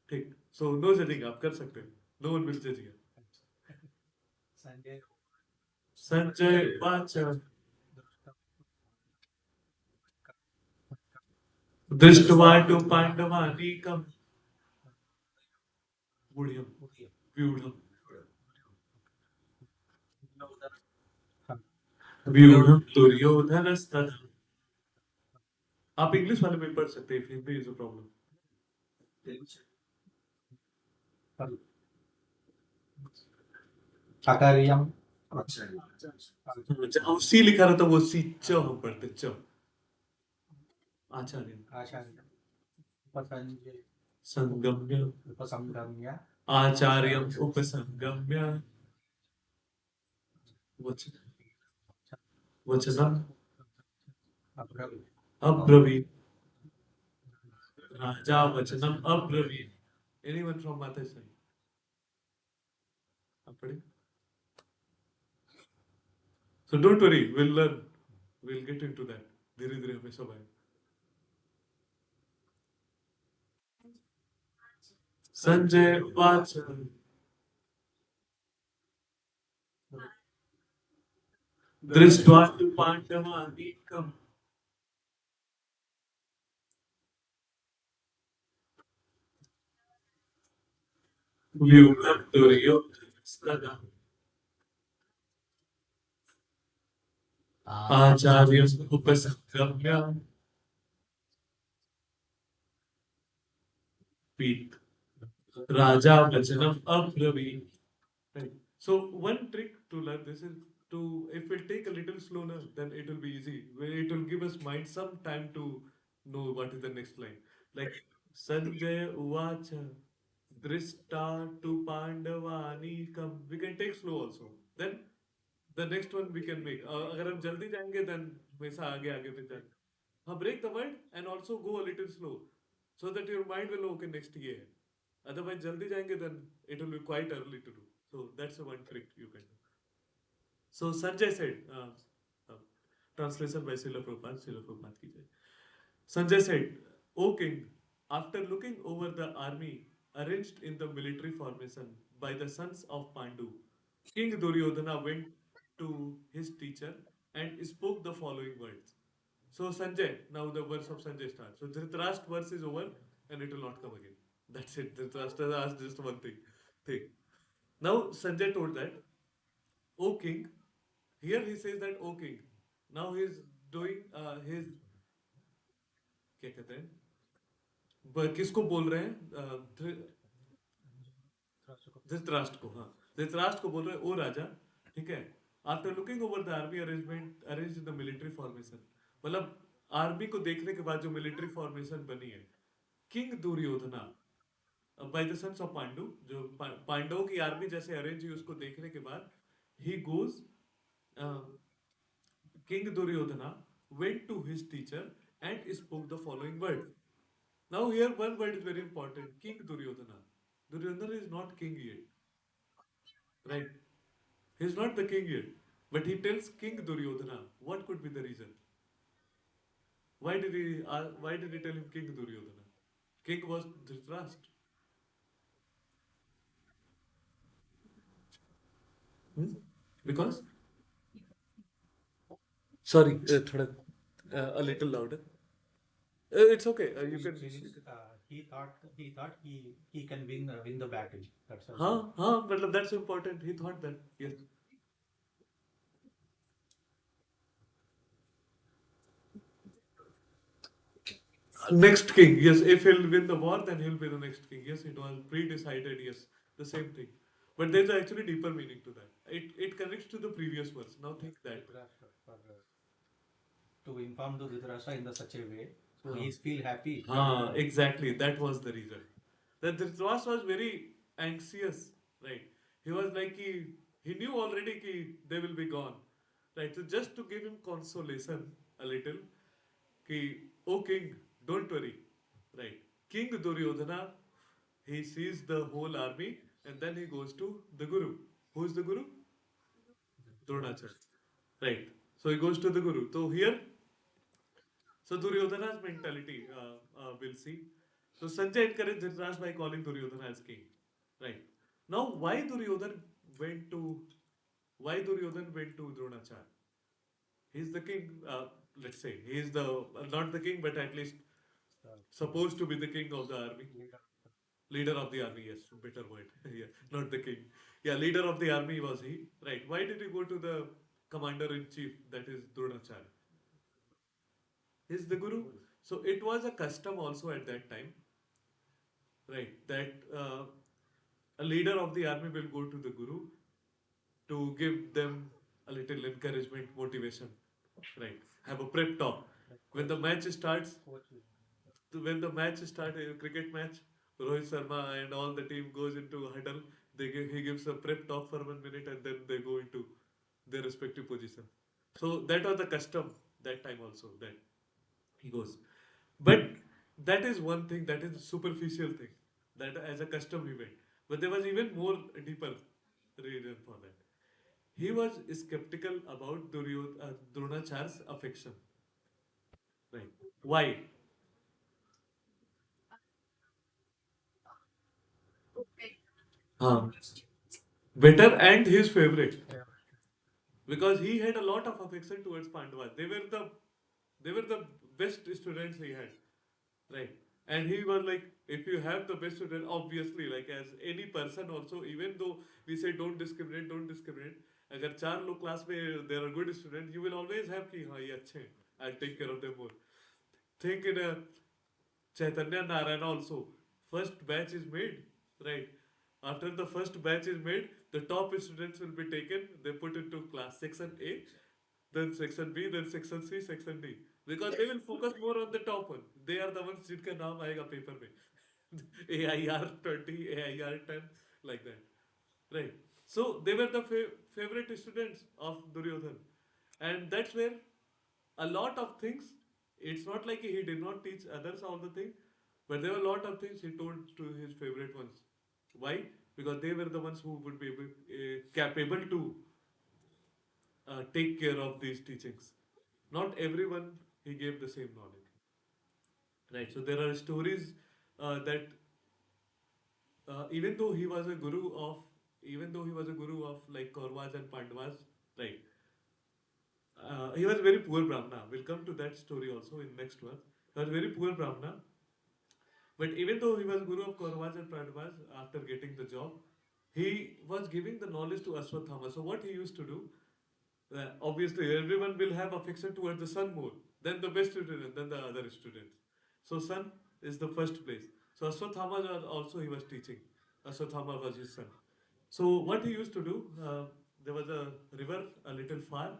ठीक. So no judging. आप कर सकते हैं. No one will judge here. Sanjay Sanjay वाचा दृष्ट्वा तु पाण्डवानीकम् गुह्यम् व्यूढम् व्यूढम् दुर्योधनस्तदा. आप English वाले में पढ़ सकते हैं. Hindi is a problem. Akaryam और सी लिखा रहता वो सी च हम पढ़ते च. आचार्य Acharya Pasanjay संगम्य Upasamgamya आचार्यम उपसंगम्य वचन वचनम Abravit अब्रवीत. राजा वचनम अब्रवीत. Anyone from Mata side? आप पढ़े? So don't worry, we'll learn. We'll get into that. धीरे धीरे हमें सब आए. संजय उवाच दृष्ट्वा तु पाण्डवानीकम् व्यूढम् दुर्योधनस्तदा आचार्यम् उपसंगम्य पीत राजा वचनम अब्रवीत. Right. So one trick to learn this is to, if we'll take a little slower, then it will be easy. It will give us mind some time to know what is the next line. Like Sanjay Uvacha Drishta to Pandavanekam. We can take slow also. Then the next one we can make. अगर हम जल्दी जाएंगे then हमेशा आगे आगे पे जाएंगे. हाँ, break the word and also go a little slow so that your mind will know okay next ये है. Otherwise जल्दी जाएंगे then it will be quite early to do. So that's the one trick you can do. So Sanjay said, uh, translation by Srila Prabhupada ki jai. Sanjay said, O king, after looking over the army arranged in the military formation by the sons of Pandu, King Duryodhana went to his teacher and spoke the following words. So Sanjay, now the verse of Sanjay starts. So Dhritarashtra verse is over and it will not come again. That's it. Dhritarashtra asked just one thing. Now Sanjay told that, O king, here he says that, O king. Now he is doing his क्या कहते हैं किसको बोल रहे हैं धृतराष्ट्र को. हाँ, धृतराष्ट्र को बोल रहे हैं ओ राजा, ठीक है. After looking over the army arrangement arrange in the military formation, मतलब आर्मी को देखने के बाद जो मिलिट्री फॉर्मेशन बनी है, king Duryodhana by the sons of Pandu, जो पांडवों की आर्मी जैसे अरेंज हुई उसको देखने के बाद he goes king Duryodhana went to his teacher and spoke the following words. Now here one word is very important. King Duryodhana. Duryodhana is not king yet. Right? He is not the king yet. But he tells King Duryodhana. What could be the reason? Why did he tell him King Duryodhana? King was Dhritarashtra. Hmm? Because? Sorry, a little louder. It's okay. You can. He can win the battle. That's all. हाँ, मतलब that's important. He thought that. Yes. Next king, yes. If he'll win the war, then he'll be the next king. Yes, it was pre-decided. Yes, the same thing. But there's actually deeper meaning to that. It connects to the previous verse. Now think that. To inform the Dhritarashtra in such a way, so he feel happy. Exactly. That was the reason. That Dhritarashtra was very anxious, right? He was like he knew already that they will be gone, right? So just to give him consolation a little, कि O king, don't worry, right? King Duryodhana, he sees the whole army and then he goes to the Guru. Who is the Guru? Dronacharya, right? So he goes to the Guru. So here, so Duryodhana's mentality, we'll see. So Sanjay encouraged Dhritarashtra by calling Duryodhana as king, right? Now, went to why Duryodhana went to Dronacharya? He's the king. Let's say he is the not the king, but at least supposed to be the king of the army. Leader of the army, yes, better word. Yeah, not the king. Yeah, leader of the army was he, right? Why did he go to the commander in chief, that is Dronacharya? He's the guru. So it was a custom also at that time, right? That a leader of the army will go to the guru to give them a little encouragement, motivation, right? Have a prep talk. When the match starts, a cricket match, Rohit Sharma and all the team goes into a huddle. He gives a prep talk for 1 minute and then they go into their respective position. So that was the custom that time also that he goes. But that is one thing, that is a superficial thing, that as a custom he went. But there was even more deeper reason for that. He was skeptical about Dronacharya's affection. Right. Why? Huh. Better and his favorite. Because he had a lot of affection towards Pandavas. They were the best students he had. Right. And he was like, if you have the best student, obviously, like as any person also, even though we say don't discriminate, अगर चार लोग class में there are good students, you will always have कि हाँ ये अच्छे हैं, I'll take care of them more. Think in a Chaitanya Narayana also, first batch is made, right? After the first batch is made, the top students will be taken, they put into class section A, then section B, then section C, section D. Because they will focus more on the top one. They are the ones जिनका नाम आएगा paper में. AIR 20, AIR 10, like that. Right. So they were the favorite students of Duryodhan, and that's where a lot of things. It's not like he did not teach others all the things, but there were a lot of things he told to his favorite ones. Why? Because they were the ones who would be capable to take care of these teachings. Not everyone he gave the same knowledge. Right. So there are stories that even though he was a guru of, even though he was a guru of like Kauravas and Pandavas, right? He was a very poor Brahmana. We'll come to that story also in next verse. He was a very poor Brahmana, but even though he was guru of Kauravas and Pandavas, after getting the job, he was giving the knowledge to Ashwatthama. So what he used to do, obviously everyone will have affection towards the son more than the best student, than the other students. So son is the first place. So Ashwatthama also he was teaching. Ashwatthama was his son. So what he used to do, there was a river a little far.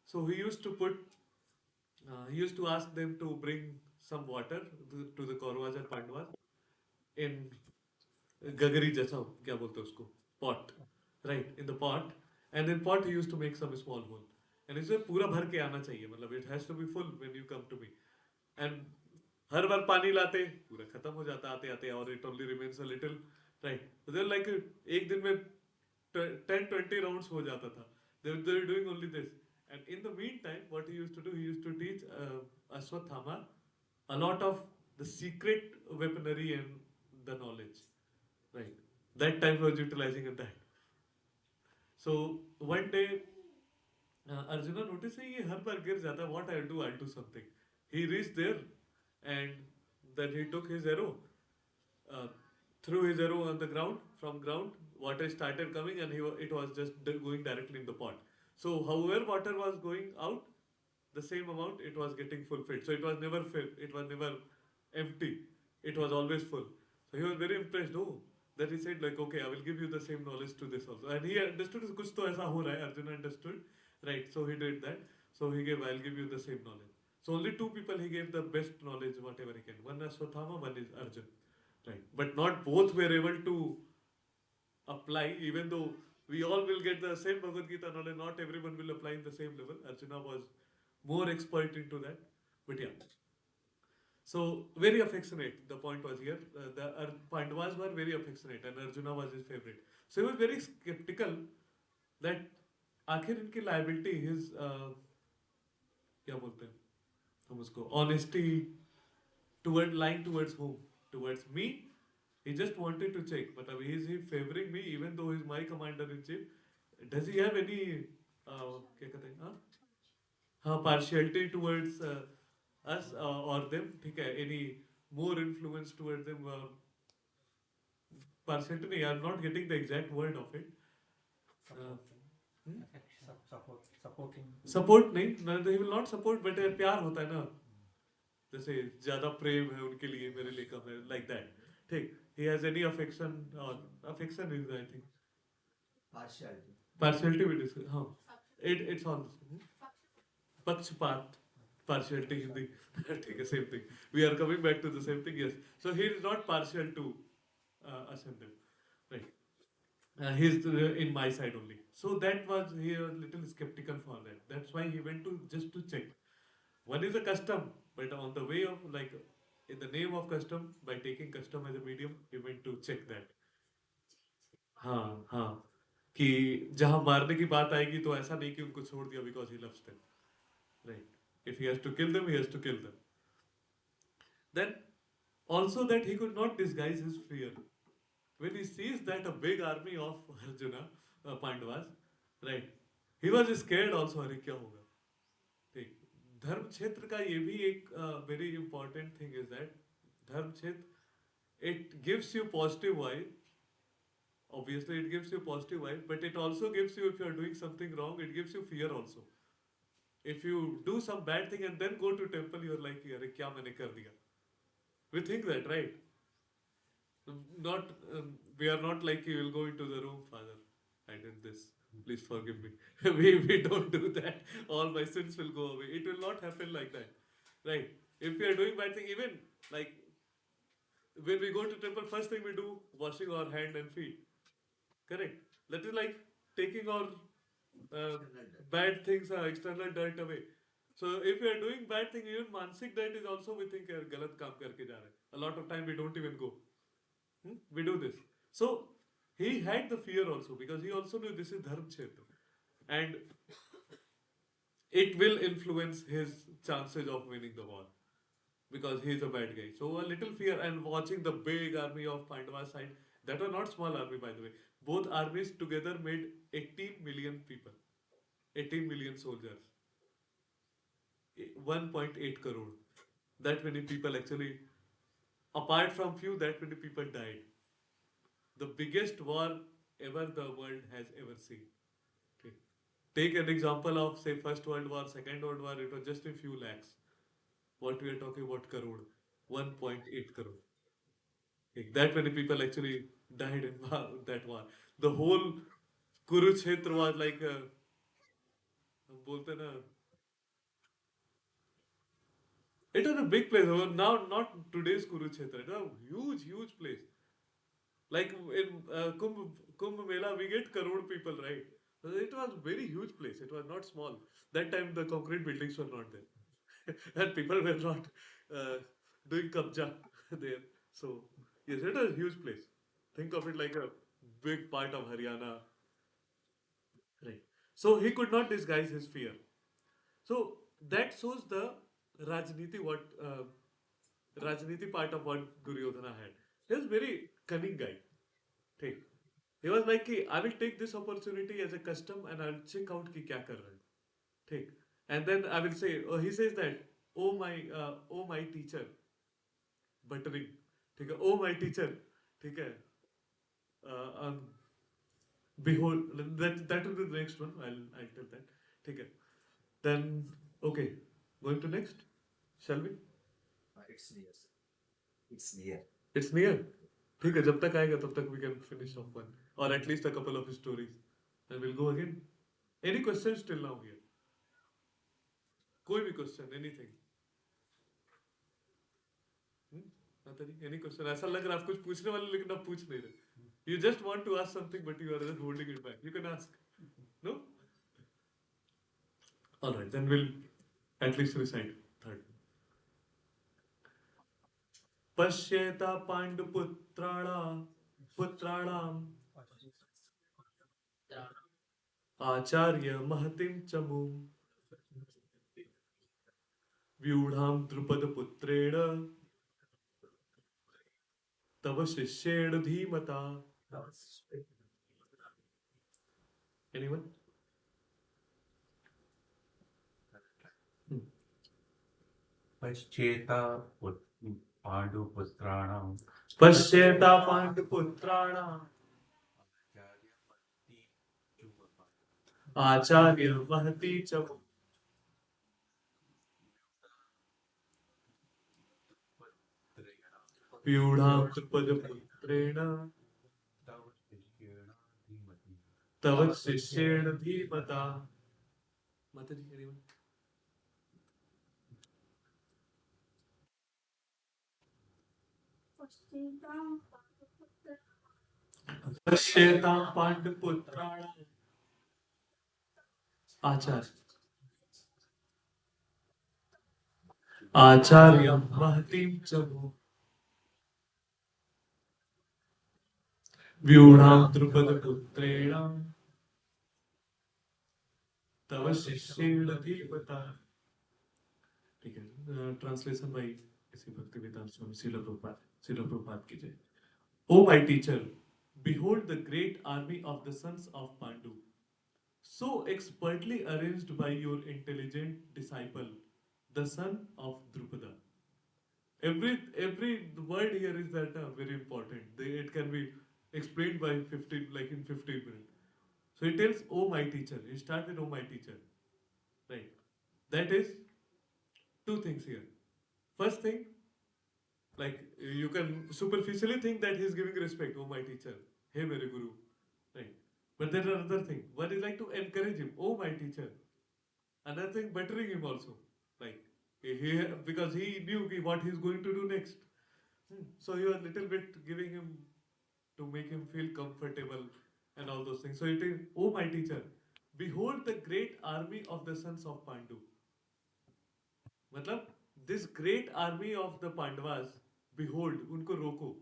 So he used to ask them to bring some water to the Kauravas and Pandavas in gagari जैसा क्या बोलते हैं उसको pot, right, in the pot, and in pot he used to make some small hole, and इसे पूरा भर के आना चाहिए, मतलब it has to be full when you come to me, and हर बार पानी लाते पूरा खत्म हो जाता आते आते, और it only remains a little, right, so they're like एक दिन में 10-20 rounds हो जाता था, they're doing only this, and in the meantime what he used to do, he used to teach Ashwatthama a lot of the secret weaponry and the knowledge. Right. That time was utilizing in that. So one day, Arjuna noticed he har bar gir jata. What I'll do something. He reached there, and then he took his arrow, uh, threw his arrow on the ground. From ground, water started coming, and it was just going directly in the pot. So however water was going out, the same amount it was getting fulfilled. So it was never filled. It was never empty. It was always full. So he was very impressed. Oh, that he said like, okay, I will give you the same knowledge to this also. And he understood kuch to aisa ho raha hai. Arjuna understood, right? So he did that. So he gave, I'll give you the same knowledge. So only two people he gave the best knowledge, whatever he can. One is Swathama, one is Arjun, right? But not both were able to apply, even though we all will get the same Bhagavad Gita knowledge, not everyone will apply in the same level. Arjuna was more expert into that. But yeah. So very affectionate. The point was here. The Pandavas were very affectionate, and Arjuna was his favorite. So he was very skeptical that आखिर इनकी liability, his क्या बोलते हैं हम उसको honesty toward lying towards whom? Towards me. He just wanted to check, but is he favoring me even though he's my commander in chief? Does he have any क्या कहते हैं हाँ partiality towards us or them? ठीक है, any more influence towards them? Partiality नहीं, I'm not getting the exact word of it. Supporting. Support नहीं, he will not support, but प्यार होता है ना, जैसे ज्यादा प्रेम है उनके लिए मेरे लिए कम है, like that. ठीक, he has any affection, or affection is I think partiality we discuss, हाँ, it's all पक्षपात, partiality हिंदी, ठीक है, same thing. We are coming back to the same thing, yes. So he is not partial to us and them, right? He's in my side only. So that was, he was little skeptical for that. That's why he went to just to check. One is a custom, but on the way of like in the name of custom, by taking custom as a medium, he went to check that. हाँ हाँ कि जहाँ मारने की बात आएगी तो ऐसा नहीं कि उनको छोड़ दिया because he loves them, right? If he has to kill them, he has to kill them. Then also that he could not disguise his fear. When he sees that a big army of Arjuna, Pandavas, right? He was scared also. अरे क्या होगा? ठीक. धर्म क्षेत्र का ये भी एक very important thing is that धर्म क्षेत्र it gives you positive vibe. Obviously, it gives you positive vibe, but it also gives you, if you are doing something wrong, it gives you fear also. If you do some bad thing and then go to temple, you're like, अरे क्या मैंने कर दिया? We think that, right? Not we are not like you will go into the room, Father, I did this, please forgive me. We don't do that. All my sins will go away. It will not happen like that, right? If we are doing bad thing, even like when we go to temple, first thing we do, washing our hand and feet, correct? That is like taking our bad things, external dirt away. So if we are doing bad thing, even मानसिक dirt is also we think यार गलत काम करके जा रहे हैं. A lot of time we don't even go. We do this. So he had the fear also because he also knew this is dharm kshetra, and it will influence his chances of winning the war because he's a bad guy. So a little fear and watching the big army of Pandava side, that are not small army by the way. Both armies together made 18 million people, 18 million soldiers, 1.8 crore. That many people actually, apart from few, that many people died. The biggest war ever the world has ever seen. Okay. Take an example of say First World War, Second World War. It was just a few lakhs. What we are talking about crore, 1.8 crore. Okay. That many people actually died in that war. The whole Kurukshetra was like हम बोलते ना, it was a big place. Now not today's Kurukshetra. It was a huge place. Like in Kumbh Mela, we get crore people, right? So it was very huge place. It was not small. That time the concrete buildings were not there, and people were not doing kabja there. So yes, it was a huge place. Think of it like a big part of Haryana, right? So he could not disguise his fear. So that shows the Rajniti Rajniti part of what Duryodhana had. He was very cunning guy. ठीक. He was like कि I will take this opportunity as a custom and I'll check out कि क्या कर रहा है. ठीक. And then I will say, oh, he says that, oh my teacher, buttering. ठीक है. Oh my teacher. ठीक है. Um, behold, that will be the next one. I'll tell that. ठीक है. Then okay, going to next. Shall we? It's near, sir. It's near. It's near. ठीक है. जब तक आएगा तब तक we can finish off one or at least a couple of stories, and we'll go again. Any questions till now here? कोई भी question, anything? Any question? ऐसा लग रहा है आप कुछ पूछने वाले लेकिन आप पूछ नहीं रहे. You just want to ask something but you are just holding it back. You can ask. No? All right, then we'll at least recite third. पश्येता पुत्राणाम आचार्य महतिम चमु व्यूढ़ाम द्रुपद पुत्रेण तव शिष्येण धीमता. Anyone? पश्चेता पाण्डुपुत्राणां पश्येता पाण्डुपुत्राणाम् आचार्य महती च व्यूढ़ां द्रुपदपुत्रेण तव शिष्येण धीमता. माताजी, anyone? पश्येतां पाण्डुपुत्राणाम् आचार्य महतीं च व्यूढ़ां द्रुपदपुत्रेण तव शिष्येण धीमता. ठीक है. ट्रांसलेशन बाय इसी भक्ति वेदांत स्वामी श्रील प्रभुपाद की जय. O my teacher, behold the great army of the sons of Pandu, so expertly arranged by your intelligent disciple, the son of Drupada. Every word here is that very important. It can be explained by 15, like in 15 minutes. So he tells, "Oh my teacher." He starts with, "Oh my teacher," right? That is two things here. First thing, like you can superficially think that he's giving respect. "Oh my teacher," "Hey mere guru," right? But there are other things. One is like to encourage him. "Oh my teacher." Another thing, bettering him also, like because he knew what he's going to do next. So he was little bit giving him to make him feel comfortable, and all those things. So it is, oh my teacher, behold the great army of the sons of Pandu. मतलब this great army of the Pandavas, behold, उनको रोको.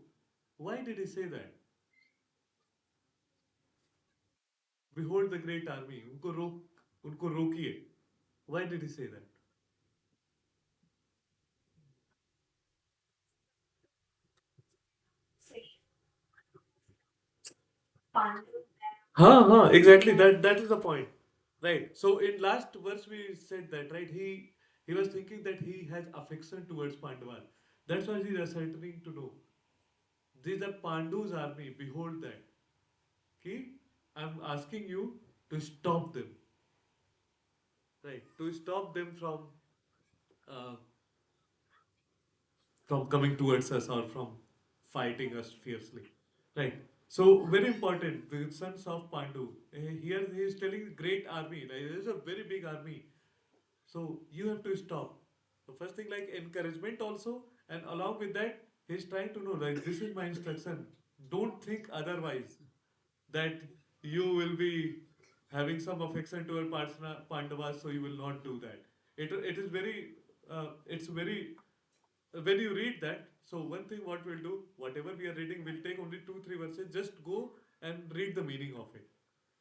Why did he say that? Behold the great army. उनको रोकिए. Why did he say that? हाँ, exactly. That is the point, right? So in last verse we said that, right? He was thinking that he has affection towards Pandavas. That's why he is ascertaining to know. These are Pandu's army. Behold that. Okay? I'm asking you to stop them, right? To stop them uh, from coming towards us or from fighting us fiercely, right? So very important. The sons of Pandu. Here he is telling great army. Like, there is a very big army. So you have to stop. The first thing like encouragement also, and along with that, he's trying to know like this is my instruction. Don't think otherwise. That you will be having some affection toward Pandavas, so you will not do that. It is very it's very when you read that. So one thing what we'll do, whatever we are reading, we'll take only 2-3 verses. Just go and read the meaning of it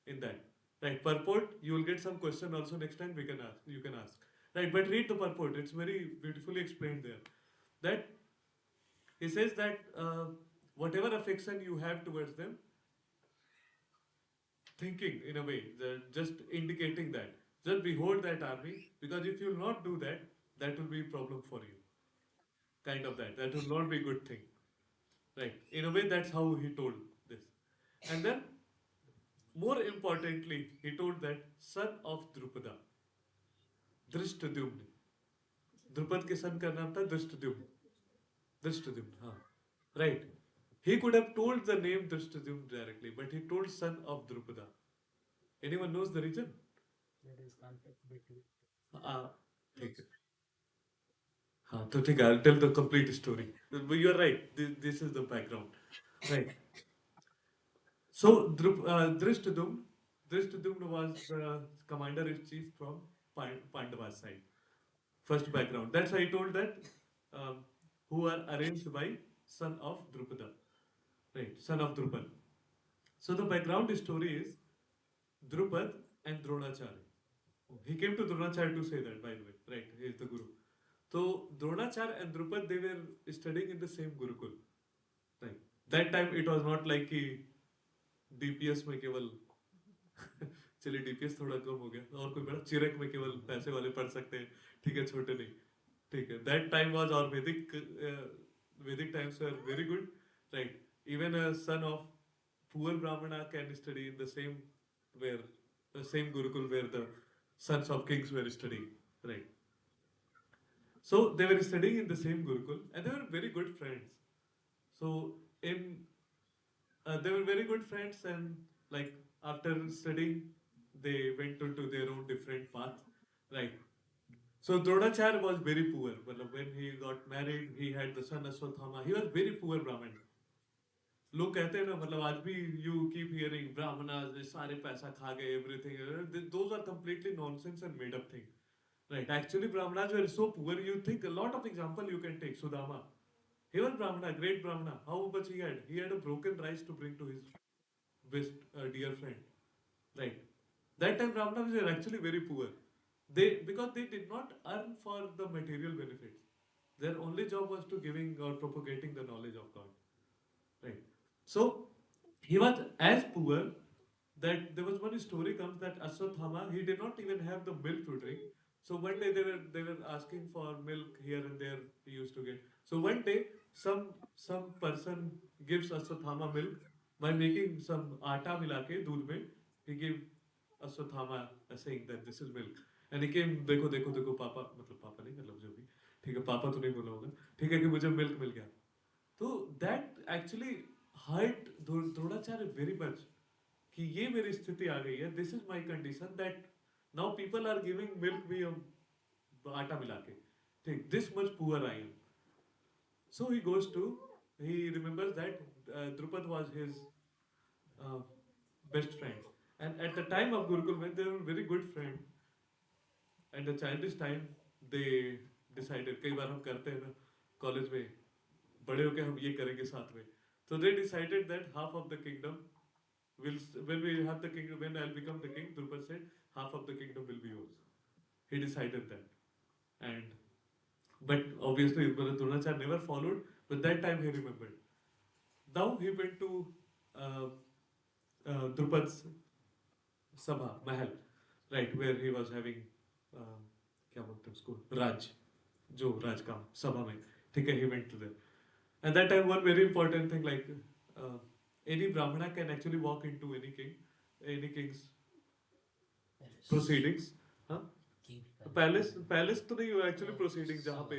in that. Right, purport. You will get some question also next time. We can ask. You can ask. Right, but read the purport. It's very beautifully explained there. That he says that whatever affection you have towards them, thinking in a way, just indicating that, just behold that army, because if you will not do that, that will be a problem for you. Kind of that will not be a good thing, right? In a way, that's how he told this. And then, more importantly, he told that son of Drupada, Drishtadyumna. Drupad के सन का नाम था Dhrishtadyumna. Drishtadyumna, हाँ, right. He could have told the name Drishtadyumna directly, but he told son of Drupada. Anyone knows the reason? There is conflict between. हाँ, ठीक है. हाँ, तो ठीक है. I'll tell the complete story. But you're right. This is the background, right? So Drishtadyumna was the commander in chief from Pandava's side. First background. That's why I told that um, who are arranged by son of Drupada, right? Son of Drupad. So the background story is Drupad and Dronacharya. He came to Dronacharya to say that, by the way, right? He is the guru. So Dronacharya and Drupad, they were studying in the same Gurukul, right? That time it was not like कि DPS में केवल चलिए DPS थोड़ा कम हो गया और कोई बड़ा चिरक में केवल पैसे वाले पढ़ सकते हैं, ठीक है, छोटे नहीं, ठीक है. That time was our Vedic times were very good, right? Even a son of poor Brahmana can study in the same where the same Gurukul where the sons of kings were studying, right? So they were studying in the same Gurukul and they were very good friends. So in they were very good friends and like after studying they went into their own different path, right? So Dronacharya was very poor. When he got married, he had the son Aswathama. He was very poor Brahmin. लोग कहते हैं ना, मतलब आज भी you keep hearing Brahmanas, they सारे पैसा खा गए, everything. Those are completely nonsense and made up thing. Right? Actually, Brahmanas were so poor. You think a lot of example you can take. Sudama, he was Brahmana, great Brahmana. How much he had? He had a broken rice to bring to his best dear friend. Right? That time Brahmanas were actually very poor. Because they did not earn for the material benefits. Their only job was to giving or propagating the knowledge of God. Right. So he was as poor that there was one story comes that Aswathama, he did not even have the milk to drink. So one day they were asking for milk here and there he used to get. So one day some person gives Aswathama milk by making some atta milake दूध में. He gave Aswathama saying that this is milk. And he came, देखो देखो देखो पापा, मतलब पापा नहीं, मतलब जो भी, ठीक है, पापा तो नहीं बोला होगा, ठीक है, कि मुझे मिल्क मिल गया. तो that actually hurt Dronacharya very much कि ये मेरी स्थिति आ गई है. This is my condition that now people are giving milk भी हम आटा मिला के, ठीक, this much poor I am. So he goes to, he remembers that Drupad was his uh, best friends. And at the time of Gurukul, when they were very good friends, at the childish time, they decided, कई बार हम करते हैं ना college में बड़े होके हम ये करेंगे साथ में. So they decided that half of the kingdom will, when we have the kingdom, when I'll become the king, Drupad said, half of the kingdom will be yours. He decided that. And but obviously Dronacharya never followed, but that time he remembered. Now he went to uh, Drupad's Sabha, Mahal, right, where he was having क्या बोलते हैं उसको राज जो राज का सभा में ठीक है he went to there. And that time one very important thing like any brahmana can actually walk into any king, any king's proceedings. हाँ पैलेस तो नहीं हुआ एक्चुअली प्रोसीडिंग जहाँ पे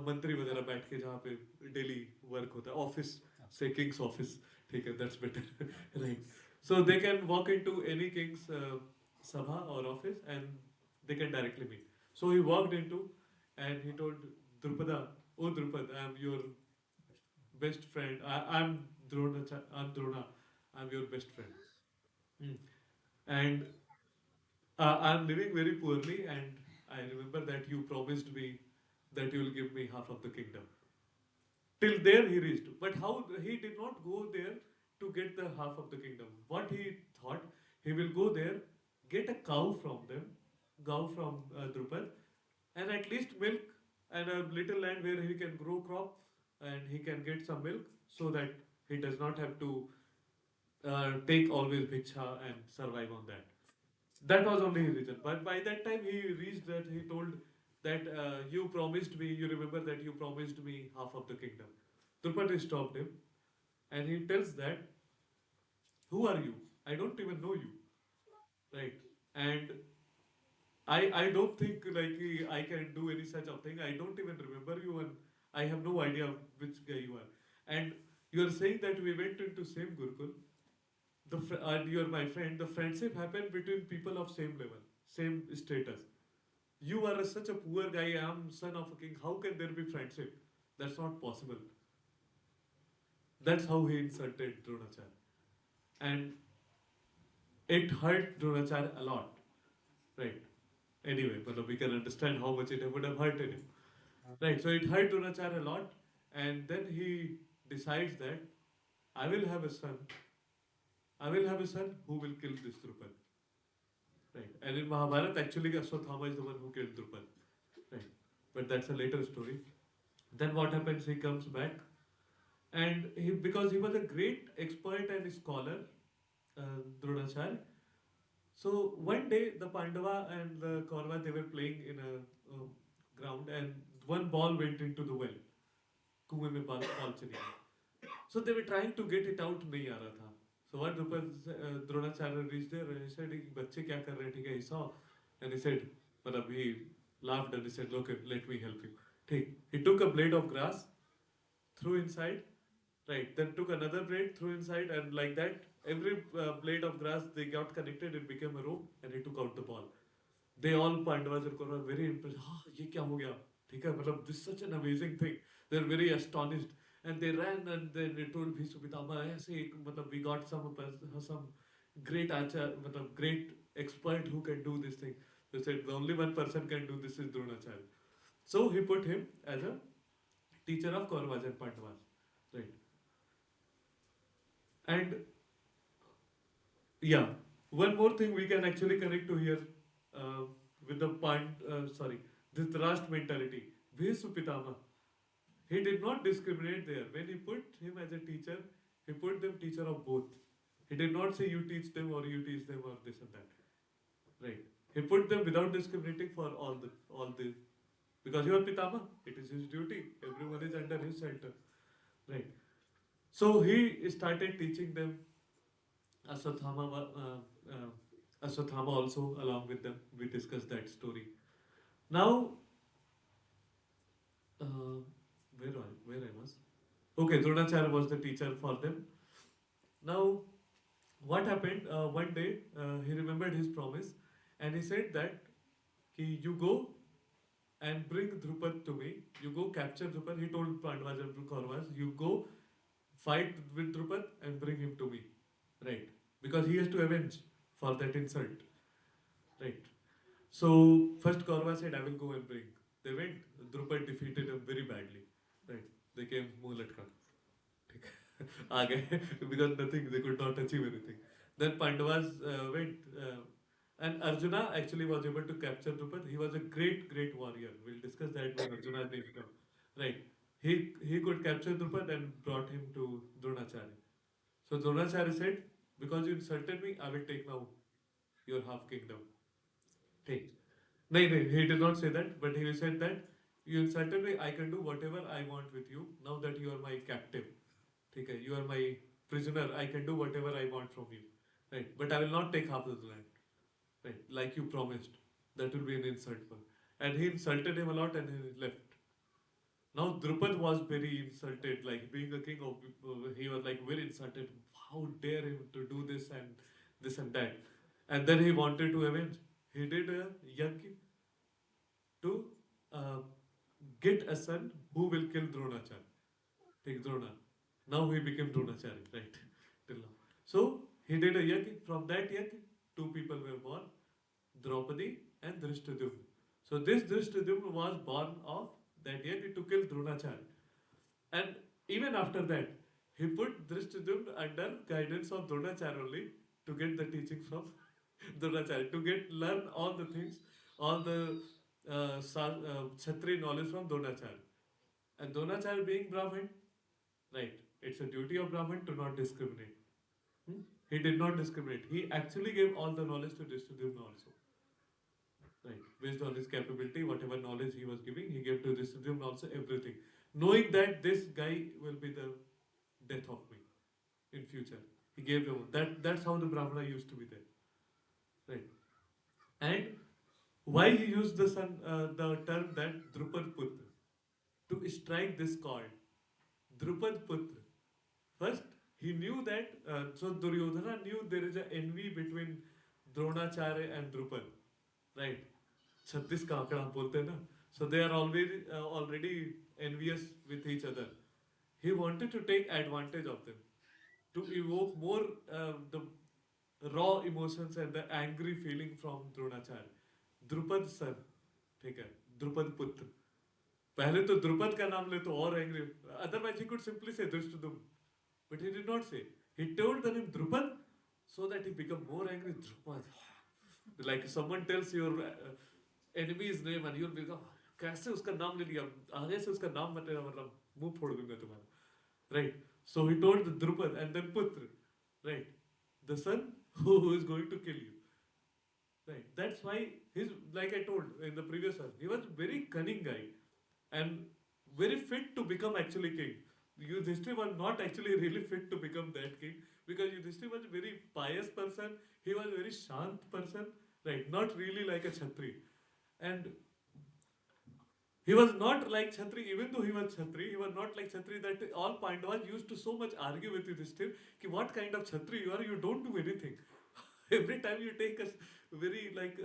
मंत्री वगैरह बैठ के जहाँ पे डेली वर्क होता है ऑफिस से किंग्स ऑफिस ठीक है that's better right so they can walk into any Kings sabha or office and they can directly meet. So he walked into and he told Drupada, oh Drupad, I am your best friend. I'm Drona. I'm Drona. I'm your best friend. Hmm. And I'm living very poorly, and I remember that you promised me that you will give me half of the kingdom. Till there he reached. But how he did not go there to get the half of the kingdom. What he thought, he will go there, get a cow from them, cow from Drupad, and at least milk and a little land where he can grow crop and he can get some milk so that he does not have to take always bhiksha and survive on that. That was only his reason. But by that time he reached that he told that you promised me, you remember that you promised me half of the kingdom. Drupadi stopped him and he tells that, who are you? I don't even know you. Right? And I don't think like I can do any such a thing. I don't even remember you and I have no idea which guy you are. And you are saying that we went into same Gurukul. And you are my friend. The friendship happened between people of same level, same status. You are such a poor guy. I am son of a king. How can there be friendship? That's not possible. That's how he insulted Dronacharya. And it hurt Dronacharya a lot. Right. Anyway, but we can understand how much it would have hurted him. Right. So it hurt Dronacharya a lot. And then he decides that I will have a son. I will have a son who will kill this Drupad. Right. And in Mahabharata, actually, Ashwatthama is the one who killed Drupad. Right. But that's a later story. Then what happens? He comes back, and because he was a great expert and scholar, Dronacharya. So one day the Pandava and the Kaurava they were playing in a ground, and one ball went into the well. कुएं में ball चली गई. So they were trying to get it out, नहीं आ रहा था. So what Dronacharya reached there and he said, बच्चे क्या कर रहे हैं ठीक है? He saw and he said, मतलब he laughed and he said, look, let me help you. ठीक. He took a blade of grass, threw inside, right? Then took another blade, threw inside, and like that, every blade of grass they got connected, it became a rope, and he took out the ball. They all Pandavas and Kauravas were very impressed. हाँ ये क्या हो गया? ठीक है मतलब this is such an amazing thing. They were very astonished. And they ran and then they told Bhishma Pitama, ऐसे मतलब we got some great मतलब great expert who can do this thing. They said the only one person can do this is Dronacharya. So he put him as a teacher of Kauravas and Pandavas, right? And yeah, one more thing we can actually connect to here with the Dhritarashtra mentality. Bhishma Pitama. He did not discriminate there. When he put him as a teacher, he put them teacher of both. He did not say you teach them or you teach them or this and that. Right. He put them without discriminating for all the because you are Pitama. It is his duty. Everyone is under his shelter. Right. So he started teaching them Ashwatthama also along with them. We discussed that story. Now, where I was? Okay, Dronacharya was the teacher for them. Now, what happened? One day, he remembered his promise, and he said that you go and bring Drupad to me. You go capture Drupad. He told Pandavas and Kauravas, you go fight with Drupad and bring him to me. Right. because he has to avenge for that insult, right? So first Kaurva said, "I will go and bring." They went. Drupad defeated him very badly, right? They came मुंह लटका ठीक है आ गए because nothing, they could not achieve anything. Then Pandavas went, and Arjuna actually was able to capture Drupad. He was a great warrior. We'll discuss that when Arjuna is come. Right. He could capture Drupad and brought him to Dronacharya. So Dronacharya said, "Because you insulted me, I will take now your half kingdom." Take. No, no, he did not say that, but he said that you insulted me, I can do whatever I want with you now that you are my captive. Okay, you are my prisoner, I can do whatever I want from you. Right, but I will not take half of the land. Right, like you promised. That will be an insult for. And he insulted him a lot and he left. Now Drupad was very insulted, like being a king of he was like very insulted. How dare him to do this and this and that. And then he wanted to avenge. He did a yajna to uh, get a son who will kill Dronacharya. Take Drona. Now he became Dronacharya, right? Till now. So he did a yajna. From that yajna, two people were born, Draupadi and Drishtadyumna. So this Drishtadyumna was born of that yajna to kill Dronacharya. And even after that, he put Drishtadyumna under guidance of Dronacharya only to get the teaching from Dronacharya, to get learn all the things, all the Kshatriya knowledge from Dronacharya. And Dronacharya being Brahmin, right, it's a duty of Brahmin to not discriminate. Hmm? He did not discriminate. He actually gave all the knowledge to Drishtadyumna also. Right, based on his capability, whatever knowledge he was giving, he gave to Drishtadyumna also everything. Knowing that this guy will be the death of me in future. He gave them that's how the Brahmana used to be there. Right. And why he used the term that Drupad Putra to strike this chord. Drupad Putra. First, he knew that, so Duryodhana knew there is an envy between Dronacharya and Drupad. Right? 36 का आंकड़ा हम बोलते हैं ना. So they are already envious with each other. He wanted to take advantage of them to evoke more the raw emotions and the angry feeling from Dronacharya. Drupad son, ठीक है, Drupad पुत्र. पहले तो द्रुपद का नाम ले तो और angry. Otherwise he could simply say Drishtadyumna, but he did not say. He told the name Drupad so that he become more angry. Drupad, like someone tells your enemy's name and you'll become, कैसे उसका नाम ले लिया, आगे से उसका नाम मत लेना, मतलब मुंह फोड़ दूंगा तुम्हारा. Right. So he told the Drupad and then Putra, right, the son who is going to kill you. Right. That's why he's, like I told in the previous one, he was very cunning guy and very fit to become actually king. Yudhishthira was not actually really fit to become that king because Yudhishthira was a very pious person. He was a very shant person, right? Not really like a Kshatri. And he was not like Kshatri, even though he was Kshatri, he was not like Kshatri that all Pandavas used to so much argue with Yudhishthira ki what kind of Kshatri you are, you don't do anything. Every time you take a very like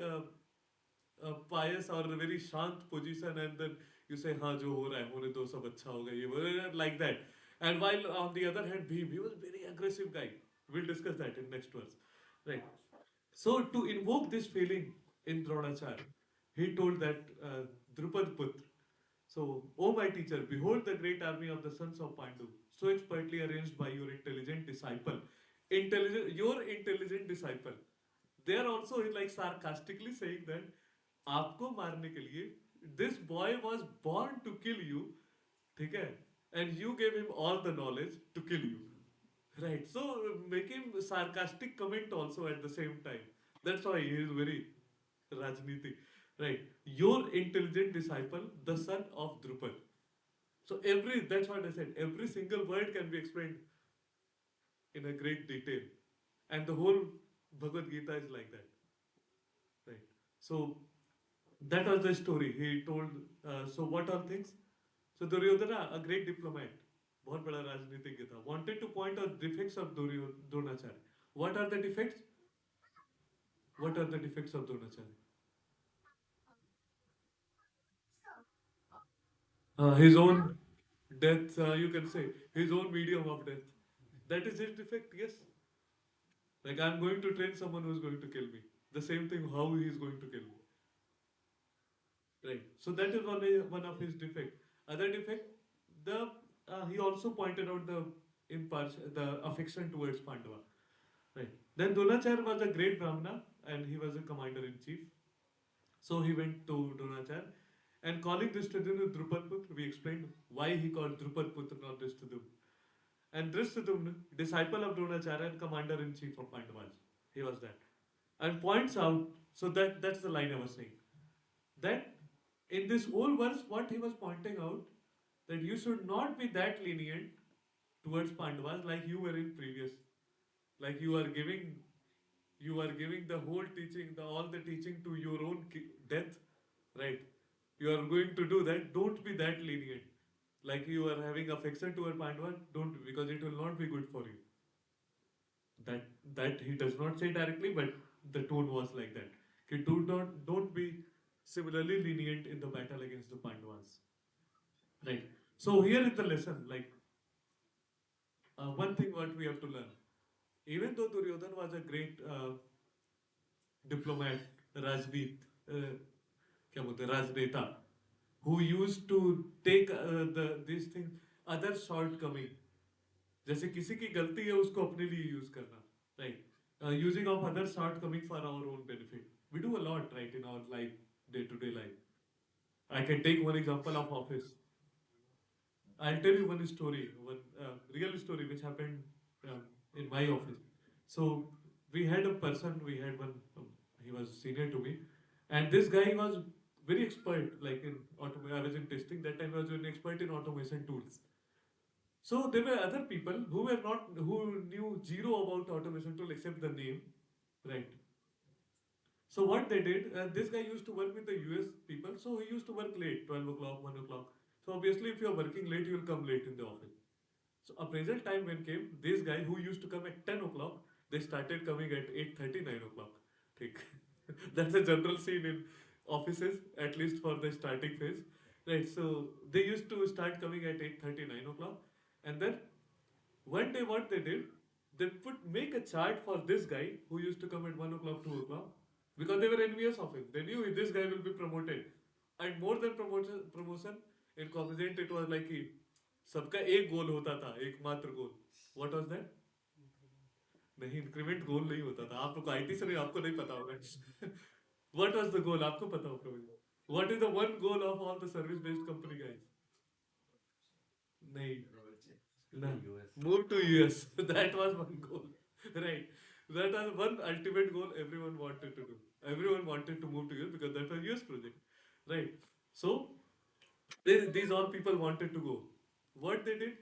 pious or a very shant position and then you say हाँ जो हो रहा है होने दो सब अच्छा होगा ये वो like that. And while on the other hand Bhim, he was a very aggressive guy. We'll discuss that in next verse. Right. So to invoke this feeling in Dronacharya, he told that Drupad Putra. So, O my teacher, behold the great army of the sons of Pandu, so expertly arranged by your intelligent disciple. Your intelligent disciple. They are also like sarcastically saying that आपको मारने के लिए this boy was born to kill you, ठीक है, and you gave him all the knowledge to kill you. Right. So making sarcastic comment also at the same time. That's why he is very Rajniti. Right. Your intelligent disciple, the son of Drupad. So that's what I said. Every single word can be explained in a great detail. And the whole Bhagavad Gita is like that. Right. So that was the story he told. So what are things? So Duryodhana, a great diplomat, बहुत बड़ा राजनीतिज्ञ था, wanted to point out defects of Dronacharya. What are the defects? What are the defects of Dronacharya? His own death, you can say, his own medium of death. That is his defect, yes. Like I'm going to train someone who's going to kill me. The same thing how he is going to kill me. Right. So that is one of his defect. Other defect, the he also pointed out the affection towards Pandava. Right. Then Dronacharya was a great Brahmana and he was a commander in chief. So he went to Dronacharya and calling Drishtadyumna Drupadputra, we explained why he called Drupadputra not Drishtadyumna. And Drishtadyumna, disciple of Dronacharya and commander in chief of Pandavas, he was that. And points out, so that's the line I was saying, that in this whole verse, what he was pointing out, that you should not be that lenient towards Pandavas like you were in previous, like you are giving the whole teaching, all the teaching to your own death, right? You are going to do that. Don't be that lenient. Like you are having affection toward Pandava, don't, because it will not be good for you. That he does not say directly, but the tone was like that. Okay, don't be similarly lenient in the battle against the Pandavas. Right. So here is the lesson. Like one thing what we have to learn. Even though Duryodhan was a great diplomat, Rajneet, क्या बोलते हैं, राजनेता, who used to take these things, other shortcoming, जैसे किसी की गलती है उसको अपने लिए यूज करना, right? Using of other shortcoming for our own benefit. We do a lot, right, in our life, day-to-day life. I can take one example of office. I'll tell you one story, one real story which happened in my office. So we had a person, we had one, he was senior to me, and this guy was very expert, like in automation. I was in testing that time. I was an expert in automation tools. So there were other people who were not, who knew zero about automation tool except the name, right? So what they did, this guy used to work with the US people, so he used to work late, 12 o'clock, 1 o'clock. So obviously if you're working late, you'll come late in the office. So appraisal time when came, this guy who used to come at 10 o'clock, they started coming at 8:30, 9 o'clock. Take. That's a general scene in offices, at least for the starting phase. Right, so they used to start coming at 8:30, 9 o'clock. And then one day what they did, they make a chart for this guy who used to come at 1 o'clock, 2 o'clock, because they were envious of him. They knew this guy will be promoted. And more than promotion, in Cognizant it was like कि सबका एक गोल होता था, एकमात्र गोल. What was that? नहीं, increment गोल नहीं होता था. आप लोग आईटी से नहीं, आपको नहीं पता होगा. What was the goal? आपको पता होगा मुझे. What is the one goal of all the service based company guys? नहीं. No. US. Move to US. That was one goal. Right. That was one ultimate goal everyone wanted to do. Everyone wanted to move to US because that was US project. Right. So these all people wanted to go. What they did?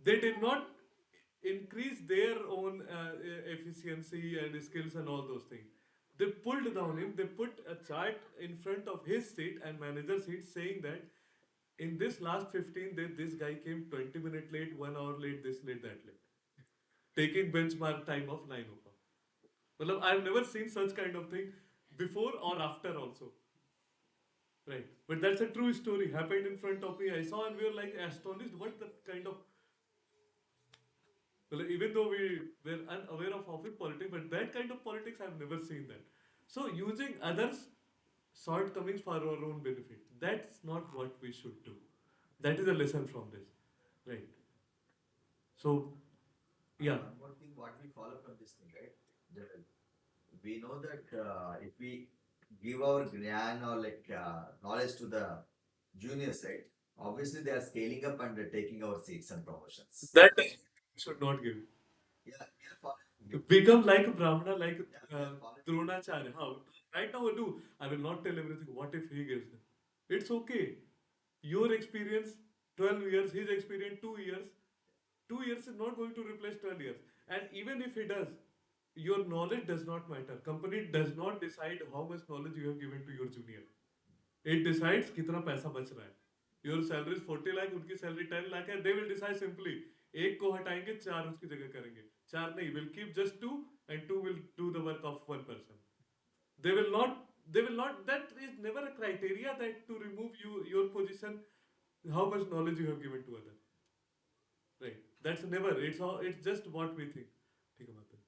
They did not increase their own efficiency and skills and all those things. They pulled down him. They put a chart in front of his seat and manager's seat saying that in this last 15 days, this guy came 20 minutes late, 1 hour late, this late, that late, taking benchmark time of 9 o'clock. Well, I've never seen such kind of thing before or after also. Right. But that's a true story. Happened in front of me. I saw and we were like astonished. What the kind of, well, even though we were unaware of office politics, but that kind of politics I've never seen that. So using others' shortcomings for our own benefit, that's not what we should do. That is a lesson from this. Right. So yeah. One more thing, what we follow from this thing, right? We know that if we give our gyan or knowledge to the juniors, right? Obviously, they are scaling up and taking our seats and promotions. That should not give. Yeah, we are following. Become like a Brahmana, like Yeah, we are following. Dronacharya. How? Right now, do. I will not tell everything. What if he gives them? It's okay. Your experience, 12 years, his experience, 2 years. 2 years is not going to replace 12 years. And even if he does, your knowledge does not matter. Company does not decide how much knowledge you have given to your junior. It decides कितना पैसा बच रहा है. Your salary is 40 lakh, उनकी salary 10 lakh है. They will decide simply. एक को हटाएंगे, 4 उसकी जगह करेंगे. 4 नहीं, will keep just 2 and 2 will do the work of one person. They will not. That is never a criteria that to remove your position, how much knowledge you have given to others. Right. That's never. It's just what we think. ठीक है बात है.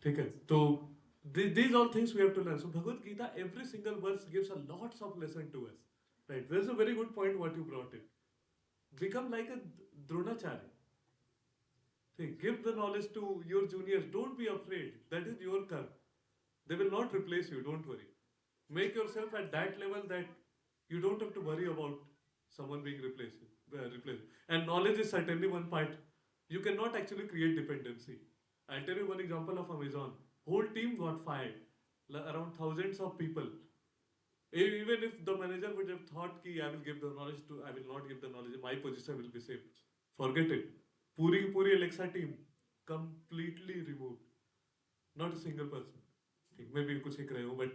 ठीक है तो these all things we have to learn. So Bhagavad Gita, every single verse gives a lots of lesson to us. Right? There's a very good point what you brought in. Become like a Dronacharya. See, give the knowledge to your juniors. Don't be afraid. That is your curve. They will not replace you. Don't worry. Make yourself at that level that you don't have to worry about someone being replaced. And knowledge is certainly one part. You cannot actually create dependency. I'll tell you one example of Amazon. Whole team got fired. Around thousands of people. Even if the manager would have thought कि I will give the knowledge to, I will not give the knowledge, my position will be safe. Forget it. पूरी की पूरी Alexa team completely removed. Not a single person. ठीक, मैं भी कुछ एक रहे हूँ, but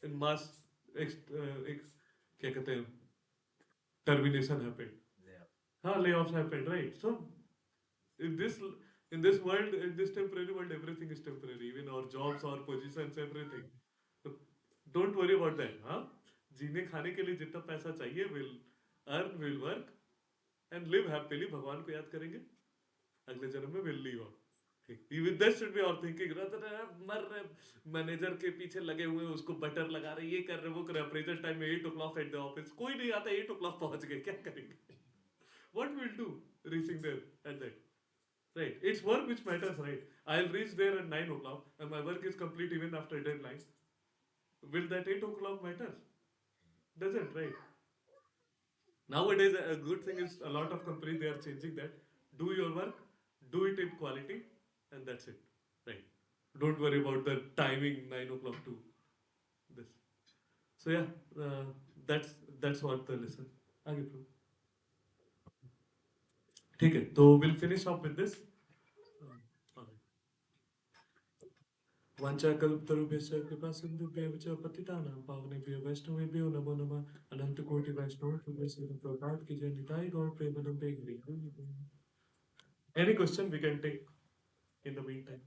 in mass क्या कहते हैं termination happened. Yeah. हाँ, layoffs happened, right? So in this world, in this temporary world, everything is temporary. Even our jobs, our positions, everything. So don't worry about that. हाँ, जीने खाने के लिए जितना पैसा चाहिए, will earn, will work, and live happily. भगवान को याद करेंगे. अगले जन्म में will live on. Even that should be our thinking. rather than मर रहे मैनेजर के पीछे लगे हुए उसको बटर लगा रहे ये कर रहे वो कर रहे अप्रेजल टाइम में 8 o'clock at the office कोई नहीं आता 8 o'clock पहुंच गए क्या करेंगे what will do reaching there at that right it's work which matters right I'll reach there at 9 o'clock and my work is complete even after deadline will that 8 o'clock matters doesn't right nowadays a good thing is a lot of companies they are changing that do your work do it in quality and that's it right don't worry about the timing 9 o'clock to this so yeah that's what the lesson आगे pro ठीक है तो we'll finish off with this वाञ्छाकल्पतरुभ्यश्च कृपासिन्धुभ्यः च पतितानां पावनेभ्यो वैष्णवेभ्यो नमो नमः अनंत कोटि वैष्णव प्रभात की जय निताई गौर प्रेमानंदे Hari any question we can take in the meantime